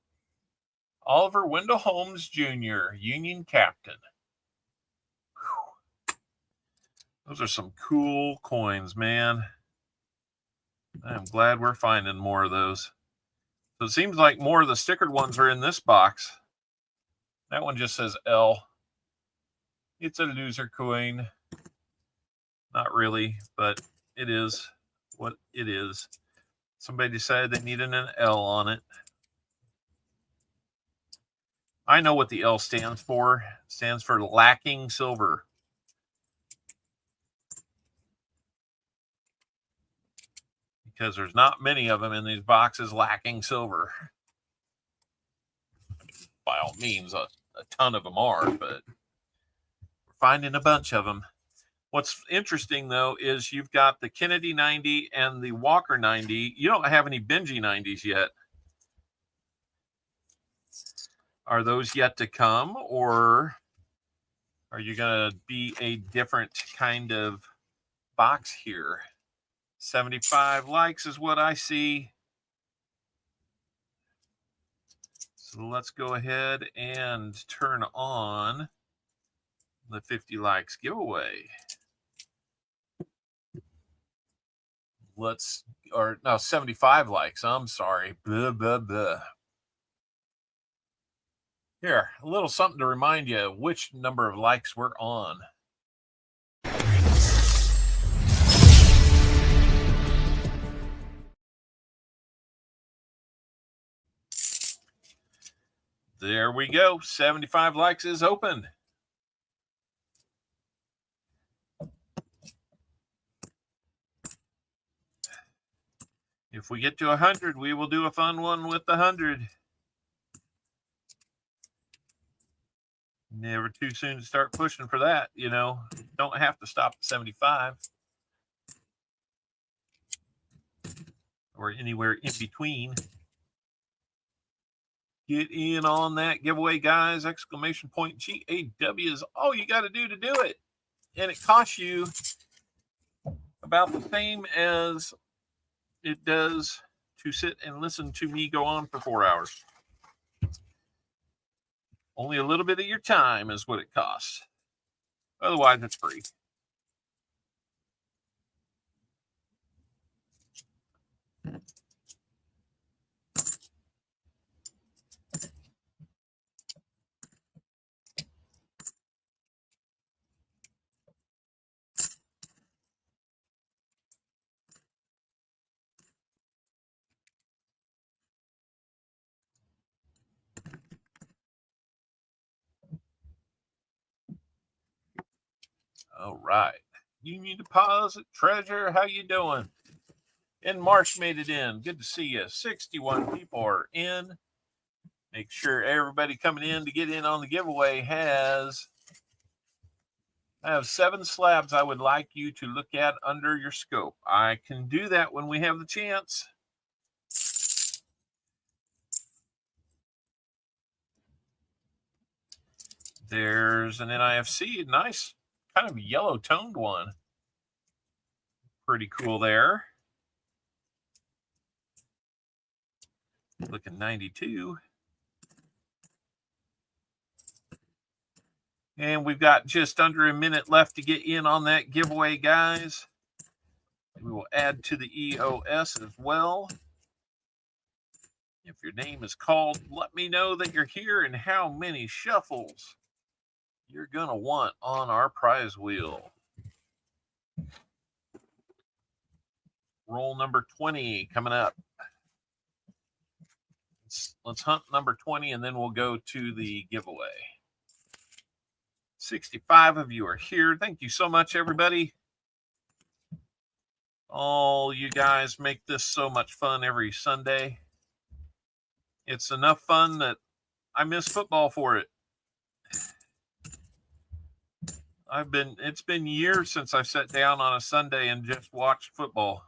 Oliver Wendell Holmes Jr., Union Captain. Whew. Those are some cool coins, man. I'm glad we're finding more of those. So it seems like more of the stickered ones are in this box. That one just says L. It's a loser coin. Not really, but it is what it is. Somebody decided they needed an L on it. I know what the L stands for. It stands for lacking silver. Because there's not many of them in these boxes lacking silver. By all means, a ton of them are, but we're finding a bunch of them. What's interesting, though, is you've got the Kennedy 90 and the Walker 90. You don't have any Benji 90s yet. Are those yet to come, or are you going to be a different kind of box here? 75 likes is what I see. So let's go ahead and turn on the 50 likes giveaway. Or no, 75 likes. I'm sorry. Blah, blah, blah. Here, a little something to remind you which number of likes we're on. There we go. 75 likes is open. If we get to 100, we will do a fun one with the 100. Never too soon to start pushing for that, you know. Don't have to stop at 75. or anywhere in between. Get in on that giveaway, guys. Exclamation point GAW is all you got to do it. And it costs you about the same as it does to sit and listen to me go on for 4 hours. Only a little bit of your time is what it costs. Otherwise, it's free. All right. Union Deposit Treasure, how you doing? And Marsh made it in. Good to see you. 61 people are in. Make sure everybody coming in to get in on the giveaway I have 7 slabs I would like you to look at under your scope. I can do that when we have the chance. There's an NIFC, nice kind of yellow toned one. Pretty cool there. Looking 92. And we've got just under a minute left to get in on that giveaway, guys. We will add to the EOS as well. If your name is called, let me know that you're here and how many shuffles you're going to want on our prize wheel. Roll number 20 coming up. Let's hunt number 20 and then we'll go to the giveaway. 65 of you are here. Thank you so much, everybody. All you guys make this so much fun every Sunday. It's enough fun that I miss football for it. It's been years since I've sat down on a Sunday and just watched football.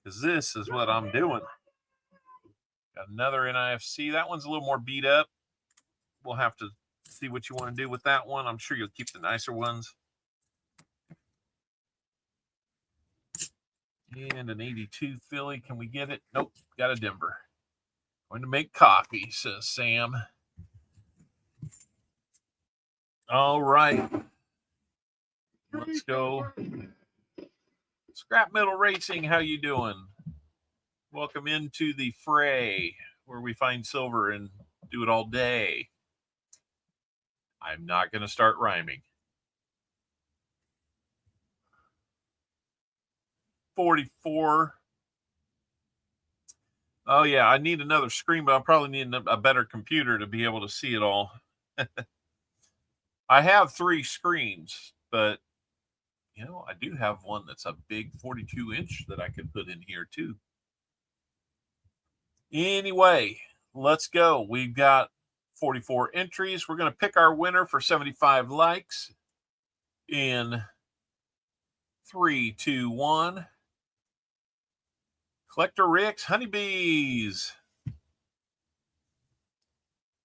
Because this is what I'm doing. Got another NIFC. That one's a little more beat up. We'll have to see what you want to do with that one. I'm sure you'll keep the nicer ones. And an 82 Philly. Can we get it? Nope. Got a Denver. Going to make copy, says Sam. All right. Let's go. Scrap Metal Racing, how you doing? Welcome into the fray where we find silver and do it all day. I'm not going to start rhyming. 44. Oh, yeah, I need another screen, but I'll probably need a better computer to be able to see it all. I have 3 screens, but, you know, I do have one that's a big 42-inch that I could put in here, too. Anyway, let's go. We've got 44 entries. We're going to pick our winner for 75 likes in 3, 2, 1. Collector Rick's Honeybees.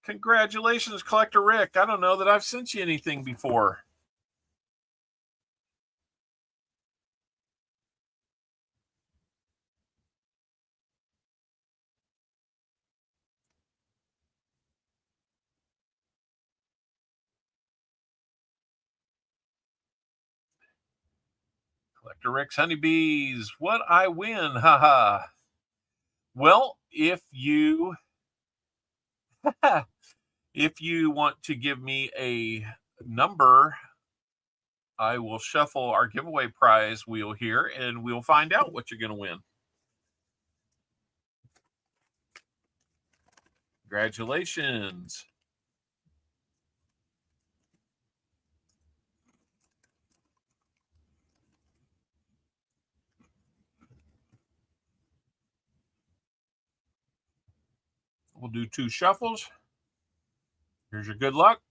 Congratulations, Collector Rick. I don't know that I've sent you anything before. Collector Rick's Honeybees. What I win. Haha. Well, if you want to give me a number, I will shuffle our giveaway prize wheel here and we'll find out what you're going to win. Congratulations. We'll do 2 shuffles. Here's your good luck.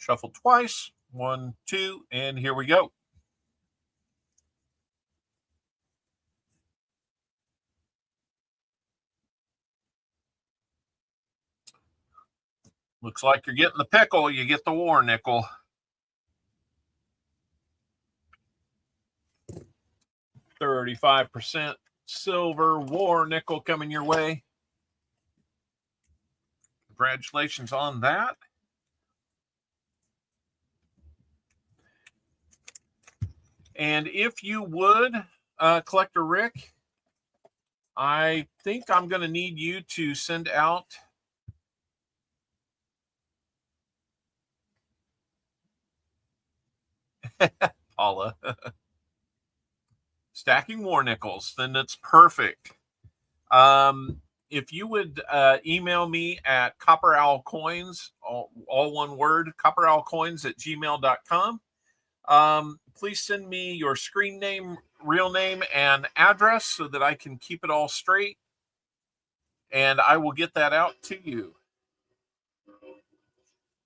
Shuffle twice. 1, 2, and here we go. Looks like you're getting the pickle. You get the war nickel. 35% silver war nickel coming your way. Congratulations on that. And if you would, Collector Rick, I think I'm going to need you to send out Paula. Stacking war nickels, then that's perfect. If you would email me at CopperOwlCoins, all one word, CopperOwlCoins@gmail.com. Please send me your screen name, real name, and address so that I can keep it all straight. And I will get that out to you.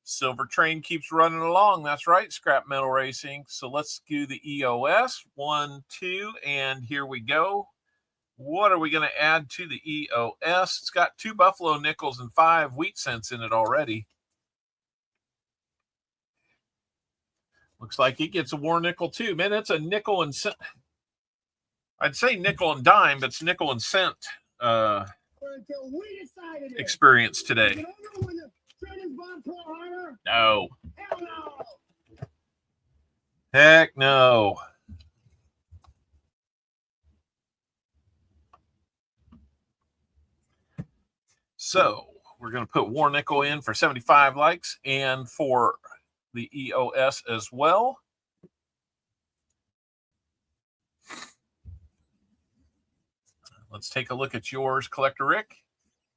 Silver train keeps running along. That's right, Scrap Metal Racing. So let's do the EOS. 1, 2, and here we go. What are we going to add to the EOS? It's got 2 buffalo nickels and 5 wheat cents in it already. Looks like it gets a war nickel too. Man, it's a nickel and cent. I'd say nickel and dime, but it's nickel and cent experience today. No. Hell no. Heck no. So we're going to put war nickel in for 75 likes and for the EOS as well. Let's take a look at yours, Collector Rick.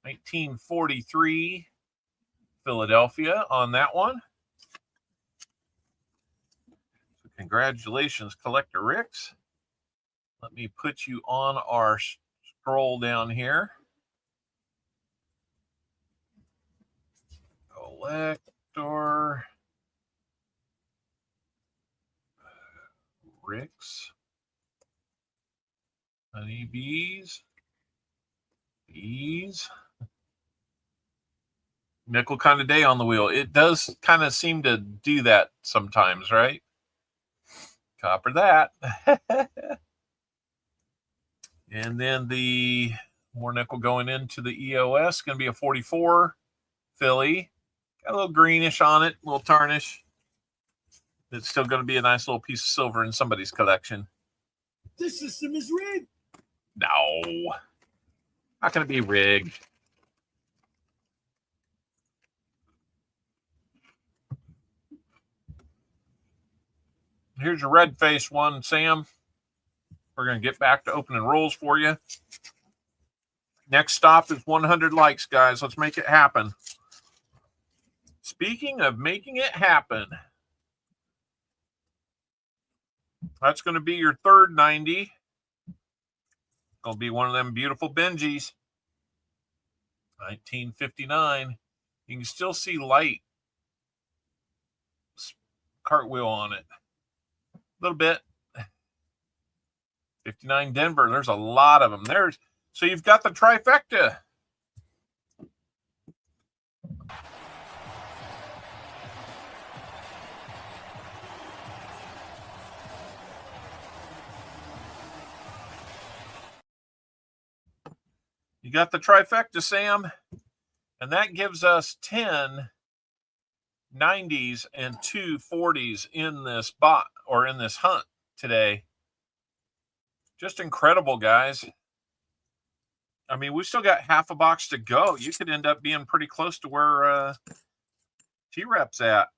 1943 Philadelphia on that one. So congratulations, Collector Ricks. Let me put you on our scroll down here. Collector Ricks. Honeybees. Bees. Nickel kind of day on the wheel. It does kind of seem to do that sometimes, right? Copper that. And then the more nickel going into the EOS, going to be a 44 Philly. Got a little greenish on it, a little tarnish. It's still going to be a nice little piece of silver in somebody's collection. This system is rigged. No. Not going to be rigged. Here's your red face one, Sam. We're going to get back to opening rolls for you. Next stop is 100 likes, guys. Let's make it happen. Speaking of making it happen, that's going to be your third 90. Going to be one of them beautiful Benjis. 1959. You can still see light cartwheel on it. A little bit. 59 Denver. There's a lot of them. So you've got the trifecta. You got the trifecta, Sam. And that gives us 10 90s and 2 40s in this bot or in this hunt today. Just incredible, guys. I mean, we've still got half a box to go. You could end up being pretty close to where T-Rep's at.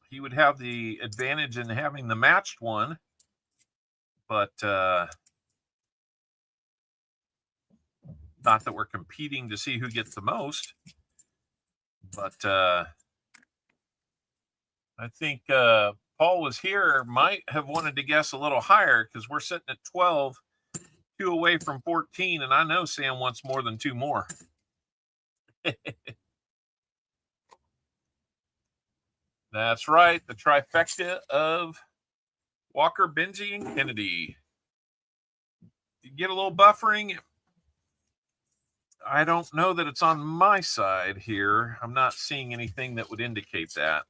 He would have the advantage in having the matched one, but not that we're competing to see who gets the most. But I think Paul was here, might have wanted to guess a little higher because we're sitting at 12, 2 away from 14, and I know Sam wants more than 2 more. That's right. The trifecta of Walker, Benji, and Kennedy. You get a little buffering. I don't know that it's on my side here. I'm not seeing anything that would indicate that.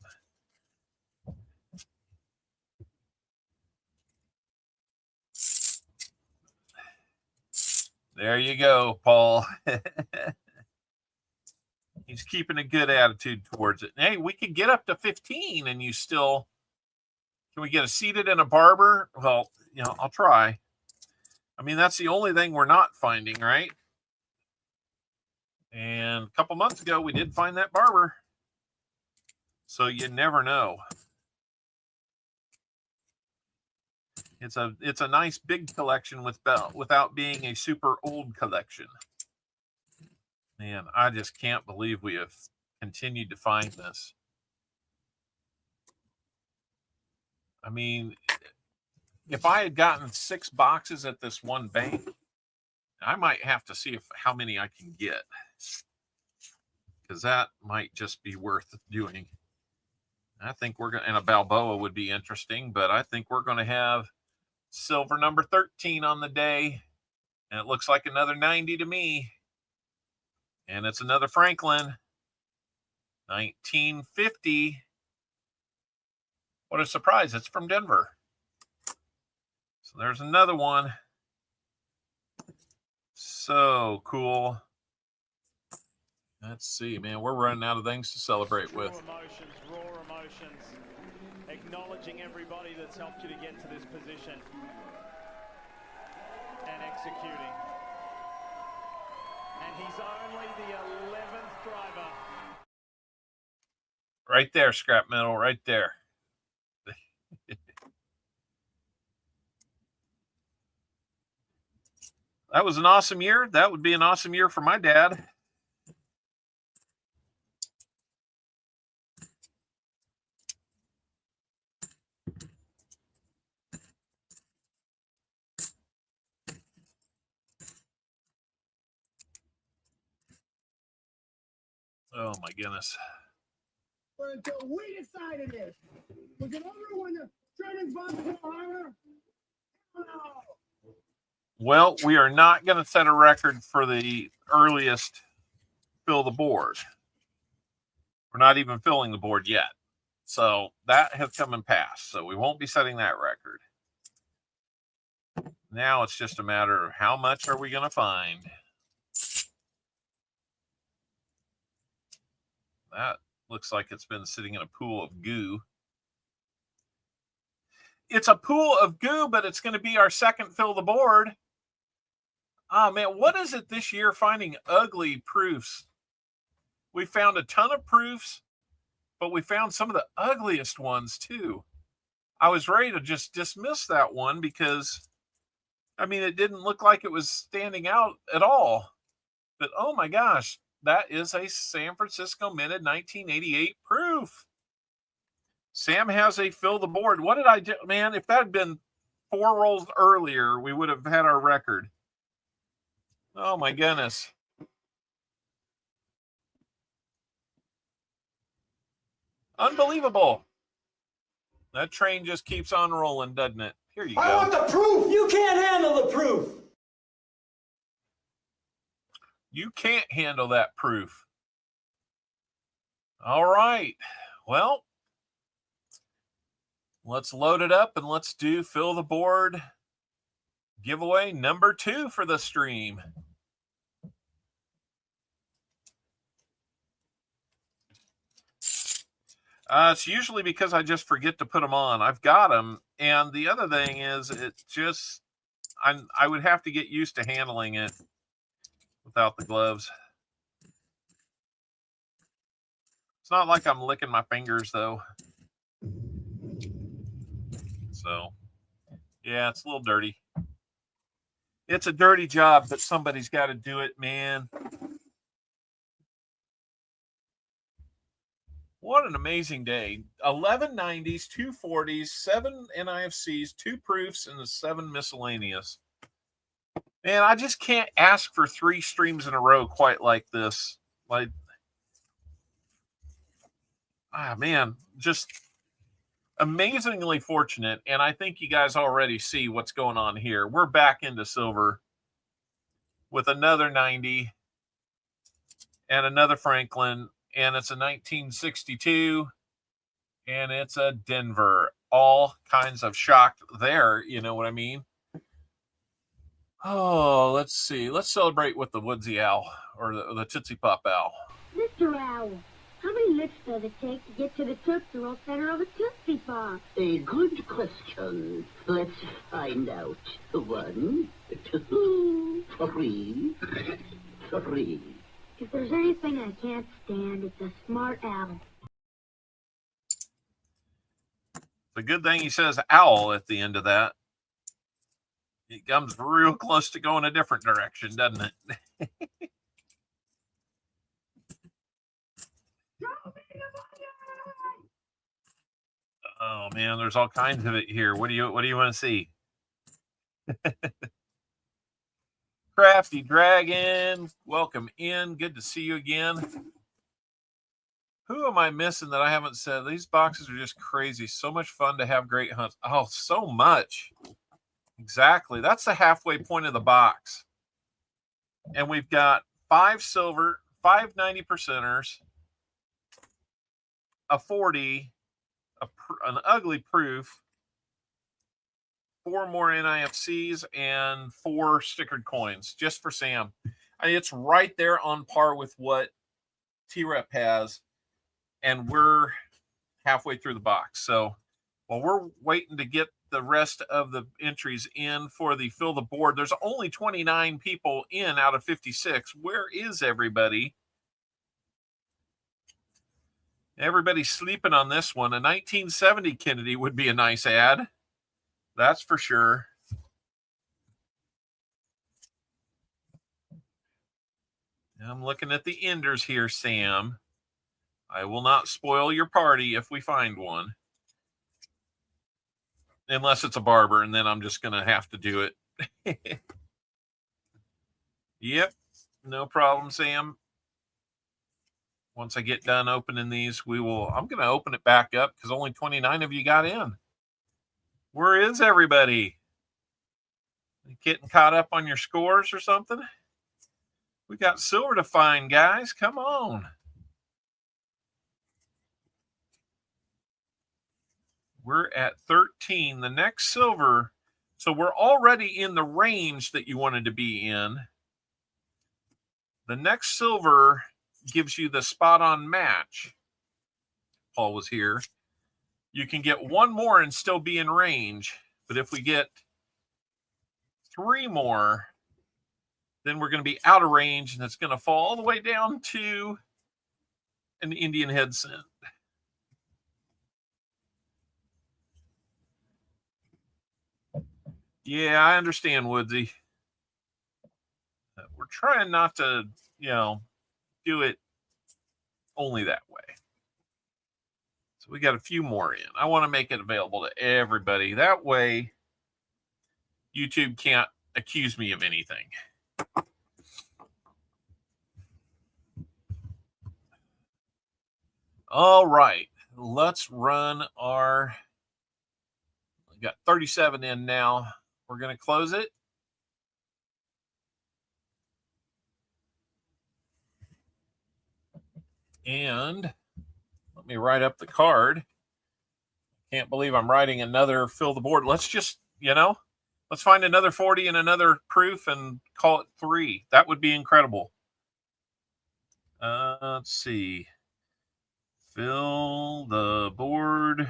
There you go, Paul. He's keeping a good attitude towards it. Hey, we could get up to 15 and you still... Can we get a seated and a barber? Well, you know, I'll try. I mean, that's the only thing we're not finding, right? And a couple months ago, we did find that barber. So you never know. It's a nice big collection without being a super old collection. Man, I just can't believe we have continued to find this. I mean, if I had gotten 6 boxes at this one bank, I might have to see how many I can get, because that might just be worth doing. I think we're going to, and a Balboa would be interesting, but I think we're going to have silver number 13 on the day, and it looks like another 90 to me. And it's another Franklin, 1950. What a surprise. It's from Denver. So there's another one. So cool. Let's see, man. We're running out of things to celebrate with. Raw emotions. Acknowledging everybody that's helped you to get to this position. And executing. And he's only the 11th driver. Right there, scrap metal, right there. That was an awesome year. That would be an awesome year for my dad. Oh my goodness. But until we decided this, was it over when the training's about to go higher? No. Well, we are not going to set a record for the earliest fill the board. We're not even filling the board yet. So that has come and passed. So we won't be setting that record. Now it's just a matter of how much are we going to find. That looks like it's been sitting in a pool of goo. It's a pool of goo, but it's going to be our second fill the board. Oh, man, what is it this year finding ugly proofs? We found a ton of proofs, but we found some of the ugliest ones, too. I was ready to just dismiss that one because, I mean, it didn't look like it was standing out at all. But, oh, my gosh, that is a San Francisco minted 1988 proof. Sam has a fill the board. What did I do? Man, if that had been 4 rolls earlier, we would have had our record. Oh, my goodness. Unbelievable. That train just keeps on rolling, doesn't it? Here you go. I want the proof. You can't handle the proof. You can't handle that proof. All right. Well, let's load it up and let's do fill the board giveaway number 2 for the stream. It's usually because I just forget to put them on. I've got them. And the other thing is I would have to get used to handling it without the gloves. It's not like I'm licking my fingers, though. So, yeah, it's a little dirty. It's a dirty job, but somebody's got to do it, man. What an amazing day. 11 90s, 2 40s, 7 NIFCs, 2 proofs, and the 7 miscellaneous. Man, I just can't ask for 3 streams in a row quite like this. Like, man, just amazingly fortunate. And I think you guys already see what's going on here. We're back into silver with another 90 and another Franklin. And it's a 1962 and it's a Denver. All kinds of shocked there. You know what I mean? Oh, let's see. Let's celebrate with the Woodsy Owl or the Tootsie Pop Owl. Mr. Owl, how many licks does it take to get to the Tootsie Roll center of a Tootsie Pop? A good question. Let's find out. 1, 2, 3, 3. If there's anything I can't stand, it's a smart owl. The good thing he says owl at the end of that. It comes real close to going a different direction, doesn't it? Oh man, there's all kinds of it here. What do you want to see? Crafty Dragon, welcome in. Good to see you again. Who am I missing that I haven't said? These boxes are just crazy. So much fun to have great hunts. Oh, so much. Exactly. That's the halfway point of the box. And we've got 5 silver, 5 90%ers, a 40, an ugly proof, 4 more NIFCs, and 4 stickered coins just for Sam. I mean, it's right there on par with what T-Rep has, and we're halfway through the box. So while we're waiting to get the rest of the entries in for the fill the board, there's only 29 people in out of 56. Where is everybody? Everybody's sleeping on this one. A 1970 Kennedy would be a nice ad. That's for sure. I'm looking at the enders here, Sam. I will not spoil your party if we find one. Unless it's a barber, and then I'm just going to have to do it. Yep, no problem, Sam. Once I get done opening these, I'm going to open it back up because only 29 of you got in. Where is everybody? Getting caught up on your scores or something? We got silver to find, guys. Come on. We're at 13. The next silver. So we're already in the range that you wanted to be in. The next silver gives you the spot on match. Paul was here. You can get 1 more and still be in range. But if we get 3 more, then we're going to be out of range, and it's going to fall all the way down to an Indian head cent. Yeah, I understand, Woodsy. We're trying not to, do it only that way. So we got a few more in. I want to make it available to everybody. That way, YouTube can't accuse me of anything. All right, let's run our. We got 37 in now. We're going to close it. And let me write up the card. Can't believe I'm writing another fill the board. Let's just, let's find another 40 and another proof and call it 3. That would be incredible. Let's see. Fill the board.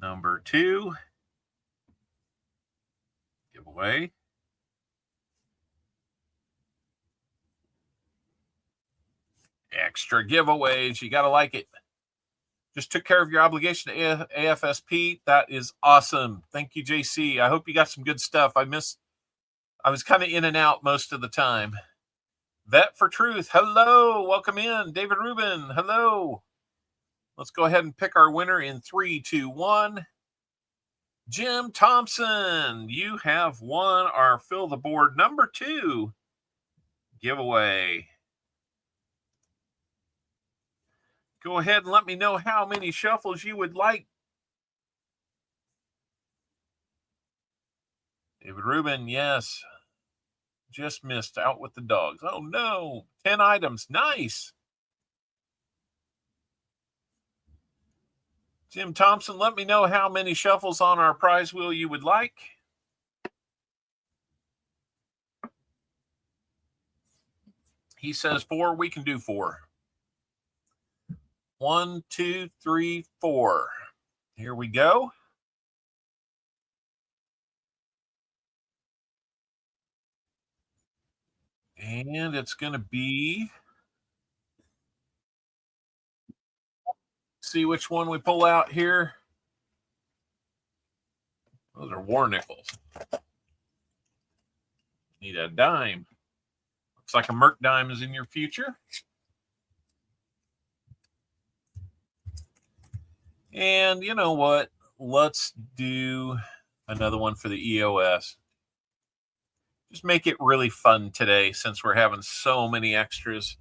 Number 2. Giveaway. Extra giveaways. You got to like it. Just took care of your obligation to AFSP. That is awesome. Thank you, JC. I hope you got some good stuff. I was kind of in and out most of the time. Vet for Truth. Hello. Welcome in. David Rubin. Hello. Let's go ahead and pick our winner in 3, 2, 1. Jim Thompson, you have won our Fill the Board number 2 giveaway. Go ahead and let me know how many shuffles you would like. David Rubin, yes. Just missed out with the dogs. Oh, no. 10 items. Nice. Jim Thompson, let me know how many shuffles on our prize wheel you would like. He says 4. We can do 4. 1, 2, 3, 4. Here we go. And it's going to be, see which one we pull out here. Those are war nickels. Need a dime. Looks like a Merc dime is in your future. And you know what? Let's do another one for the EOS. Just make it really fun today since we're having so many extras.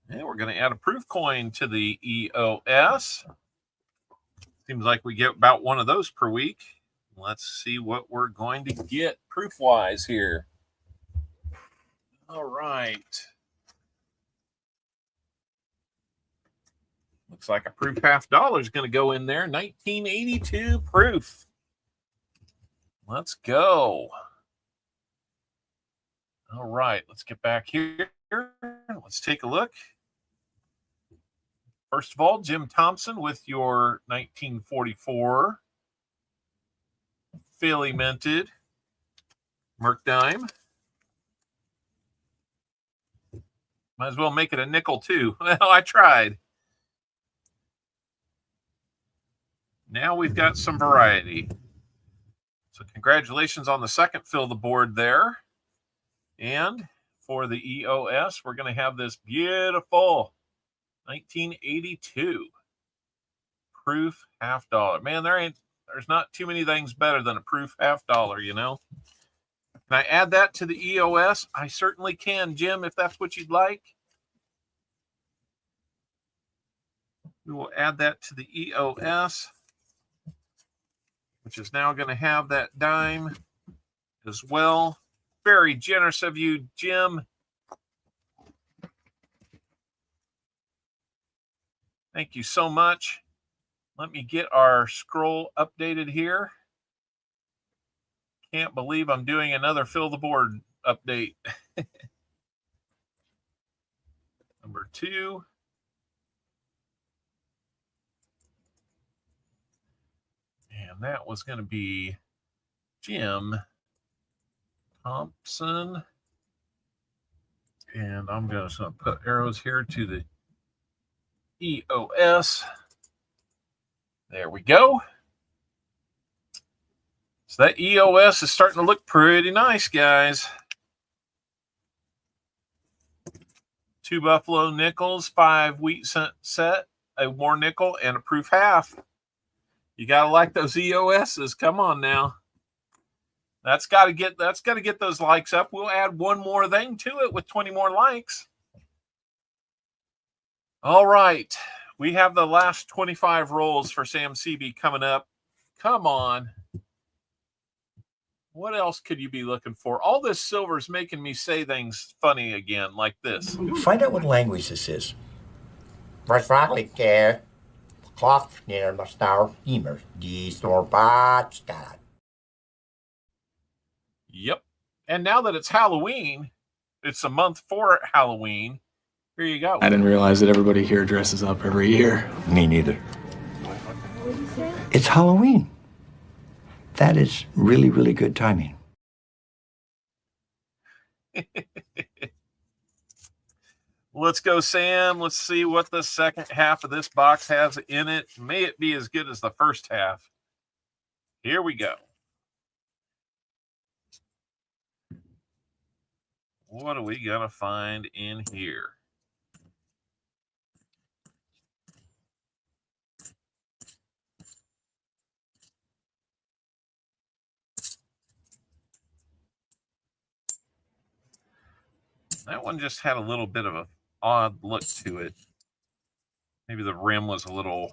And we're going to add a proof coin to the EOS. Seems like we get about one of those per week. Let's see what we're going to get proof-wise here. All right. Looks like a proof $50 is going to go in there. 1982 proof. Let's go. All right, let's get back here. Let's take a look. First of all, Jim Thompson with your 1944 Philly minted Merc dime. Might as well make it a nickel too. Well, I tried. Now we've got some variety. So congratulations on the second fill the board there. And for the EOS, we're going to have this beautiful 1982 proof $50. Man, there's not too many things better than a proof $50, you know. Can I add that to the EOS? I certainly can, Jim, if that's what you'd like. We will add that to the EOS, which is now going to have that dime as well. Very generous of you, Jim. Thank you so much. Let me get our scroll updated here. Can't believe I'm doing another fill the board update. Number 2. And that was going to be Jim Thompson. And I'm just going to put arrows here to the EOS. There we go. So that EOS is starting to look pretty nice, guys. 2 Buffalo nickels, 5 wheat cent set, a war nickel, and a proof half. You gotta like those EOSs. Come on now. That's gotta get those likes up. We'll add one more thing to it with 20 more likes. All right. We have the last 25 rolls for Sam CB coming up. Come on. What else could you be looking for? All this silver is making me say things funny again, like this. Find out what language this is. Yep. And now that it's Halloween, it's a month for Halloween. Here you go. I didn't realize that everybody here dresses up every year. Me neither. It's Halloween. That is really, really good timing. Let's go, Sam. Let's see what the second half of this box has in it. May it be as good as the first half. Here we go. What are we going to find in here? That one just had a little bit of an odd look to it. Maybe the rim was a little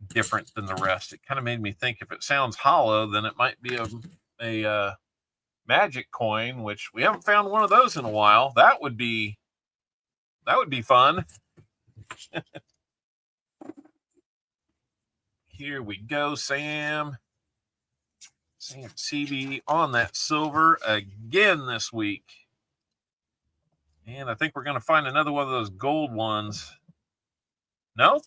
different than the rest. It kind of made me think if it sounds hollow, then it might be a magic coin, which we haven't found one of those in a while. That would be fun. Here we go, Sam. Sam CB on that silver again this week. And I think we're going to find another one of those gold ones. Nope.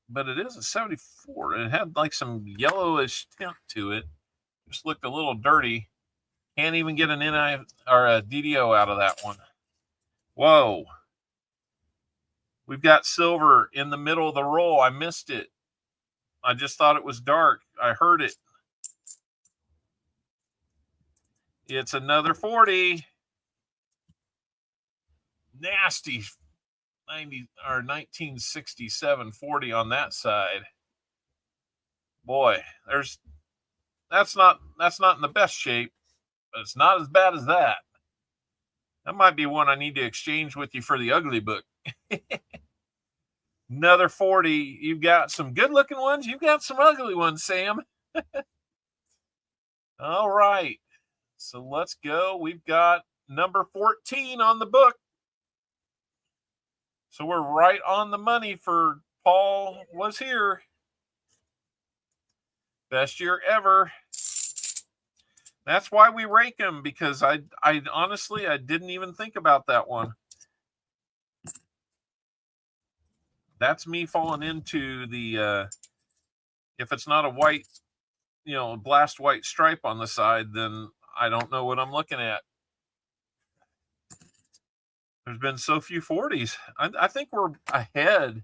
But it is a 74. It had like some yellowish tint to it. Just looked a little dirty. Can't even get an NI or a DDO out of that one. Whoa. We've got silver in the middle of the roll. I missed it. I just thought it was dark. I heard it. It's another 40. Nasty 90 or 1967 40 on that side. Boy, that's not in the best shape, but it's not as bad as that. That might be one I need to exchange with you for the ugly book. Another 40. You've got some good looking ones. You've got some ugly ones, Sam. All right. So let's go. We've got number 14 on the book. So we're right on the money for Paul was here. Best year ever. That's why we rake them, because I honestly, I didn't even think about that one. That's me falling into the, if it's not a white, blast white stripe on the side, then I don't know what I'm looking at. There's been so few 40s. I think we're ahead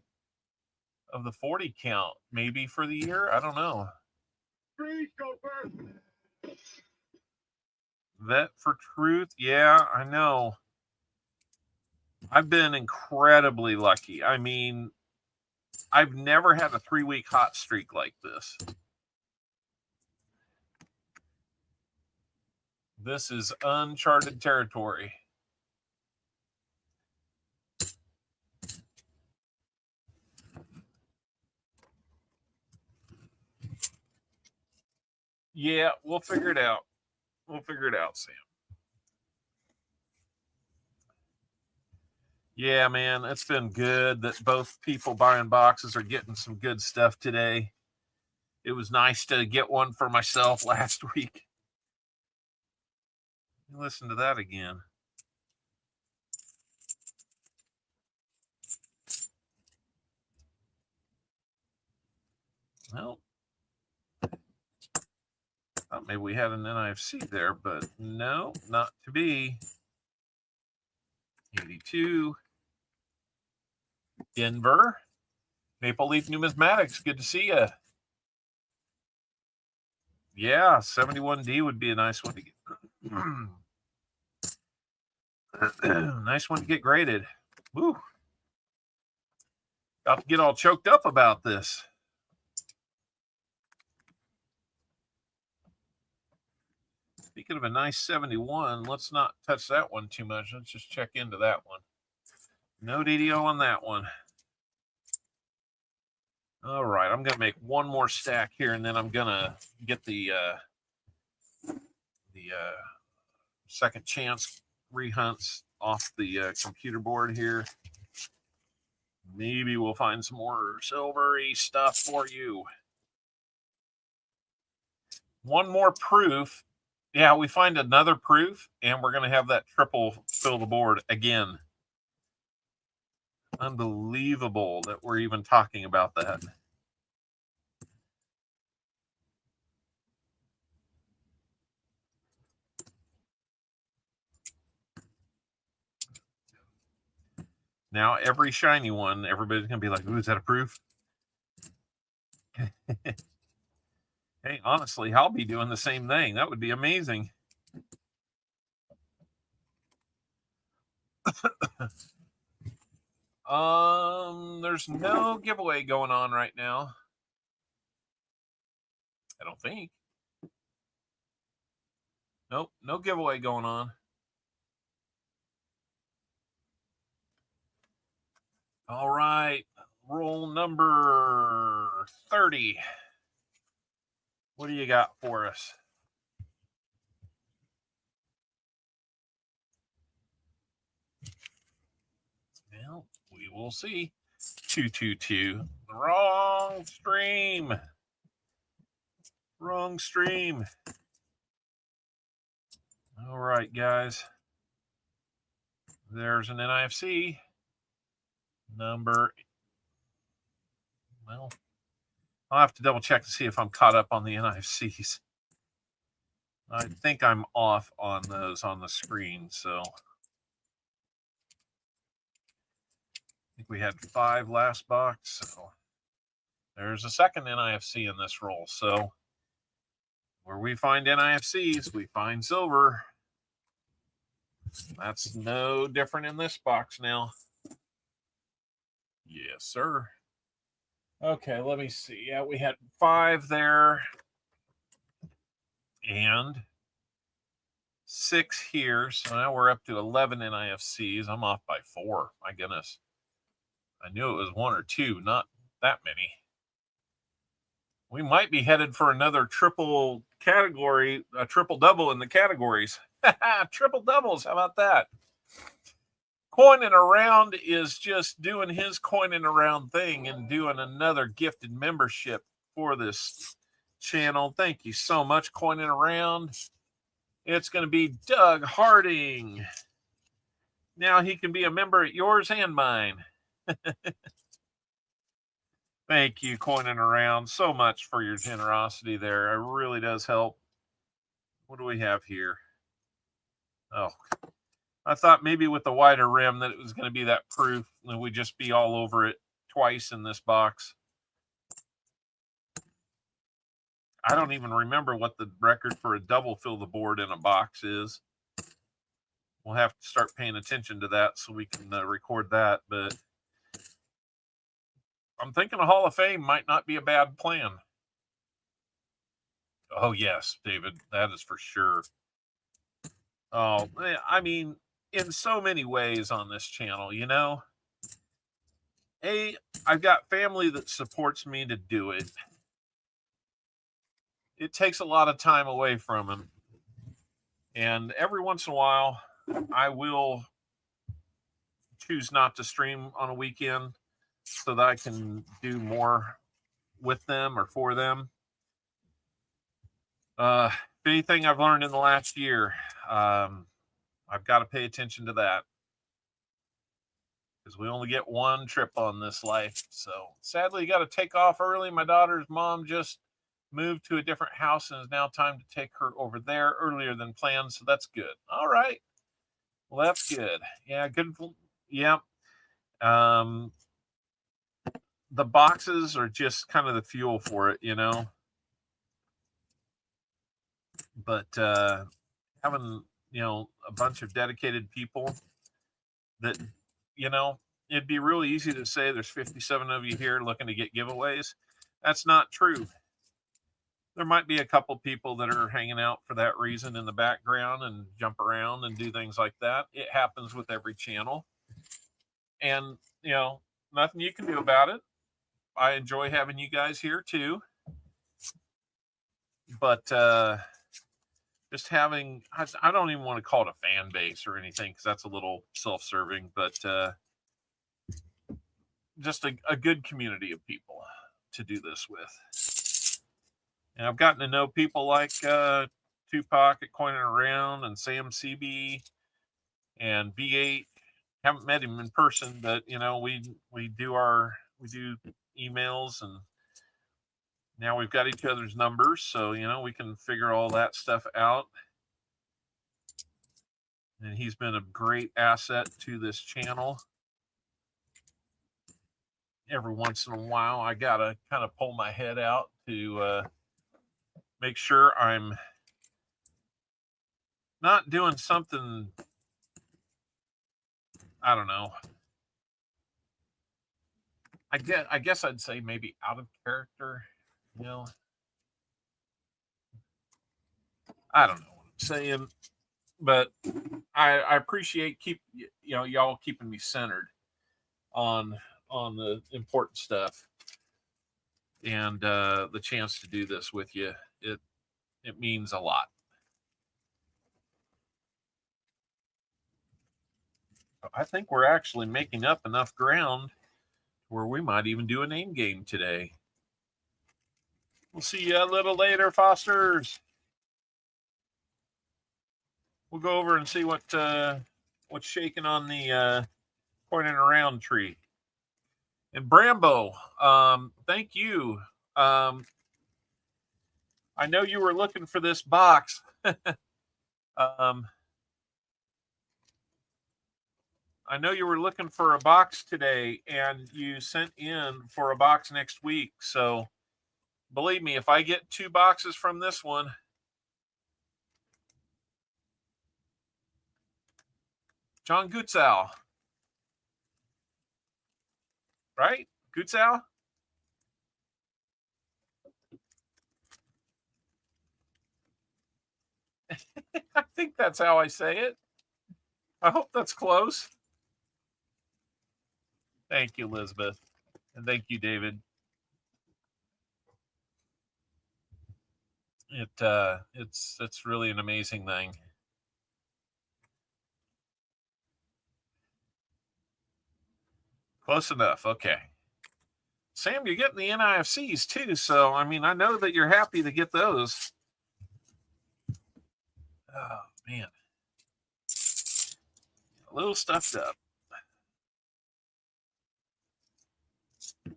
of the 40 count, maybe for the year. I don't know. Freeze, go first. Vet for Truth. Yeah, I know. I've been incredibly lucky. I mean, I've never had a 3-week hot streak like this. This is uncharted territory. Yeah, we'll figure it out. We'll figure it out, Sam. Yeah, man, it's been good that both people buying boxes are getting some good stuff today. It was nice to get one for myself last week. Listen to that again. Well, thought maybe we had an NIFC there, but no, not to be. 82. Denver. Maple Leaf Numismatics. Good to see you. Yeah, 71D would be a nice one to get. Nice one to get graded. Woo. About to get all choked up about this. Speaking of a nice 71, let's not touch that one too much. Let's just check into that one. No DDO on that one. All right, I'm going to make one more stack here, and then I'm going to get the second chance rehunts off the computer board here. Maybe we'll find some more silvery stuff for you. One more proof. Yeah, we find another proof, and we're going to have that triple fill the board again. Unbelievable that we're even talking about that. Now, every shiny one, everybody's going to be like, ooh, is that a proof? Hey, honestly, I'll be doing the same thing. That would be amazing. There's no giveaway going on right now. I don't think. Nope, no giveaway going on. All right. Roll number 30. What do you got for us? Well, we will see. 222. Wrong stream. Wrong stream. All right, guys. There's an NIFC number. Well, I'll have to double check to see if I'm caught up on the NIFCs. I think I'm off on those on the screen, so I think we had 5 last box. So there's a second NIFC in this roll. So where we find NIFCs, we find silver. That's no different in this box now. Yes, sir. Okay, let me see. Yeah, we had 5 there and 6 here. So now we're up to 11 NIFCs. I'm off by 4. My goodness. I knew it was 1 or 2, not that many. We might be headed for another triple category, a triple double in the categories. Triple doubles. How about that? Coining Around is just doing his coining around thing and doing another gifted membership for this channel. Thank you so much, Coining Around. It's going to be Doug Harding. Now he can be a member at yours and mine. Thank you, Coining Around, so much for your generosity there. It really does help. What do we have here? Oh, I thought maybe with the wider rim that it was going to be that proof and we'd just be all over it twice in this box. I don't even remember what the record for a double fill the board in a box is. We'll have to start paying attention to that so we can record that. But I'm thinking a Hall of Fame might not be a bad plan. Oh, yes, David, that is for sure. Oh, I mean, in so many ways on this channel, you know. I've got family that supports me to do it. It takes a lot of time away from them. And every once in a while, I will choose not to stream on a weekend so that I can do more with them or for them. Anything I've learned in the last year, I've got to pay attention to that because we only get one trip on this life. So sadly, you got to take off early. My daughter's mom just moved to a different house and it's now time to take her over there earlier than planned. So that's good. All right. Well, that's good. Yeah, good. Yeah. The boxes are just kind of the fuel for it, you know. But having, you know, a bunch of dedicated people that, you know, it'd be really easy to say there's 57 of you here looking to get giveaways. That's not true. There might be a couple people that are hanging out for that reason in the background and jump around and do things like that. It happens with every channel. And, you know, nothing you can do about it. I enjoy having you guys here too. But just having, I don't even want to call it a fan base or anything because that's a little self-serving, but just a good community of people to do this with. And I've gotten to know people like Tupac at Coining Around and Sam CB and B8. Haven't met him in person, but you know, we do emails, and now we've got each other's numbers, so you know we can figure all that stuff out. And he's been a great asset to this channel. Every once in a while, I gotta kind of pull my head out to make sure I'm not doing something, I don't know. I guess I'd say maybe out of character, you know. I don't know what I'm saying, but I appreciate y'all keeping me centered on on the important stuff. And the chance to do this with you, it means a lot. I think we're actually making up enough ground where we might even do a name game today. We'll see you a little later, Fosters. We'll go over and see what's shaking on the pointing around tree. And Brambo, thank you. I know you were looking for this box. I know you were looking for a box today, and you sent in for a box next week. So believe me, if I get 2 boxes from this one, John Gutzow, right? Gutzow? I think that's how I say it. I hope that's close. Thank you, Elizabeth. And thank you, David. It's really an amazing thing. Close enough. Okay. Sam, you're getting the NIFCs too. So, I mean, I know that you're happy to get those. Oh, man. A little stuffed up. I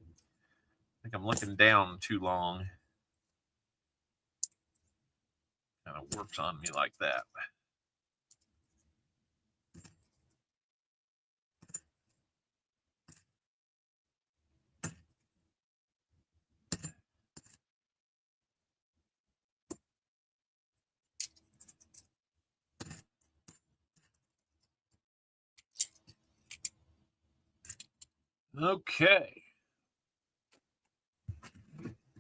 think I'm looking down too long. Kind of works on me like that. Okay.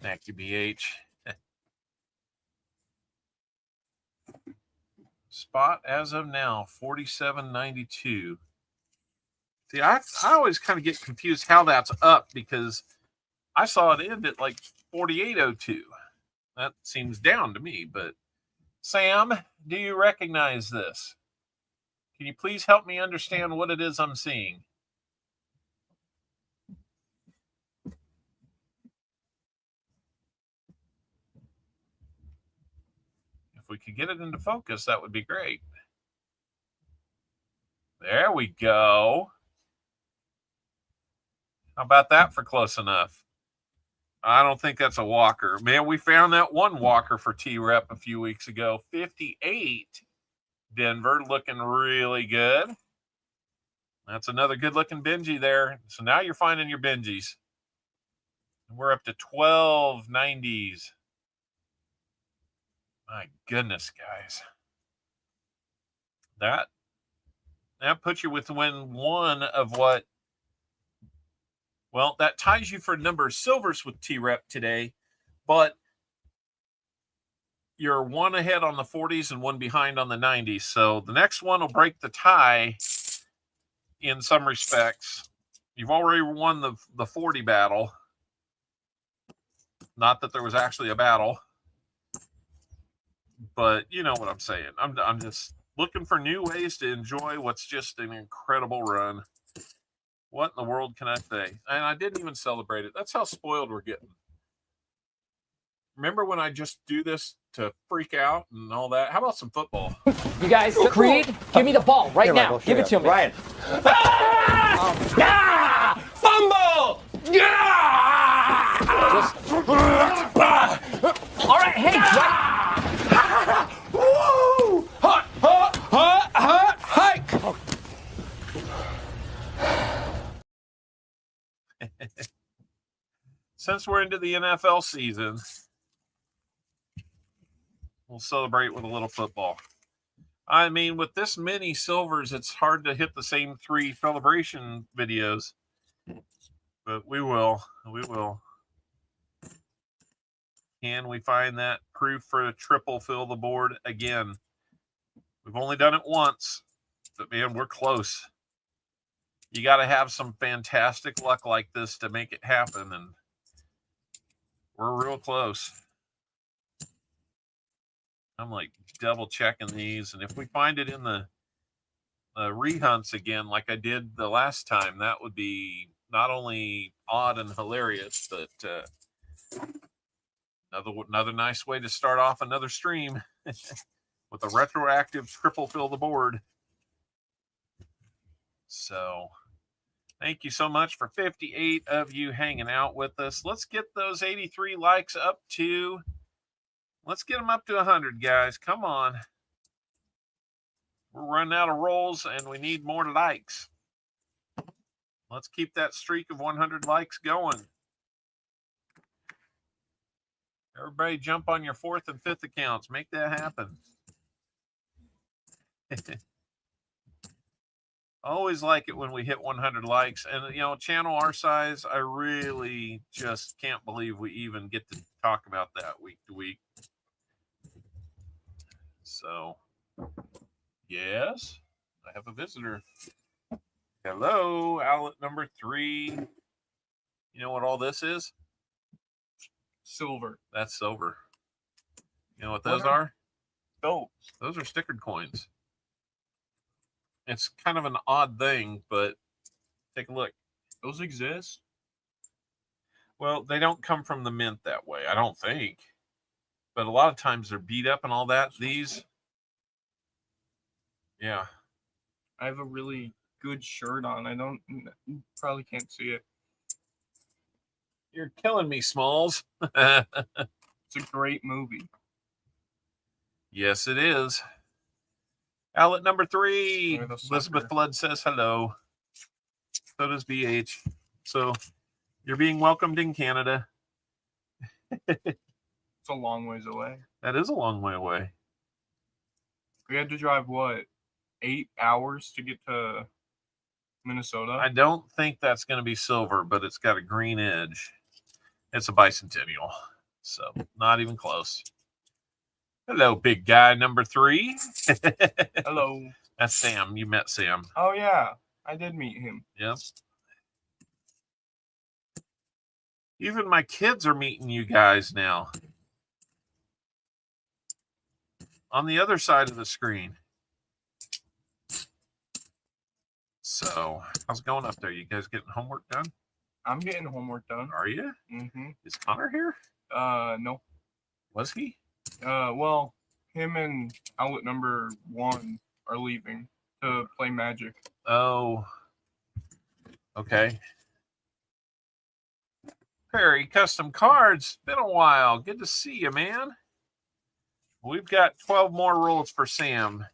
AccuBH. Spot as of now, 47.92. See, I always kind of get confused how that's up because I saw it end at like 48.02. That seems down to me, but Sam, do you recognize this? Can you please help me understand what it is I'm seeing? If we could get it into focus, that would be great. There we go. How about that for close enough? I don't think that's a walker. Man, we found that one walker for T-Rep a few weeks ago. 58. Denver looking really good. That's another good-looking Benji there. So now you're finding your Benjis. And we're up to 12 90s. My goodness, guys. That puts you within one of what. Well, that ties you for number of silvers with T-Rep today, but you're one ahead on the 40s and one behind on the 90s. So the next one will break the tie in some respects. You've already won the 40 battle. Not that there was actually a battle, but you know what I'm saying. I'm just looking for new ways to enjoy what's just an incredible run. What in the world can I say? And I didn't even celebrate it. That's how spoiled we're getting. Remember when I just do this to freak out and all that? How about some football? You guys, Creed, give me the ball right now. Give it to me. Ryan. Fumble! All right, hey, Woo! Hike! Since we're into the NFL season, we'll celebrate with a little football. I mean, with this many silvers, it's hard to hit the same 3 celebration videos, but we will. We will. Can we find that proof for a triple fill the board again? We've only done it once, but man, we're close. You got to have some fantastic luck like this to make it happen, and we're real close. I'm like double checking these, and if we find it in the rehunts again, like I did the last time, that would be not only odd and hilarious, but another nice way to start off another stream with a retroactive triple fill the board. So thank you so much for 58 of you hanging out with us. Let's get those 83 likes up to, let's get them up to 100, guys. Come on. We're running out of rolls and we need more likes. Let's keep that streak of 100 likes going. Everybody jump on your 4th and 5th accounts. Make that happen. Always like it when we hit 100 likes. And, you know, channel our size, I really just can't believe we even get to talk about that week to week. So, yes, I have a visitor. Hello, outlet number 3. You know what all this is? Silver. That's silver. You know what those are? Those are stickered coins. It's kind of an odd thing, but take a look. Those exist? Well, they don't come from the mint that way, I don't think. But a lot of times they're beat up and all that. These, yeah. I have a really good shirt on. I don't, probably can't see it. You're killing me, Smalls. It's a great movie. Yes, it is. Outlet number 3. Elizabeth Flood says hello. So does BH. So you're being welcomed in Canada. It's a long ways away. That is a long way away. We had to drive, what, 8 hours to get to Minnesota? I don't think that's going to be silver, but it's got a green edge. It's a bicentennial, so not even close. Hello, big guy number 3. Hello. That's Sam. You met Sam. Oh, yeah. I did meet him. Yep. Even my kids are meeting you guys now. On the other side of the screen. So, how's it going up there? You guys getting homework done? I'm getting homework done. Are you? Mm-hmm. Is Connor here? No. Was he? Well, him and outlet number 1 are leaving to play Magic. Oh. Okay. Perry Custom Cards. Been a while. Good to see you, man. We've got 12 more rolls for Sam.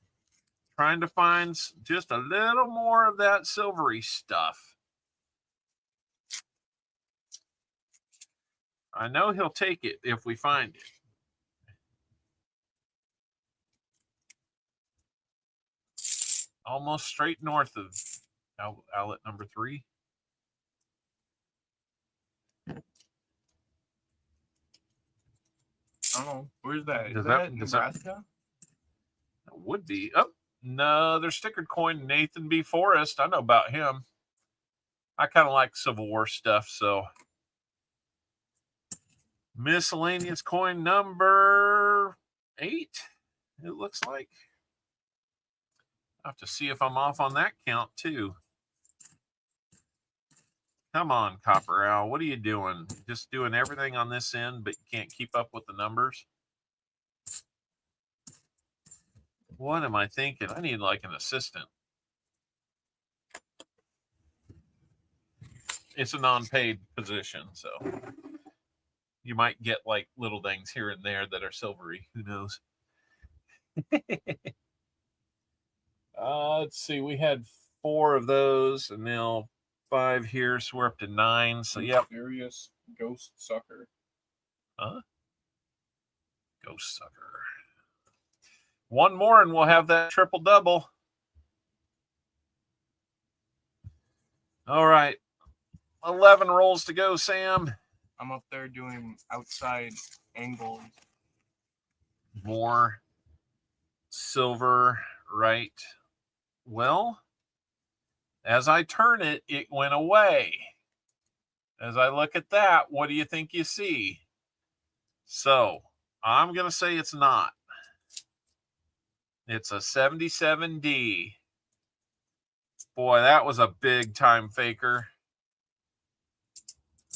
Trying to find just a little more of that silvery stuff. I know he'll take it if we find it. Almost straight north of outlet number 3. I don't know. Where's that? Is Does that that- Nebraska? That would be. Oh, no, there's stickered coin Nathan B. Forrest. I know about him. I kind of like Civil War stuff, so. Miscellaneous coin number 8, it looks like. I have to see if I'm off on that count, too. Come on, Copper Owl. What are you doing? Just doing everything on this end, but you can't keep up with the numbers? What am I thinking? I need like an assistant. It's a non-paid position, so you might get like little things here and there that are silvery. Who knows? Let's see. We had 4 of those, and now 5 here, so we're up to 9. So, yep. Serious ghost sucker. Huh? Ghost sucker. 1 more, and we'll have that triple double. All right. 11 rolls to go, Sam. I'm up there doing outside angles. More silver, right? Well, As I turn it, it went away. As I look at that, what do you think you see? So I'm going to say it's not. It's a 77D. Boy, that was a big time faker.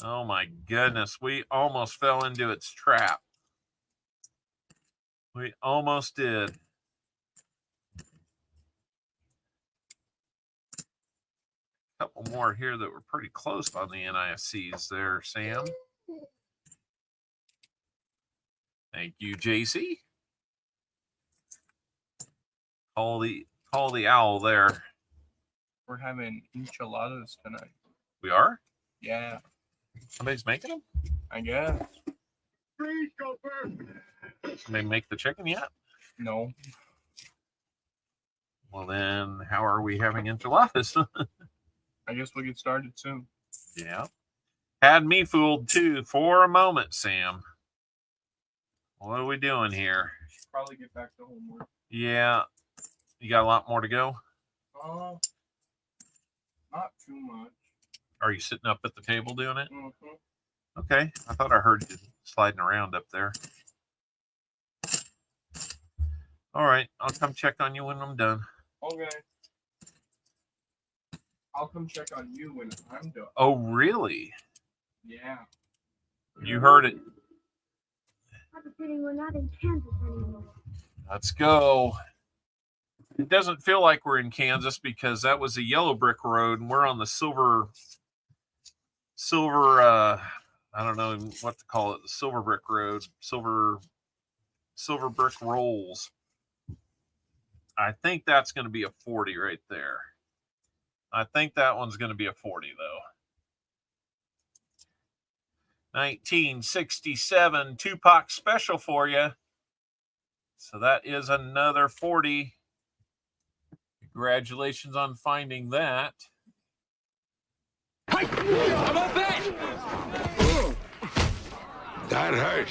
Oh my goodness. We almost fell into its trap. We almost did. A couple more here that were pretty close on the NIFCs there, Sam. Thank you, JC. Call the owl there. We're having enchiladas tonight. We are? Yeah. Somebody's making them? I guess. Freeze, Gopher. Somebody make the chicken yet? No. Well, then how are we having enchiladas? I guess we'll get started soon. Yeah. Had me fooled too for a moment, Sam. What are we doing here? Should probably get back to homework. Yeah. You got a lot more to go? Not too much. Are you sitting up at the table doing it? Mm-hmm. Okay. I thought I heard you sliding around up there. All right. I'll come check on you when I'm done. Okay. I'll come check on you when I'm done. Oh, really? Yeah. You heard it. I have a feeling we're not in Kansas anymore. Let's go. It doesn't feel like we're in Kansas because that was a yellow brick road and we're on the silver, I don't know what to call it, the silver brick road, silver brick rolls. I think that's going to be a 40 right there. I think that one's going to be a 40 though. 1967 Tupac special for you. So that is another 40. Congratulations on finding that. How about that? That hurt.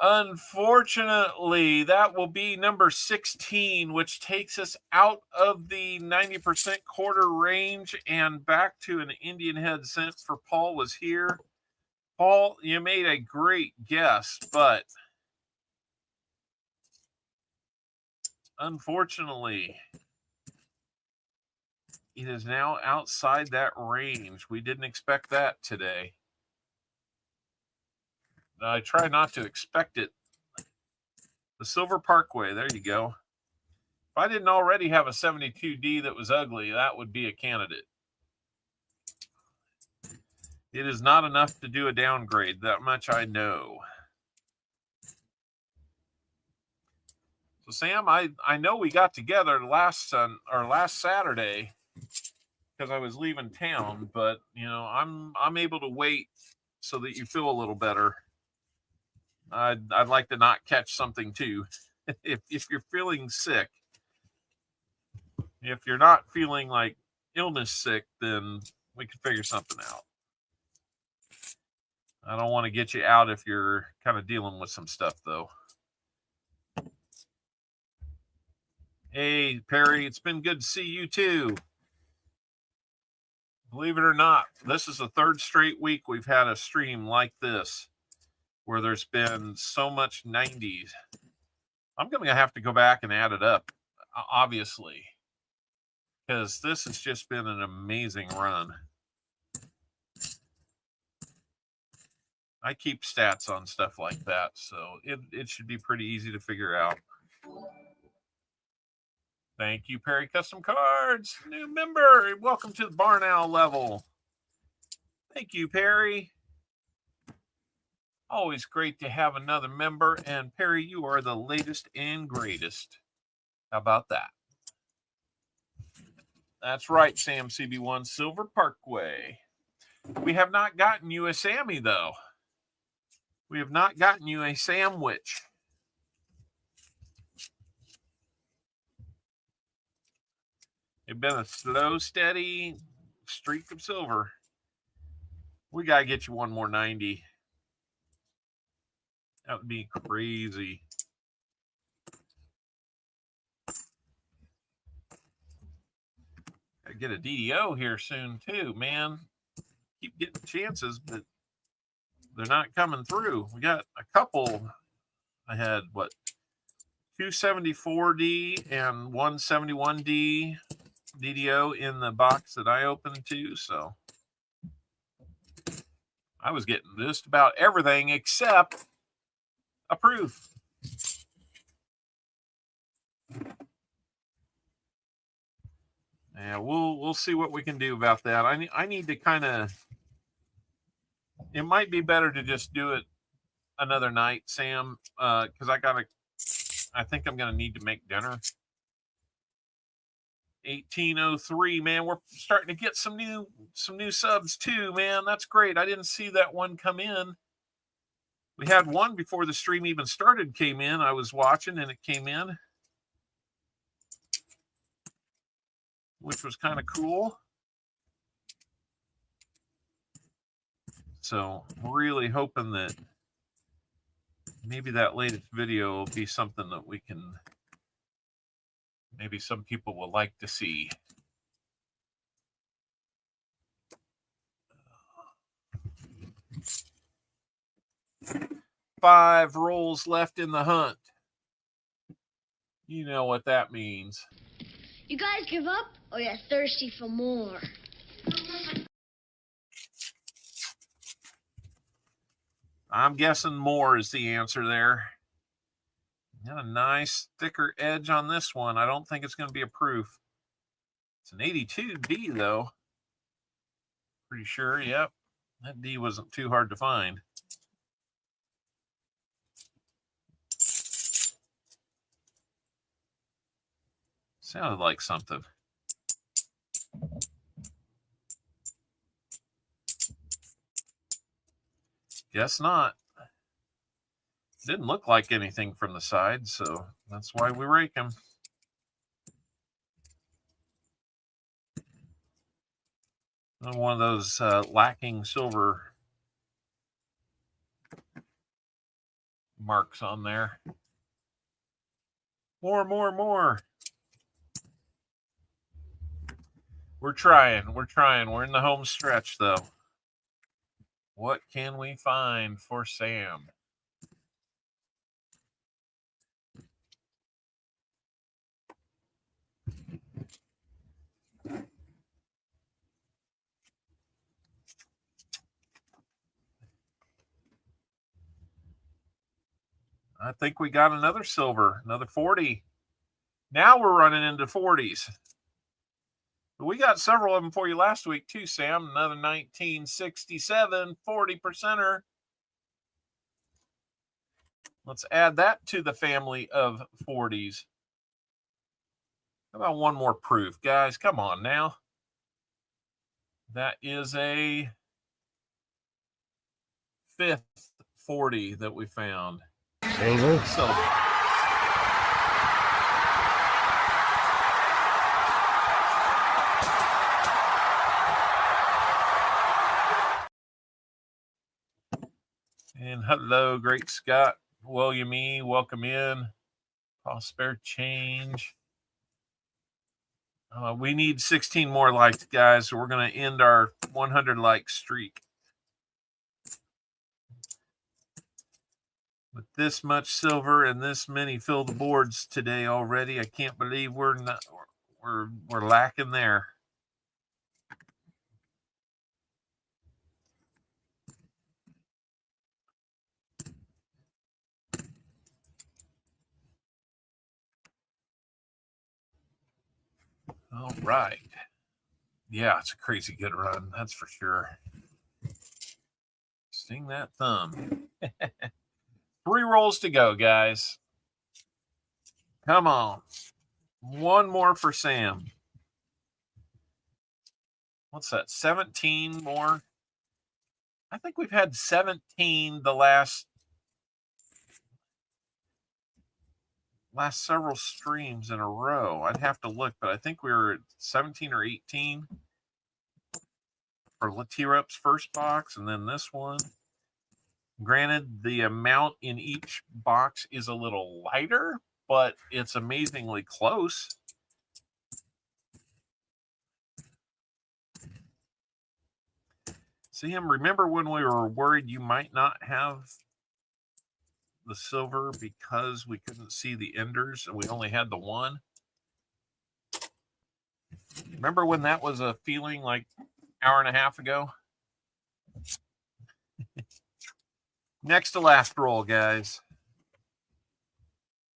Unfortunately, that will be number 16, which takes us out of the 90% quarter range and back to an Indian head cent for Paul was here. Paul, you made a great guess, but unfortunately, it is now outside that range. We didn't expect that today. I try not to expect it. The Silver Parkway, there you go. If I didn't already have a 72D that was ugly, that would be a candidate. It is not enough to do a downgrade. That much I know. So Sam, I know we got together last Saturday because I was leaving town, but you know I'm able to wait so that you feel a little better. I'd like to not catch something too. If you're feeling sick, if you're not feeling like illness sick, then we can figure something out. I don't want to get you out if you're kind of dealing with some stuff though. Hey, Perry, it's been good to see you too. Believe it or not, this is the third straight week we've had a stream like this where there's been so much 90s. I'm going to have to go back and add it up, obviously, because this has just been an amazing run. I keep stats on stuff like that, so it should be pretty easy to figure out. Thank you, Perry Custom Cards. New member. Welcome to the Barn Owl level. Thank you, Perry. Always great to have another member. And Perry, you are the latest and greatest. How about that? That's right, Sam CB1 Silver Parkway. We have not gotten you a Sammy, though. We have not gotten you a sandwich. It's been a slow, steady streak of silver. We got to get you one more 90. That would be crazy. I get a DDO here soon too, man. Keep getting chances, but they're not coming through. We got a couple. I had what, 274D and 171D DDO in the box that I opened too, so I was getting just about everything except a proof. Yeah, we'll see what we can do about that. I need to kind of. It might be better to just do it another night, Sam, because I think I'm gonna need to make dinner. 1803, man, we're starting to get some new subs too, man. That's great. I didn't see that one come in. We had one before the stream even started came in. I was watching and it came in, which was kind of cool. So really hoping that maybe that latest video will be something that we can, maybe some people will like to see. Five rolls left in the hunt. You know what that means. You guys give up, or you're thirsty for more? I'm guessing more is the answer there. Got a nice thicker edge on this one. I don't think it's going to be a proof. It's an 82D though. Pretty sure, yep. That D wasn't too hard to find. Sounded like something. Guess not. Didn't look like anything from the side, so that's why we rake them. One of those lacking silver marks on there. More. We're trying. We're in the home stretch, though. What can we find for Sam? I think we got another silver, another 40. Now we're running into 40s. But we got several of them for you last week too, Sam. Another 1967 40%er. Let's add that to the family of 40s. How about one more proof, guys? Come on now. That is a 5th 40 that we found. Silver. And hello, Great Scott. William E., welcome in. Prosper Change. We need 16 more likes, guys, so we're going to end our 100 like streak. With this much silver and this many fill the boards today already, I can't believe we're lacking there. All right. Yeah, it's a crazy good run. That's for sure. Sting that thumb. 3 rolls to go, guys. Come on. One more for Sam. What's that? 17 more? I think we've had 17 the last several streams in a row. I'd have to look, but I think we were at 17 or 18 for T-Rep's first box, and then this one. Granted, the amount in each box is a little lighter, but it's amazingly close. Sam, remember when we were worried you might not have the silver because we couldn't see the enders and we only had the one? Remember when that was a feeling like hour and a half ago? Next to last roll, guys.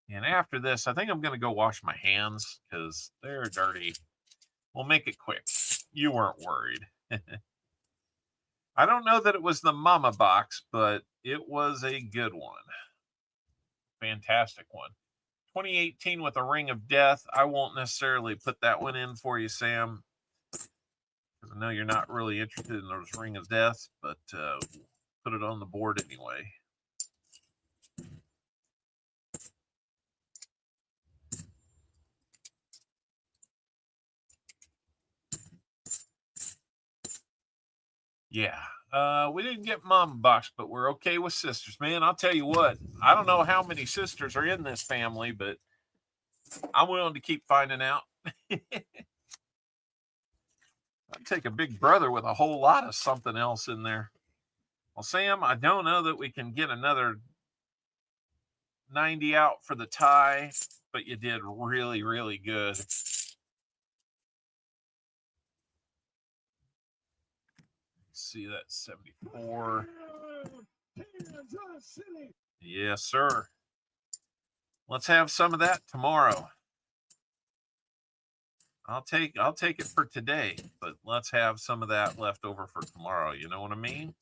And after this, I think I'm going to go wash my hands because they're dirty. We'll make it quick. You weren't worried. I don't know that it was the mama box, but it was a good one. Fantastic one. 2018 with a Ring of Death. I won't necessarily put that one in for you, Sam, because I know you're not really interested in those Ring of Death, but put it on the board anyway. Yeah, we didn't get mom box, but we're okay with sisters. Man, I'll tell you what, I don't know how many sisters are in this family, but I'm willing to keep finding out. I'd take a big brother with a whole lot of something else in there. Well, Sam, I don't know that we can get another 90 out for the tie, but you did really, really good. See that 74. Yes, sir. Let's have some of that tomorrow. I'll take it for today, but let's have some of that left over for tomorrow. You know what I mean?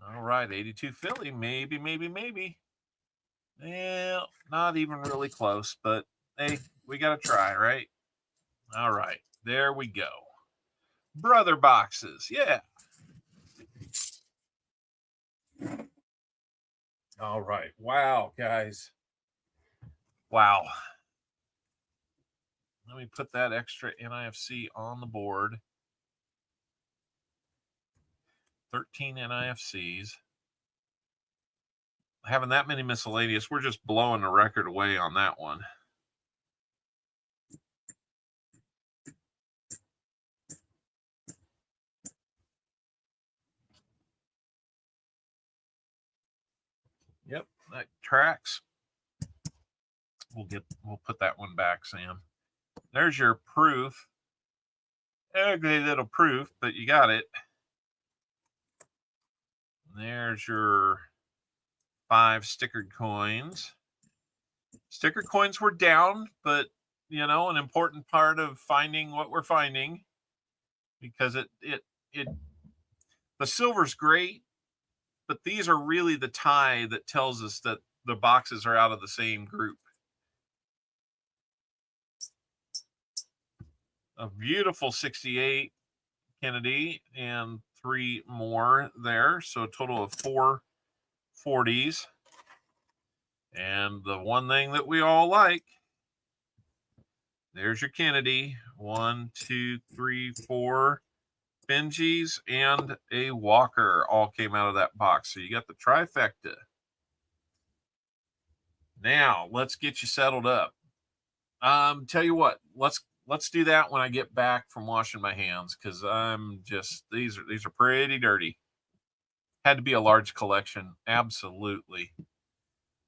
All right, 82 Philly, maybe. Well, not even really close, but hey, we got to try, right? All right, there we go. Brother boxes, yeah. All right, wow, guys. Wow. Let me put that extra NIFC on the board. 13 NIFCs. Having that many miscellaneous, we're just blowing the record away on that one. Yep, that tracks. We'll put that one back, Sam. There's your proof. Ugly little proof, but you got it. There's your 5 stickered coins. Sticker coins were down, but you know, an important part of finding what we're finding, because the silver's great, but these are really the tie that tells us that the boxes are out of the same group. A beautiful 68 Kennedy and 3 more there. So a total of 4 40s. And the one thing that we all like, there's your Kennedy. 1, 2, 3, 4 Benjis and a Walker all came out of that box. So you got the trifecta. Now let's get you settled up. Tell you what, let's do that when I get back from washing my hands, because I'm just these are pretty dirty. Had to be a large collection, absolutely.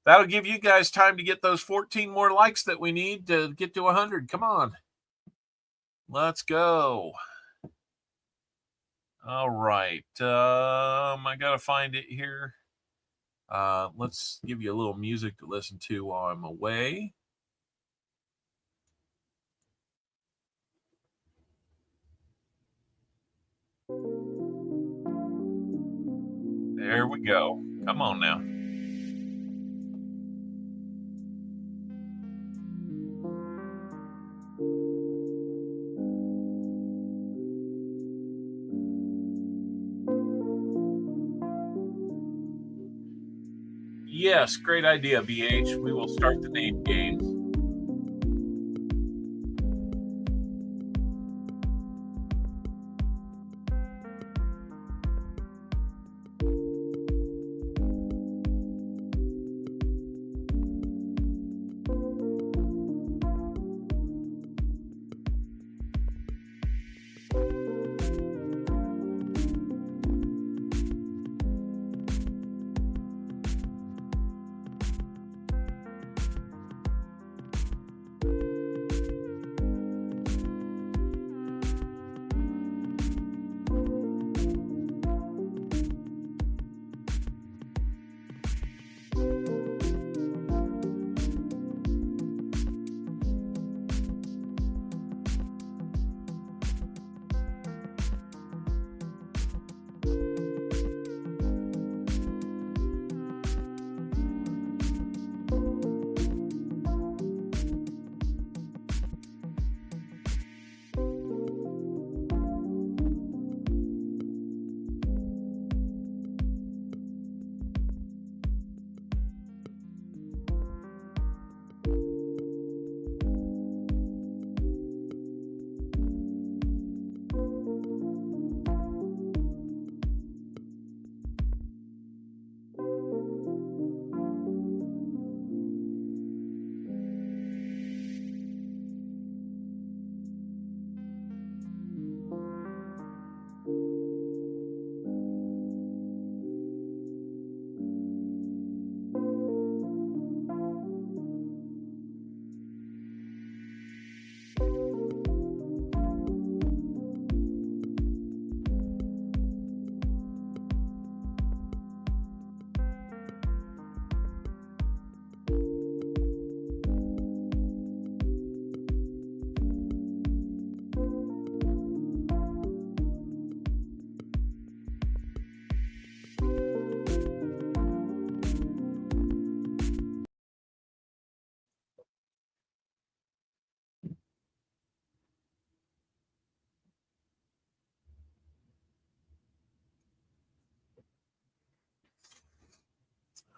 That'll give you guys time to get those 14 more likes that we need to get to 100. Come on, let's go. All right, I gotta find it here. Let's give you a little music to listen to while I'm away. There we go. Come on now. Yes, great idea, BH. We will start the name game.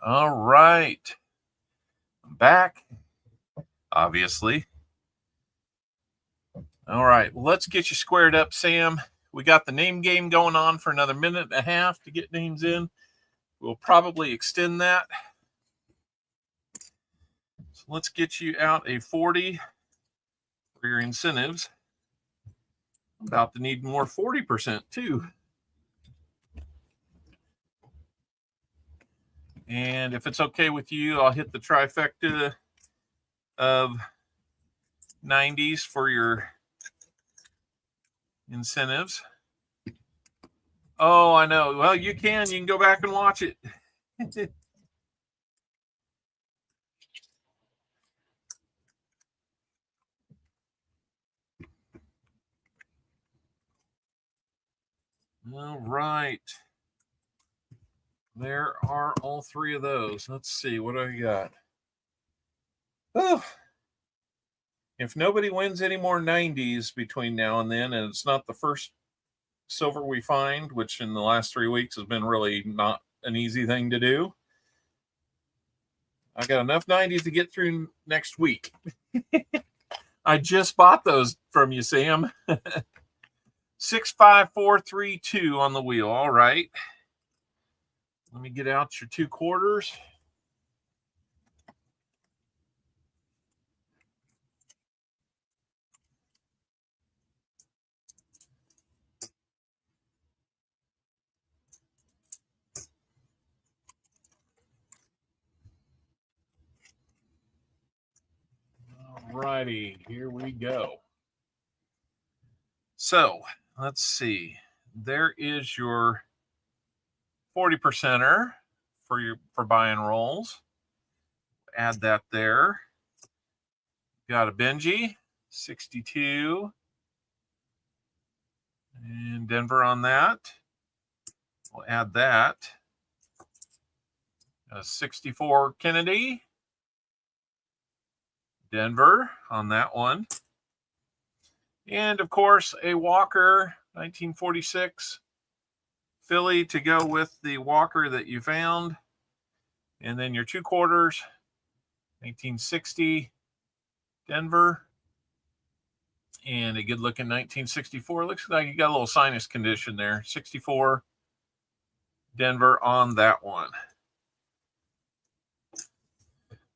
All right. I'm back, obviously. All right. Let's get you squared up, Sam. We got the name game going on for another minute and a half to get names in. We'll probably extend that. So let's get you out a 40 for your incentives. I'm about to need more 40% too. And if it's okay with you, I'll hit the trifecta of 90s for your incentives. Oh, I know. Well, you can go back and watch it. All right. There are all three of those. Let's see. What do I got? Oh, if nobody wins any more 90s between now and then, and it's not the first silver we find, which in the last 3 weeks has been really not an easy thing to do, I got enough 90s to get through next week. I just bought those from you, Sam. 65432 on the wheel. All right. Let me get out your 2 quarters. All righty. Here we go. So let's see. There is your 40%er for buy and rolls. Add that there. Got a Benji, 62. And Denver on that. We'll add that. A 64 Kennedy. Denver on that one. And of course, a Walker, 1946 Philly to go with the Walker that you found. And then your 2 quarters, 1960 Denver. And a good looking 1964. Looks like you got a little sinus condition there. 64 Denver on that one.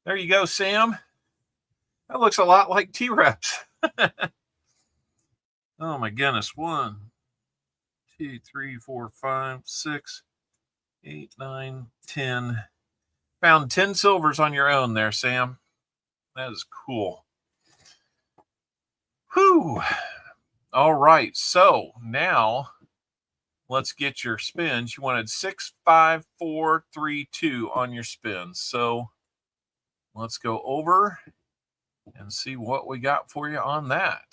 There you go, Sam. That looks a lot like T-Reps. Oh my goodness. 1, 2, 3, 4, 5, 6, 8, 9, 10. Found 10 silvers on your own there, Sam. That is cool. Whew. All right. So now let's get your spins. You wanted 6, 5, 4, 3, 2 on your spins. So let's go over and see what we got for you on that.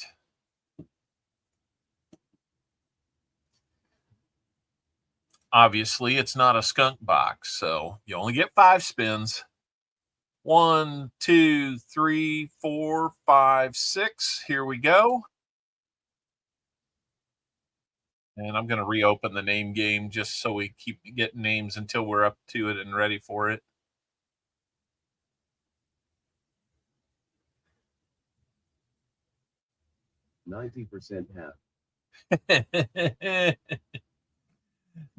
Obviously, it's not a skunk box, so you only get 5 spins. 1, 2, 3, 4, 5, 6. Here we go. And I'm going to reopen the name game just so we keep getting names until we're up to it and ready for it. %90 half.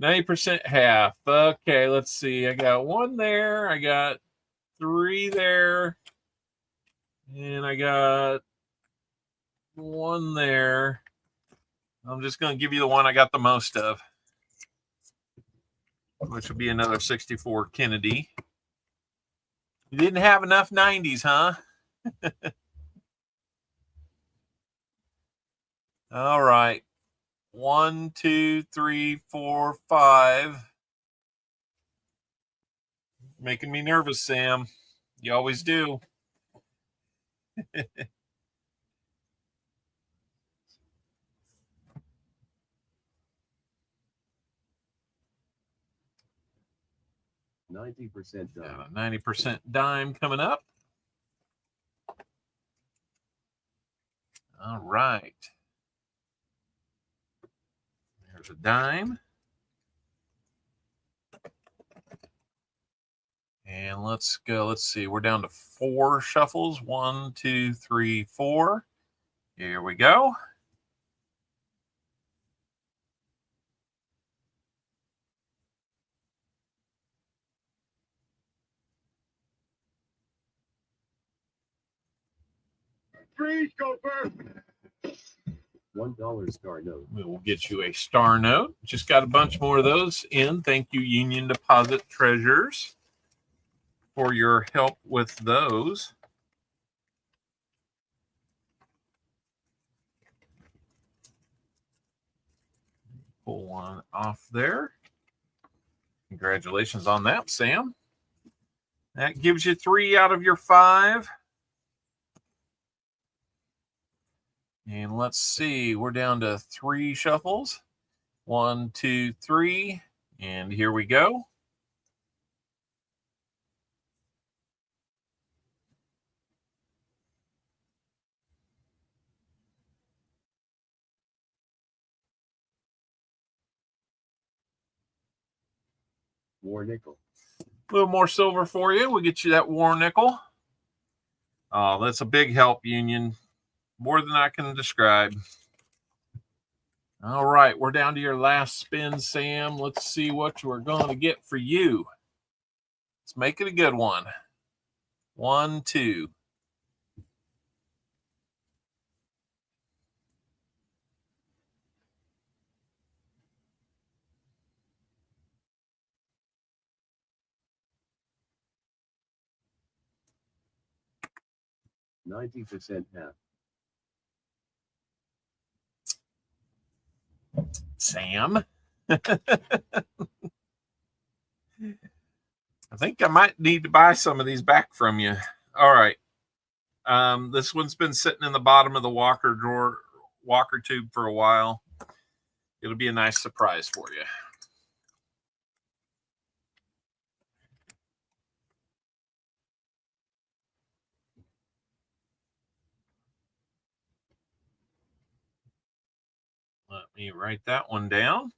90% half. Okay, let's see. I got 1 there. I got 3 there. And I got 1 there. I'm just going to give you the one I got the most of, which will be another 64 Kennedy. You didn't have enough 90s, huh? All right. 1, 2, 3, 4, 5. Making me nervous, Sam. You always do. $90 dime. 90% dime coming up. All right. There's a dime. And let's go. Let's see. We're down to 4 shuffles. 1, 2, 3, 4. Here we go. Freeze, Gopher. $1 star note. We will get you a star note. Just got a bunch more of those in. Thank you, Union Deposit Treasures, for your help with those. Pull one off there. Congratulations on that, Sam. That gives you 3 out of your 5. And let's see, we're down to 3 shuffles. 1, 2, 3, and here we go. War nickel. A little more silver for you. We'll get you that war nickel. Oh, that's a big help, Union. More than I can describe. All right, we're down to your last spin, Sam. Let's see what we're going to get for you. Let's make it a good one. 1, 2. $90 half. Sam. I think I might need to buy some of these back from you. All right. This one's been sitting in the bottom of the Walker tube for a while. It'll be a nice surprise for you. Let me write that one down.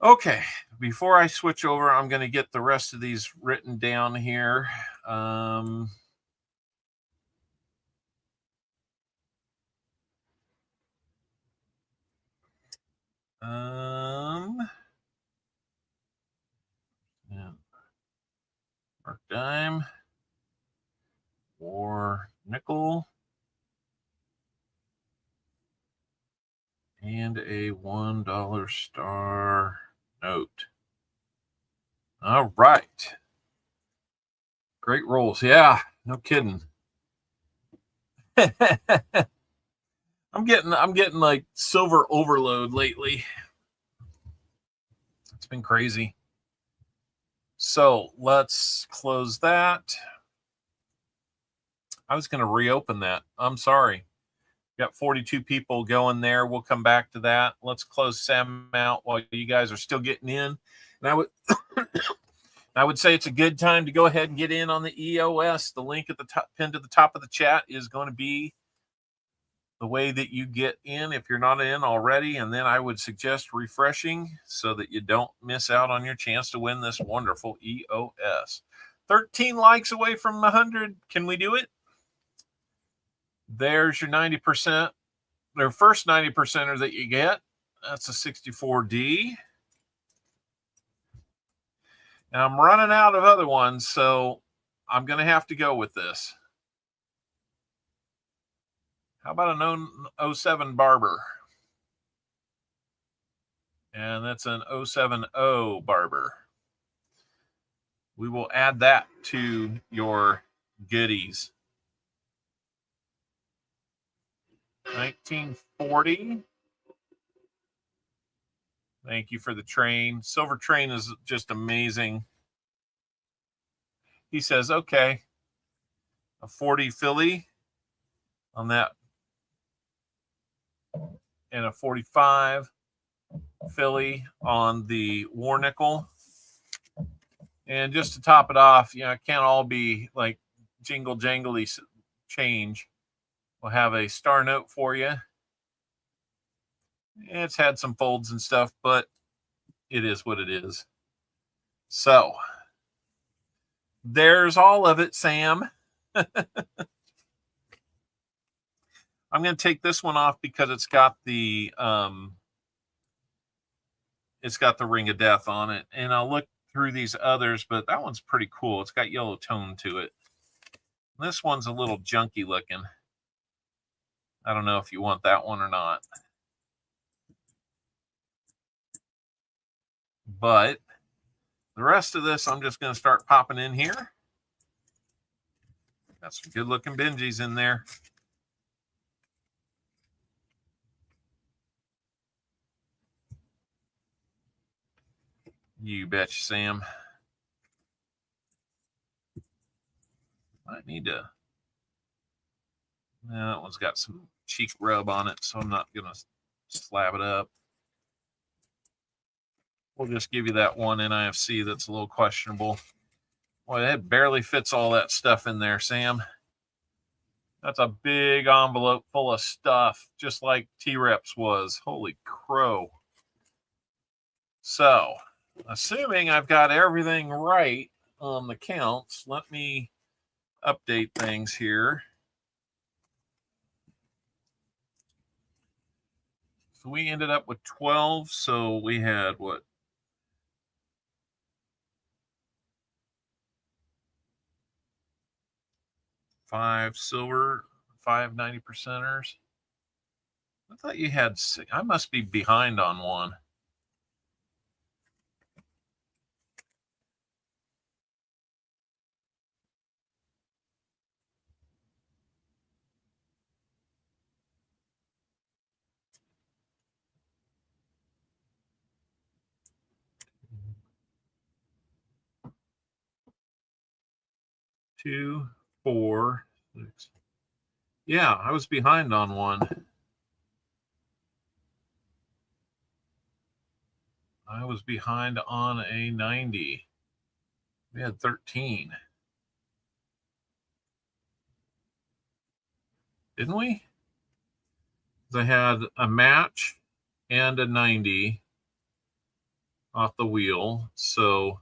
Okay, before I switch over, I'm going to get the rest of these written down here. Yeah. Mark dime, war nickel, and a $1 star note. All right. Great rolls. Yeah, no kidding. I'm getting like silver overload lately. It's been crazy. So let's close that. I was going to reopen that. I'm sorry. Got 42 people going there. We'll come back to that. Let's close Sam out while you guys are still getting in. And I would say it's a good time to go ahead and get in on the EOS. The link at the top, pinned to the top of the chat, is going to be the way that you get in if you're not in already. And then I would suggest refreshing so that you don't miss out on your chance to win this wonderful EOS. 13 likes away from 100. Can we do it? There's your 90%. Their first 90%er that you get. That's a 64D. And I'm running out of other ones, so I'm going to have to go with this. How about an 07 Barber? And that's an 070 Barber. We will add that to your goodies. 1940. Thank you for the train. Silver Train is just amazing. He says, okay, a 40 Philly on that, and a 45 Philly on the war nickel. And just to top it off, it can't all be like jingle jangly change. We'll have a star note for you. It's had some folds and stuff, but it is what it is. So There's all of it, Sam. I'm going to take this one off because it's got the ring of death on it. And I'll look through these others, but that one's pretty cool. It's got yellow tone to it. This one's a little junky looking. I don't know if you want that one or not. But the rest of this, I'm just going to start popping in here. Got some good looking Benjis in there. You betcha, Sam. I need to. That one's got some cheek rub on it, so I'm not going to slab it up. We'll just give you that one NIFC that's a little questionable. Boy, it barely fits all that stuff in there, Sam. That's a big envelope full of stuff, just like T-Reps was. Holy crow. So, assuming I've got everything right on the counts, let me update things here. So we ended up with 12, so we had what? 5 silver, 5 90%ers. I thought you had 6. I must be behind on one. Two, 4, 6. Yeah, I was behind on one. I was behind on a 90. We had 13. Didn't we? I had a match and a 90 off the wheel. So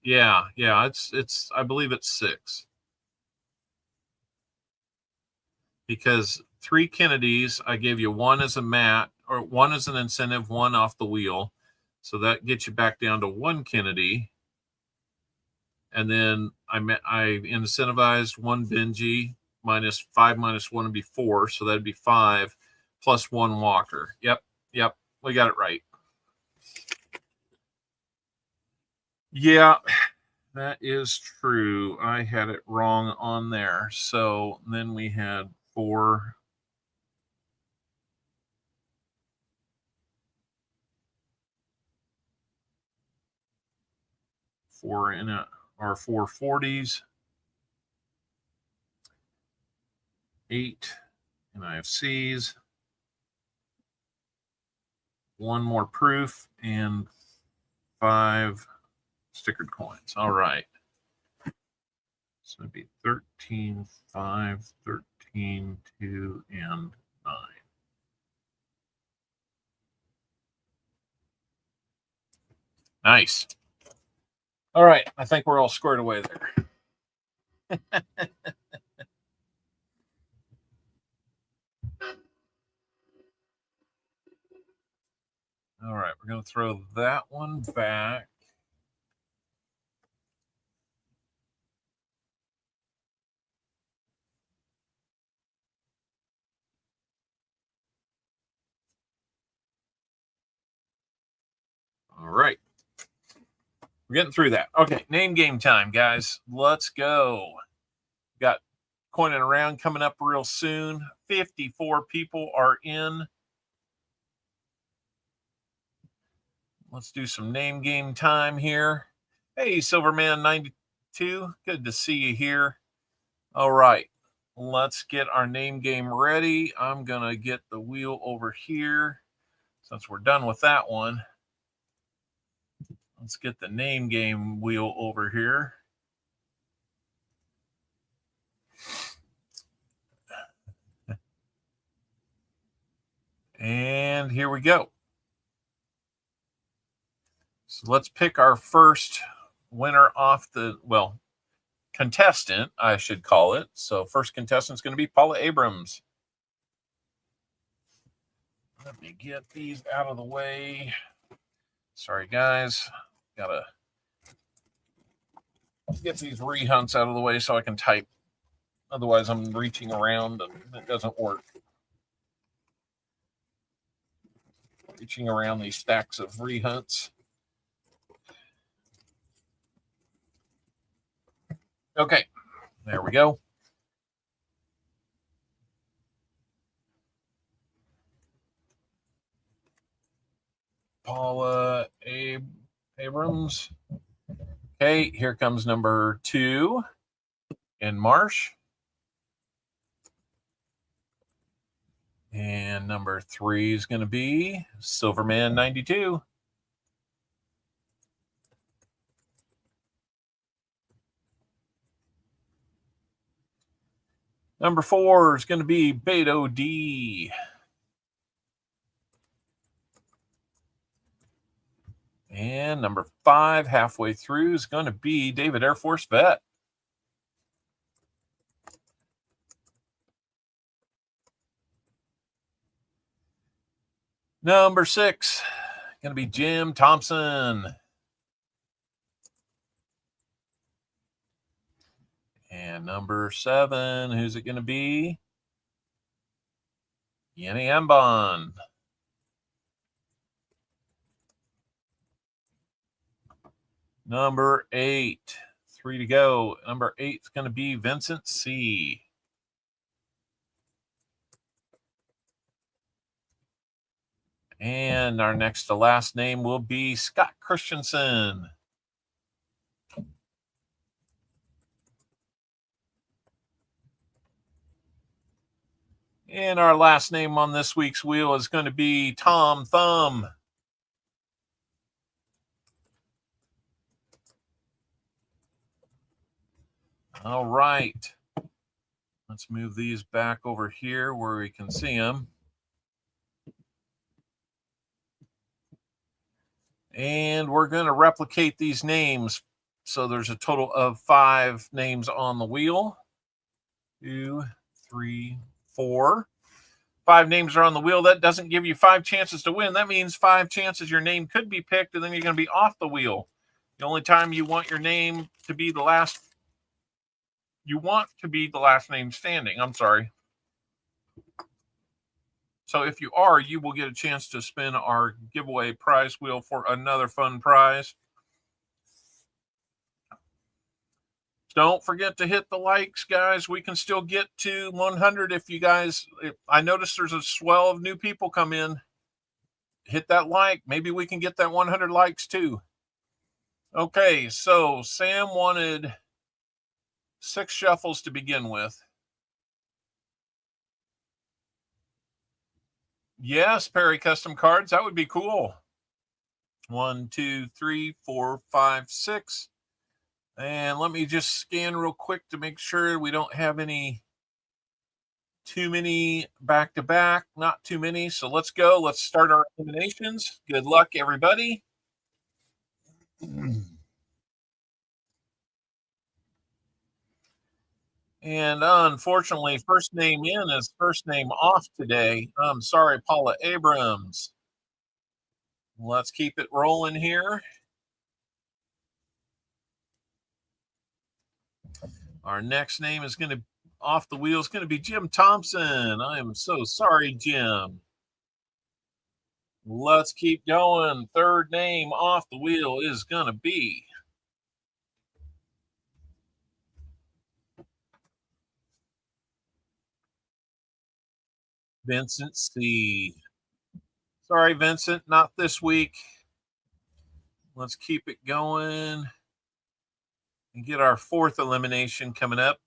yeah, it's I believe it's 6. Because 3 Kennedys, I gave you 1 as a mat, or 1 as an incentive, 1 off the wheel. So that gets you back down to 1 Kennedy. And then I incentivized 1 Benji, minus 5 minus 1 would be 4. So that'd be 5 plus 1 Walker. Yep. We got it right. Yeah, that is true. I had it wrong on there. So then we had 4. Four in it, or 4 40s, 8 NIFCs, 1 more proof, and 5 stickered coins. All right. So it'd be 13, 5, 13, 2, and 9. Nice. All right. I think we're all squared away there. All right. We're going to throw that one back. All right. We're getting through that. Okay, name game time, guys. Let's go. Got coining around coming up real soon. 54 people are in. Let's do some name game time here. Hey, Silverman92. Good to see you here. All right. Let's get our name game ready. I'm going to get the wheel over here since we're done with that one. Let's get the name game wheel over here. And here we go. So let's pick our first winner off the, well, contestant, I should call it. So first contestant is going to be Paula Abrams. Let me get these out of the way. Sorry, guys. Gotta get these rehunts out of the way so I can type. Otherwise, I'm reaching around and it doesn't work. Reaching around these stacks of rehunts. Okay, there we go. Paula Abrams. Okay, here comes number 2 in Marsh. And number 3 is going to be Silverman 92. Number 4 is going to be Beto D. And number 5, halfway through, is going to be David Air Force Vet. Number 6, going to be Jim Thompson. And number 7, who's it going to be? Yenny Ambon. Number 8, 3 to go. Number 8 is going to be Vincent C. And our next to last name will be Scott Christensen. And our last name on this week's wheel is going to be Tom Thumb. All right. Let's move these back over here where we can see them. And we're going to replicate these names. So there's a total of 5 names on the wheel. 2, 3, 4. 5 names are on the wheel. That doesn't give you 5 chances to win. That means 5 chances your name could be picked, and then you're going to be off the wheel. The only time you want your name to be the last, you want to be the last name standing. I'm sorry. So if you are, you will get a chance to spin our giveaway prize wheel for another fun prize. Don't forget to hit the likes, guys. We can still get to 100 if you guys, I noticed there's a swell of new people come in. Hit that like. Maybe we can get that 100 likes too. Okay, so Sam wanted 6 shuffles to begin with. Yes, Perry Custom Cards. That would be cool. 1, 2, 3, 4, 5, 6. And let me just scan real quick to make sure we don't have too many back-to-back. Not too many. So let's go. Let's start our eliminations. Good luck, everybody. And unfortunately, first name in is first name off today. I'm sorry, Paula Abrams. Let's keep it rolling here. Our next name is going to, off the wheel, is going to be Jim Thompson. I am so sorry, Jim. Let's keep going. Third name off the wheel is going to be Vincent C. Sorry, Vincent, not this week. Let's keep it going and get our 4th elimination coming up.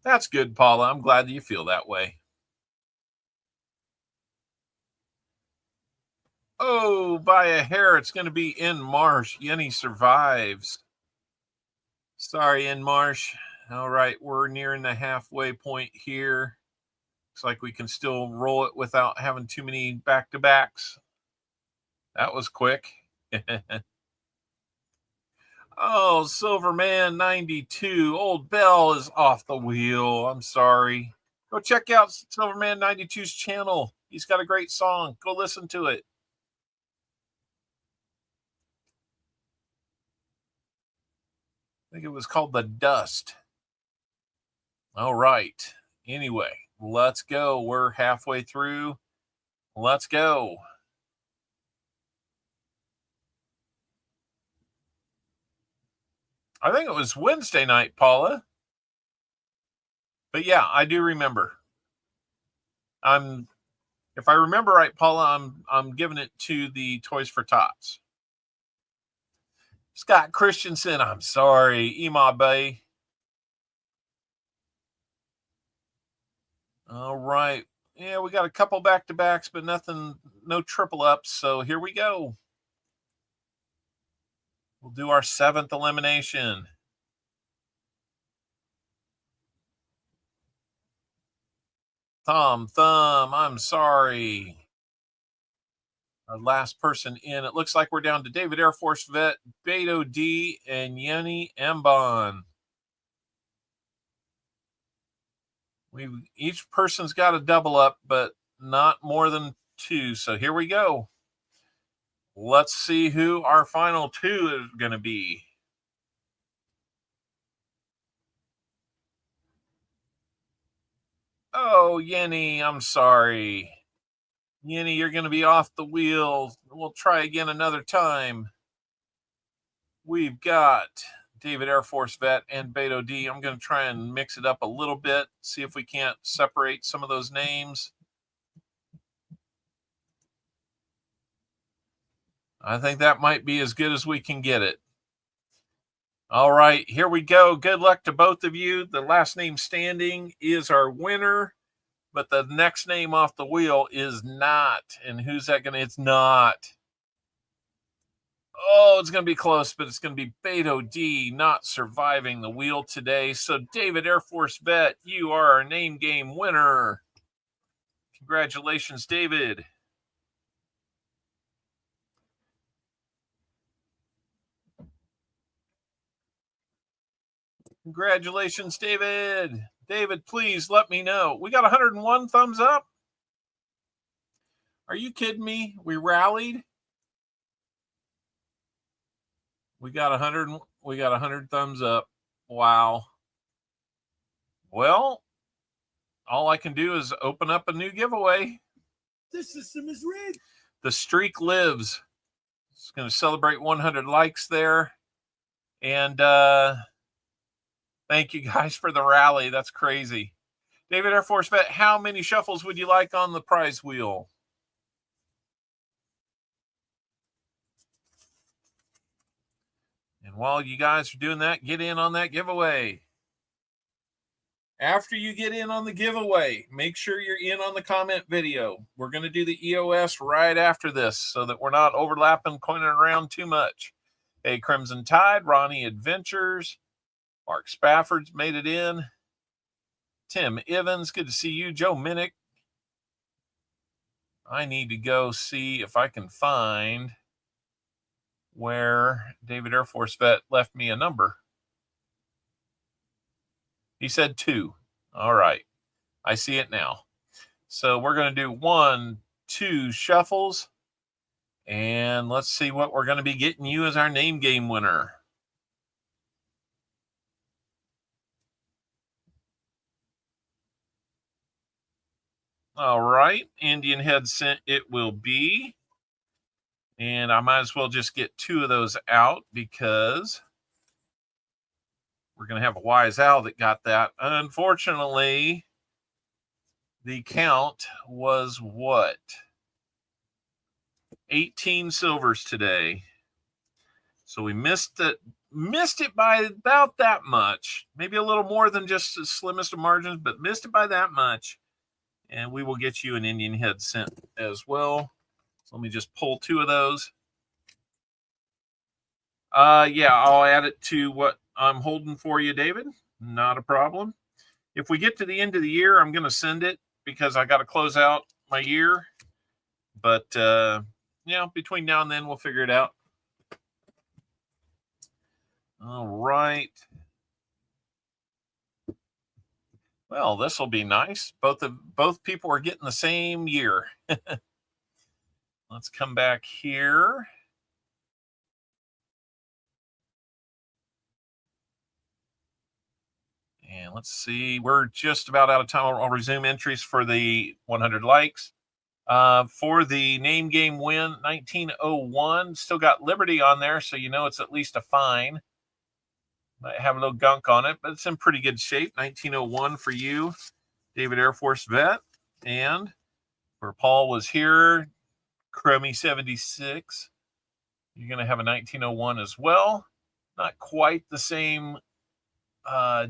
That's good, Paula. I'm glad that you feel that way. Oh, by a hair, it's going to be in Marsh. Yenny survives. Sorry, in Marsh. All right, we're nearing the halfway point here. Looks like we can still roll it without having too many back-to-backs. That was quick. Oh, Silverman 92. Old Bell is off the wheel. I'm sorry. Go check out Silverman 92's channel. He's got a great song. Go listen to it. I think it was called The Dust. All right. Anyway, let's go. We're halfway through. Let's go. I think it was Wednesday night, Paula. But yeah, I do remember. If I remember right, Paula, I'm giving it to the Toys for Tots. Scott Christensen, I'm sorry. Ema Bay. All right. Yeah, we got a couple back-to-backs, but no triple ups. So here we go. We'll do our 7th elimination. Thumb, I'm sorry. Our last person in. It looks like we're down to David Air Force Vet, Beto D, and Yenny Mbon. Each person's got a double up, but not more than 2. So here we go. Let's see who our final 2 is going to be. Oh, Yenny, I'm sorry. Yenny, you're going to be off the wheel. We'll try again another time. We've got David Air Force Vet and Beto D. I'm going to try and mix it up a little bit, see if we can't separate some of those names. I think that might be as good as we can get it. All right, here we go. Good luck to both of you. The last name standing is our winner, but the next name off the wheel is not. And who's that going to? It's not. Oh, it's going to be close, but it's going to be Beto D not surviving the wheel today. So, David Air Force Vet, you are our name game winner. Congratulations, David. Congratulations, David. David, please let me know. We got 101 thumbs up. Are you kidding me? We rallied. We got 100 thumbs up. Wow. Well, all I can do is open up a new giveaway. This system is rigged. The streak lives. It's going to celebrate 100 likes there. And thank you guys for the rally. That's crazy. David Air Force Vet, how many shuffles would you like on the prize wheel? And while you guys are doing that, get in on that giveaway. After you get in on the giveaway, make sure you're in on the comment video. We're going to do the EOS right after this so that we're not overlapping, coining around too much. Hey, Crimson Tide, Ronnie Adventures, Mark Spafford's made it in. Tim Evans, good to see you. Joe Minnick. I need to go see if I can find where David Air Force Vet left me a number. He said 2. All right. I see it now. So we're going to do 1, 2 shuffles. And let's see what we're going to be getting you as our name game winner. All right. Indian Head Scent it will be. And I might as well just get 2 of those out because we're going to have a wise owl that got that. Unfortunately, the count was what? 18 silvers today. So we missed it by about that much. Maybe a little more than just the slimmest of margins, but missed it by that much. And we will get you an Indian Head Scent as well. So let me just pull 2 of those. Yeah, I'll add it to what I'm holding for you, David. Not a problem. If we get to the end of the year, I'm going to send it because I got to close out my year. But, between now and then, we'll figure it out. All right. Well, this will be nice. Both people are getting the same year. Let's come back here. And let's see. We're just about out of time. I'll resume entries for the 100 likes. For the name game win, 1901. Still got Liberty on there, so you know it's at least a fine. Might have a little gunk on it, but it's in pretty good shape. 1901 for you, David Air Force vet. And where Paul was here, Chromie 76. You're going to have a 1901 as well. Not quite the same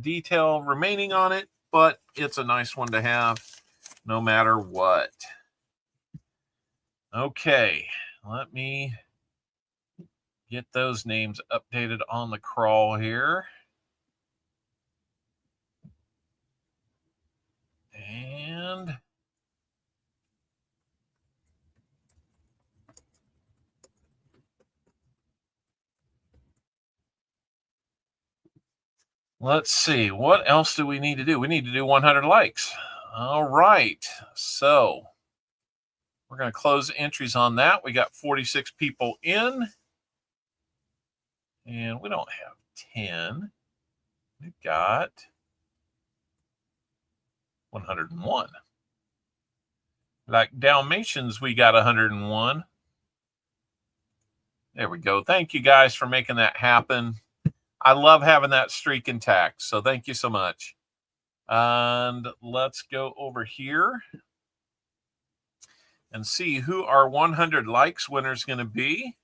detail remaining on it, but it's a nice one to have no matter what. Okay, let me get those names updated on the crawl here. And let's see, what else do we need to do? We need to do 100 likes. All right, so we're going to close entries on that. We got 46 people in, and we don't have 10. We've got 101. Like Dalmatians, we got 101. There we go. Thank you guys for making that happen. I love having that streak intact, so thank you so much. And let's go over here and see who our 100 likes winner is going to be.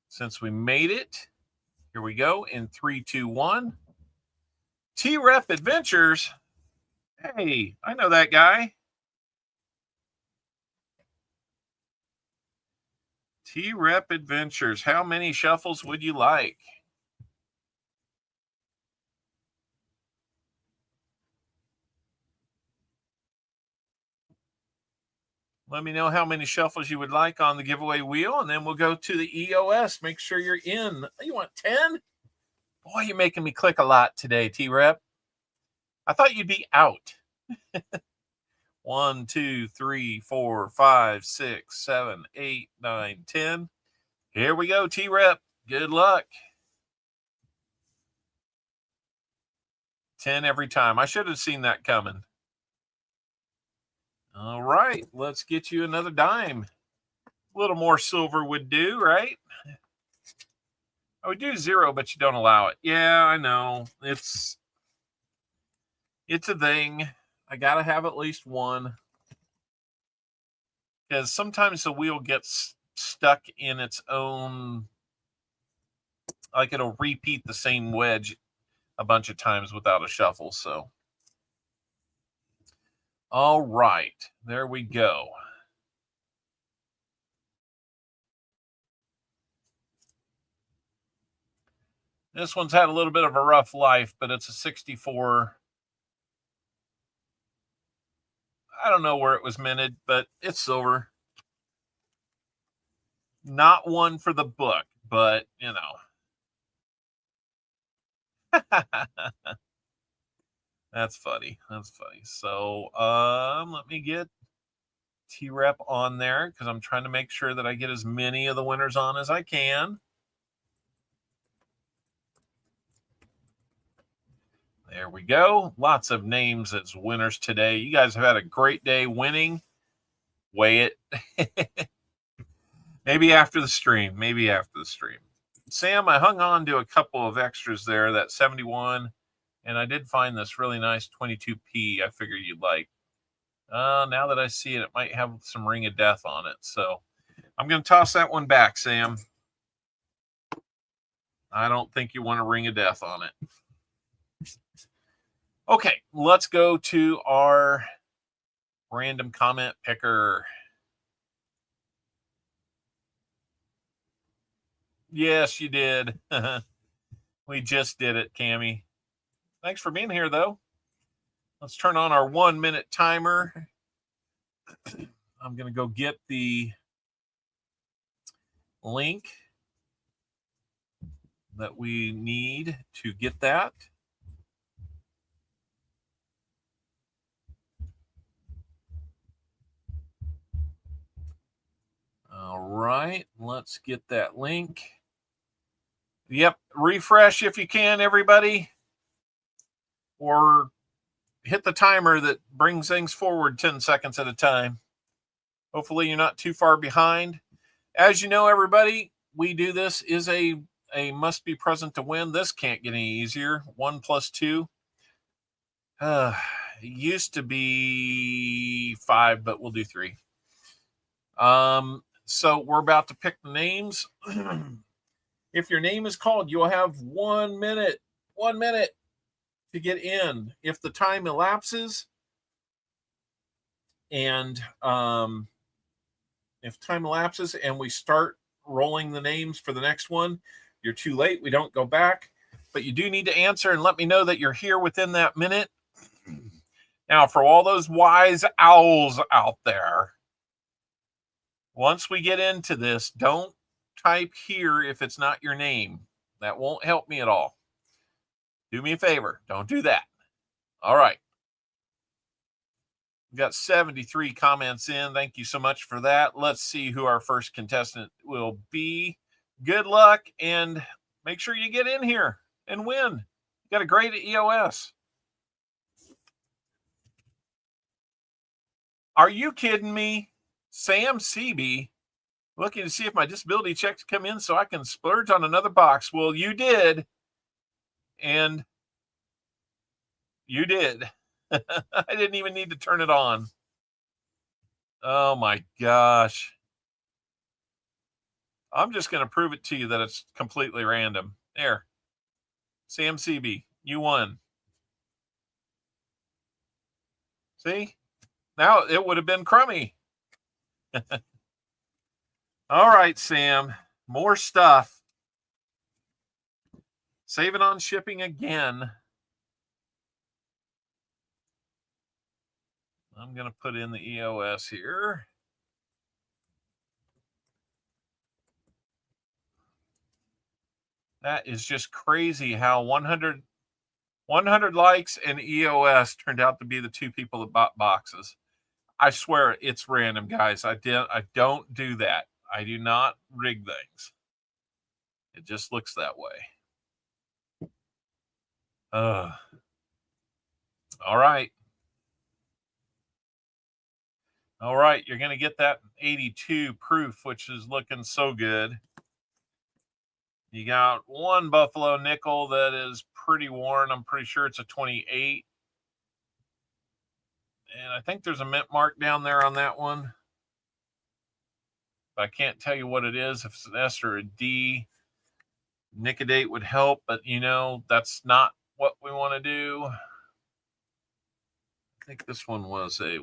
Since we made it, here we go in 3, 2, 1. T-Rep Adventures. Hey, I know that guy. T-Rep Adventures. How many shuffles would you like? Let me know how many shuffles you would like on the giveaway wheel, and then we'll go to the EOS. Make sure you're in. You want 10? Boy, you're making me click a lot today, T-Rep. I thought you'd be out. 1, 2, 3, 4, 5, 6, 7, 8, 9, 10. Here we go, T-Rep. Good luck. 10 every time. I should have seen that coming. All right, let's get you another dime. A little more silver would do, right? I would do 0, but you don't allow it. Yeah, I know. It's a thing. I got to have at least one. Because sometimes the wheel gets stuck in its own, like it'll repeat the same wedge a bunch of times without a shuffle, so. All right, there we go. This one's had a little bit of a rough life, but it's a 64. I don't know where it was minted, but it's silver. Not one for the book, but, you know. That's funny. That's funny. So let me get T-Rep on there because I'm trying to make sure that I get as many of the winners on as I can. There we go. Lots of names as winners today. You guys have had a great day winning. Weigh it. Maybe after the stream. Maybe after the stream. Sam, I hung on to a couple of extras there, that 71. And I did find this really nice 22p I figured you'd like. Now that I see it, it might have some Ring of Death on it. So I'm going to toss that one back, Sam. I don't think you want a Ring of Death on it. Okay, let's go to our random comment picker. Yes, you did. We just did it, Cammie. Thanks for being here, though. Let's turn on our 1-minute timer. I'm going to go get the link that we need to get that. All right, let's get that link. Yep, refresh if you can, everybody. Or hit the timer that brings things forward 10 seconds at a time. Hopefully you're not too far behind. As you know, everybody, we do this is a must be present to win. This can't get any easier. 1 + 2. It used to be 5, but we'll do 3. So we're about to pick the names. If your name is called, you'll have 1 minute. 1 minute to get in. If the time elapses, and we start rolling the names for the next one, you're too late. We don't go back, but you do need to answer and let me know that you're here within that minute. Now, for all those wise owls out there, once we get into this, don't type here if it's not your name. That won't help me at all. Do me a favor. Don't do that. All right. We got 73 comments in. Thank you so much for that. Let's see who our first contestant will be. Good luck, and make sure you get in here and win. You got a great EOS. Are you kidding me? Sam CB, looking to see if my disability checks come in so I can splurge on another box. Well, you did. And you did. I didn't even need to turn it on. Oh my gosh. I'm just going to prove it to you that it's completely random. There. Sam CB, you won. See? Now it would have been crummy. All right, Sam. More stuff. Save it on shipping again. I'm going to put in the EOS here. That is just crazy how 100 likes and EOS turned out to be the two people that bought boxes. I swear it's random, guys. I don't do that. I do not rig things. It just looks that way. All right. All right, you're going to get that 82 proof, which is looking so good. You got one Buffalo nickel that is pretty worn. I'm pretty sure it's a 28. And I think there's a mint mark down there on that one. But I can't tell you what it is. If it's an S or a D, Nicodate would help. But, you know, that's not what we want to do. I think this one was a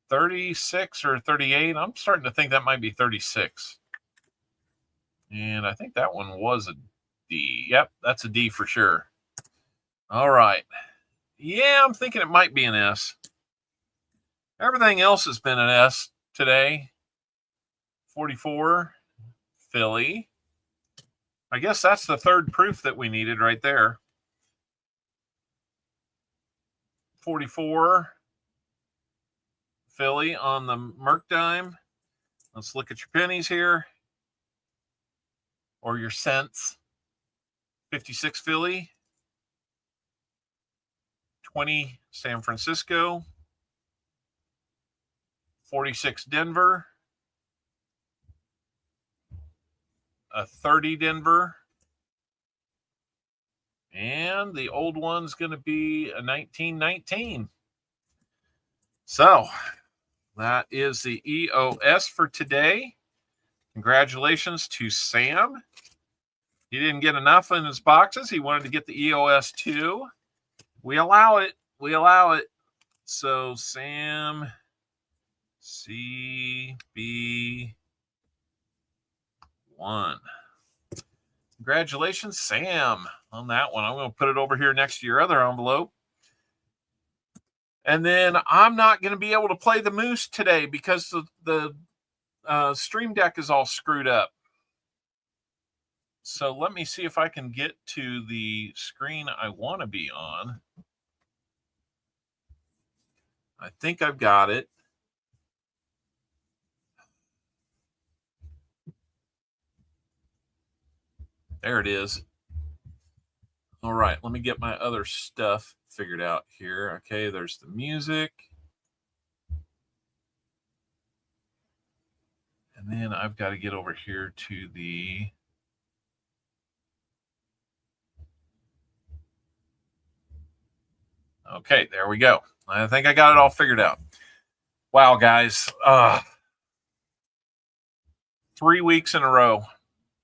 36 or 38. I'm starting to think that might be 36. And I think that one was a D. Yep, that's a D for sure. All right. Yeah, I'm thinking it might be an S. Everything else has been an S today. 44, Philly. I guess that's the third proof that we needed right there. 44, Philly on the Merc dime. Let's look at your pennies here. Or your cents. 56 Philly. 20 San Francisco. 46 Denver. A 30 Denver. And the old one's going to be a 1919. So that is the EOS for today. Congratulations to Sam. He didn't get enough in his boxes. He wanted to get the EOS too. We allow it. We allow it. So Sam CB1. Congratulations, Sam, on that one. I'm going to put it over here next to your other envelope. And then I'm not going to be able to play the Moose today because the Stream Deck is all screwed up. So let me see if I can get to the screen I want to be on. I think I've got it. There it is. All right, let me get my other stuff figured out here. Okay, there's the music. And then I've got to get over here to the... Okay, there we go. I think I got it all figured out. Wow, guys. 3 weeks in a row.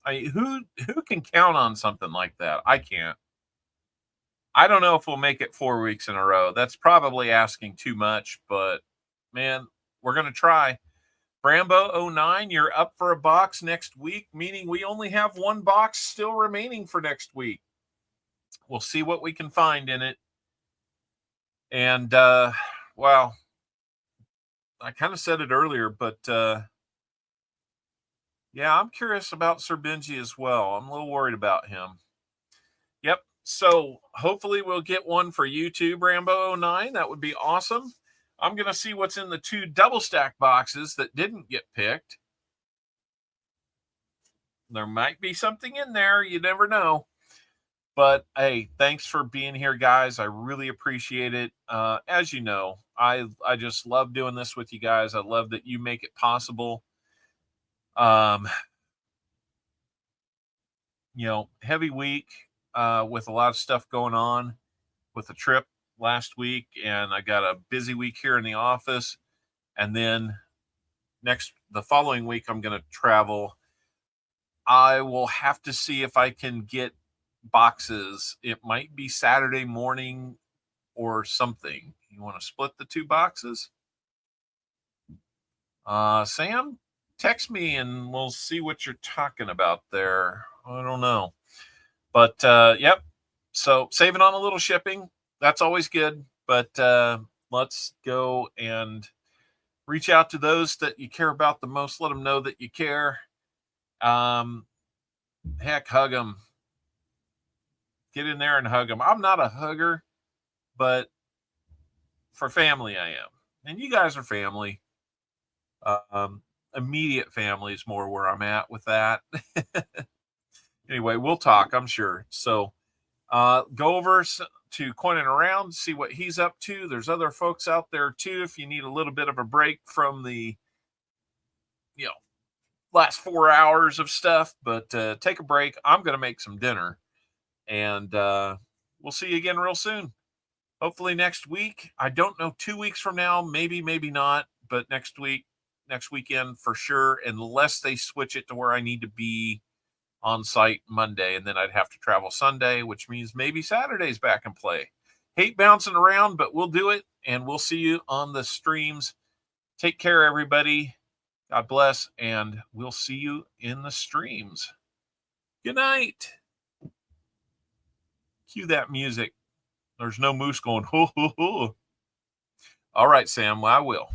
Who can count on something like that? I can't. I don't know if we'll make it 4 weeks in a row. That's probably asking too much, but man, we're going to try. Brambo09, you're up for a box next week, meaning we only have one box still remaining for next week. We'll see what we can find in it. And, wow, I kind of said it earlier, but, yeah, I'm curious about Sir Benji as well. I'm a little worried about him. Yep. So hopefully we'll get one for you too, Brambo09. That would be awesome. I'm going to see what's in the 2 double stack boxes that didn't get picked. There might be something in there. You never know. But, hey, thanks for being here, guys. I really appreciate it. As you know, I just love doing this with you guys. I love that you make it possible. You know, heavy week with a lot of stuff going on with the trip last week, and I got a busy week here in the office. And then the following week, I'm going to travel. I will have to see if I can get boxes. It might be Saturday morning or something. You want to split the 2 boxes? Sam, text me and we'll see what you're talking about there. I don't know. But, yep. So saving on a little shipping, that's always good. But let's go and reach out to those that you care about the most. Let them know that you care. Heck, hug them. Get in there and hug them. I'm not a hugger, but for family I am. And you guys are family. Immediate family is more where I'm at with that. Anyway, we'll talk, I'm sure. So go over to Coining Around, see what he's up to. There's other folks out there too if you need a little bit of a break from the, you know, last 4 hours of stuff. But take a break. I'm going to make some dinner. And we'll see you again real soon. Hopefully next week. I don't know, 2 weeks from now, maybe not. But next weekend for sure, unless they switch it to where I need to be on site Monday, and then I'd have to travel Sunday, which means maybe Saturday's back in play. Hate bouncing around, but we'll do it, and we'll see you on the streams. Take care, everybody. God bless, and we'll see you in the streams. Good night. Cue that music. There's no moose going, ho, ho, ho. All right, Sam, I will.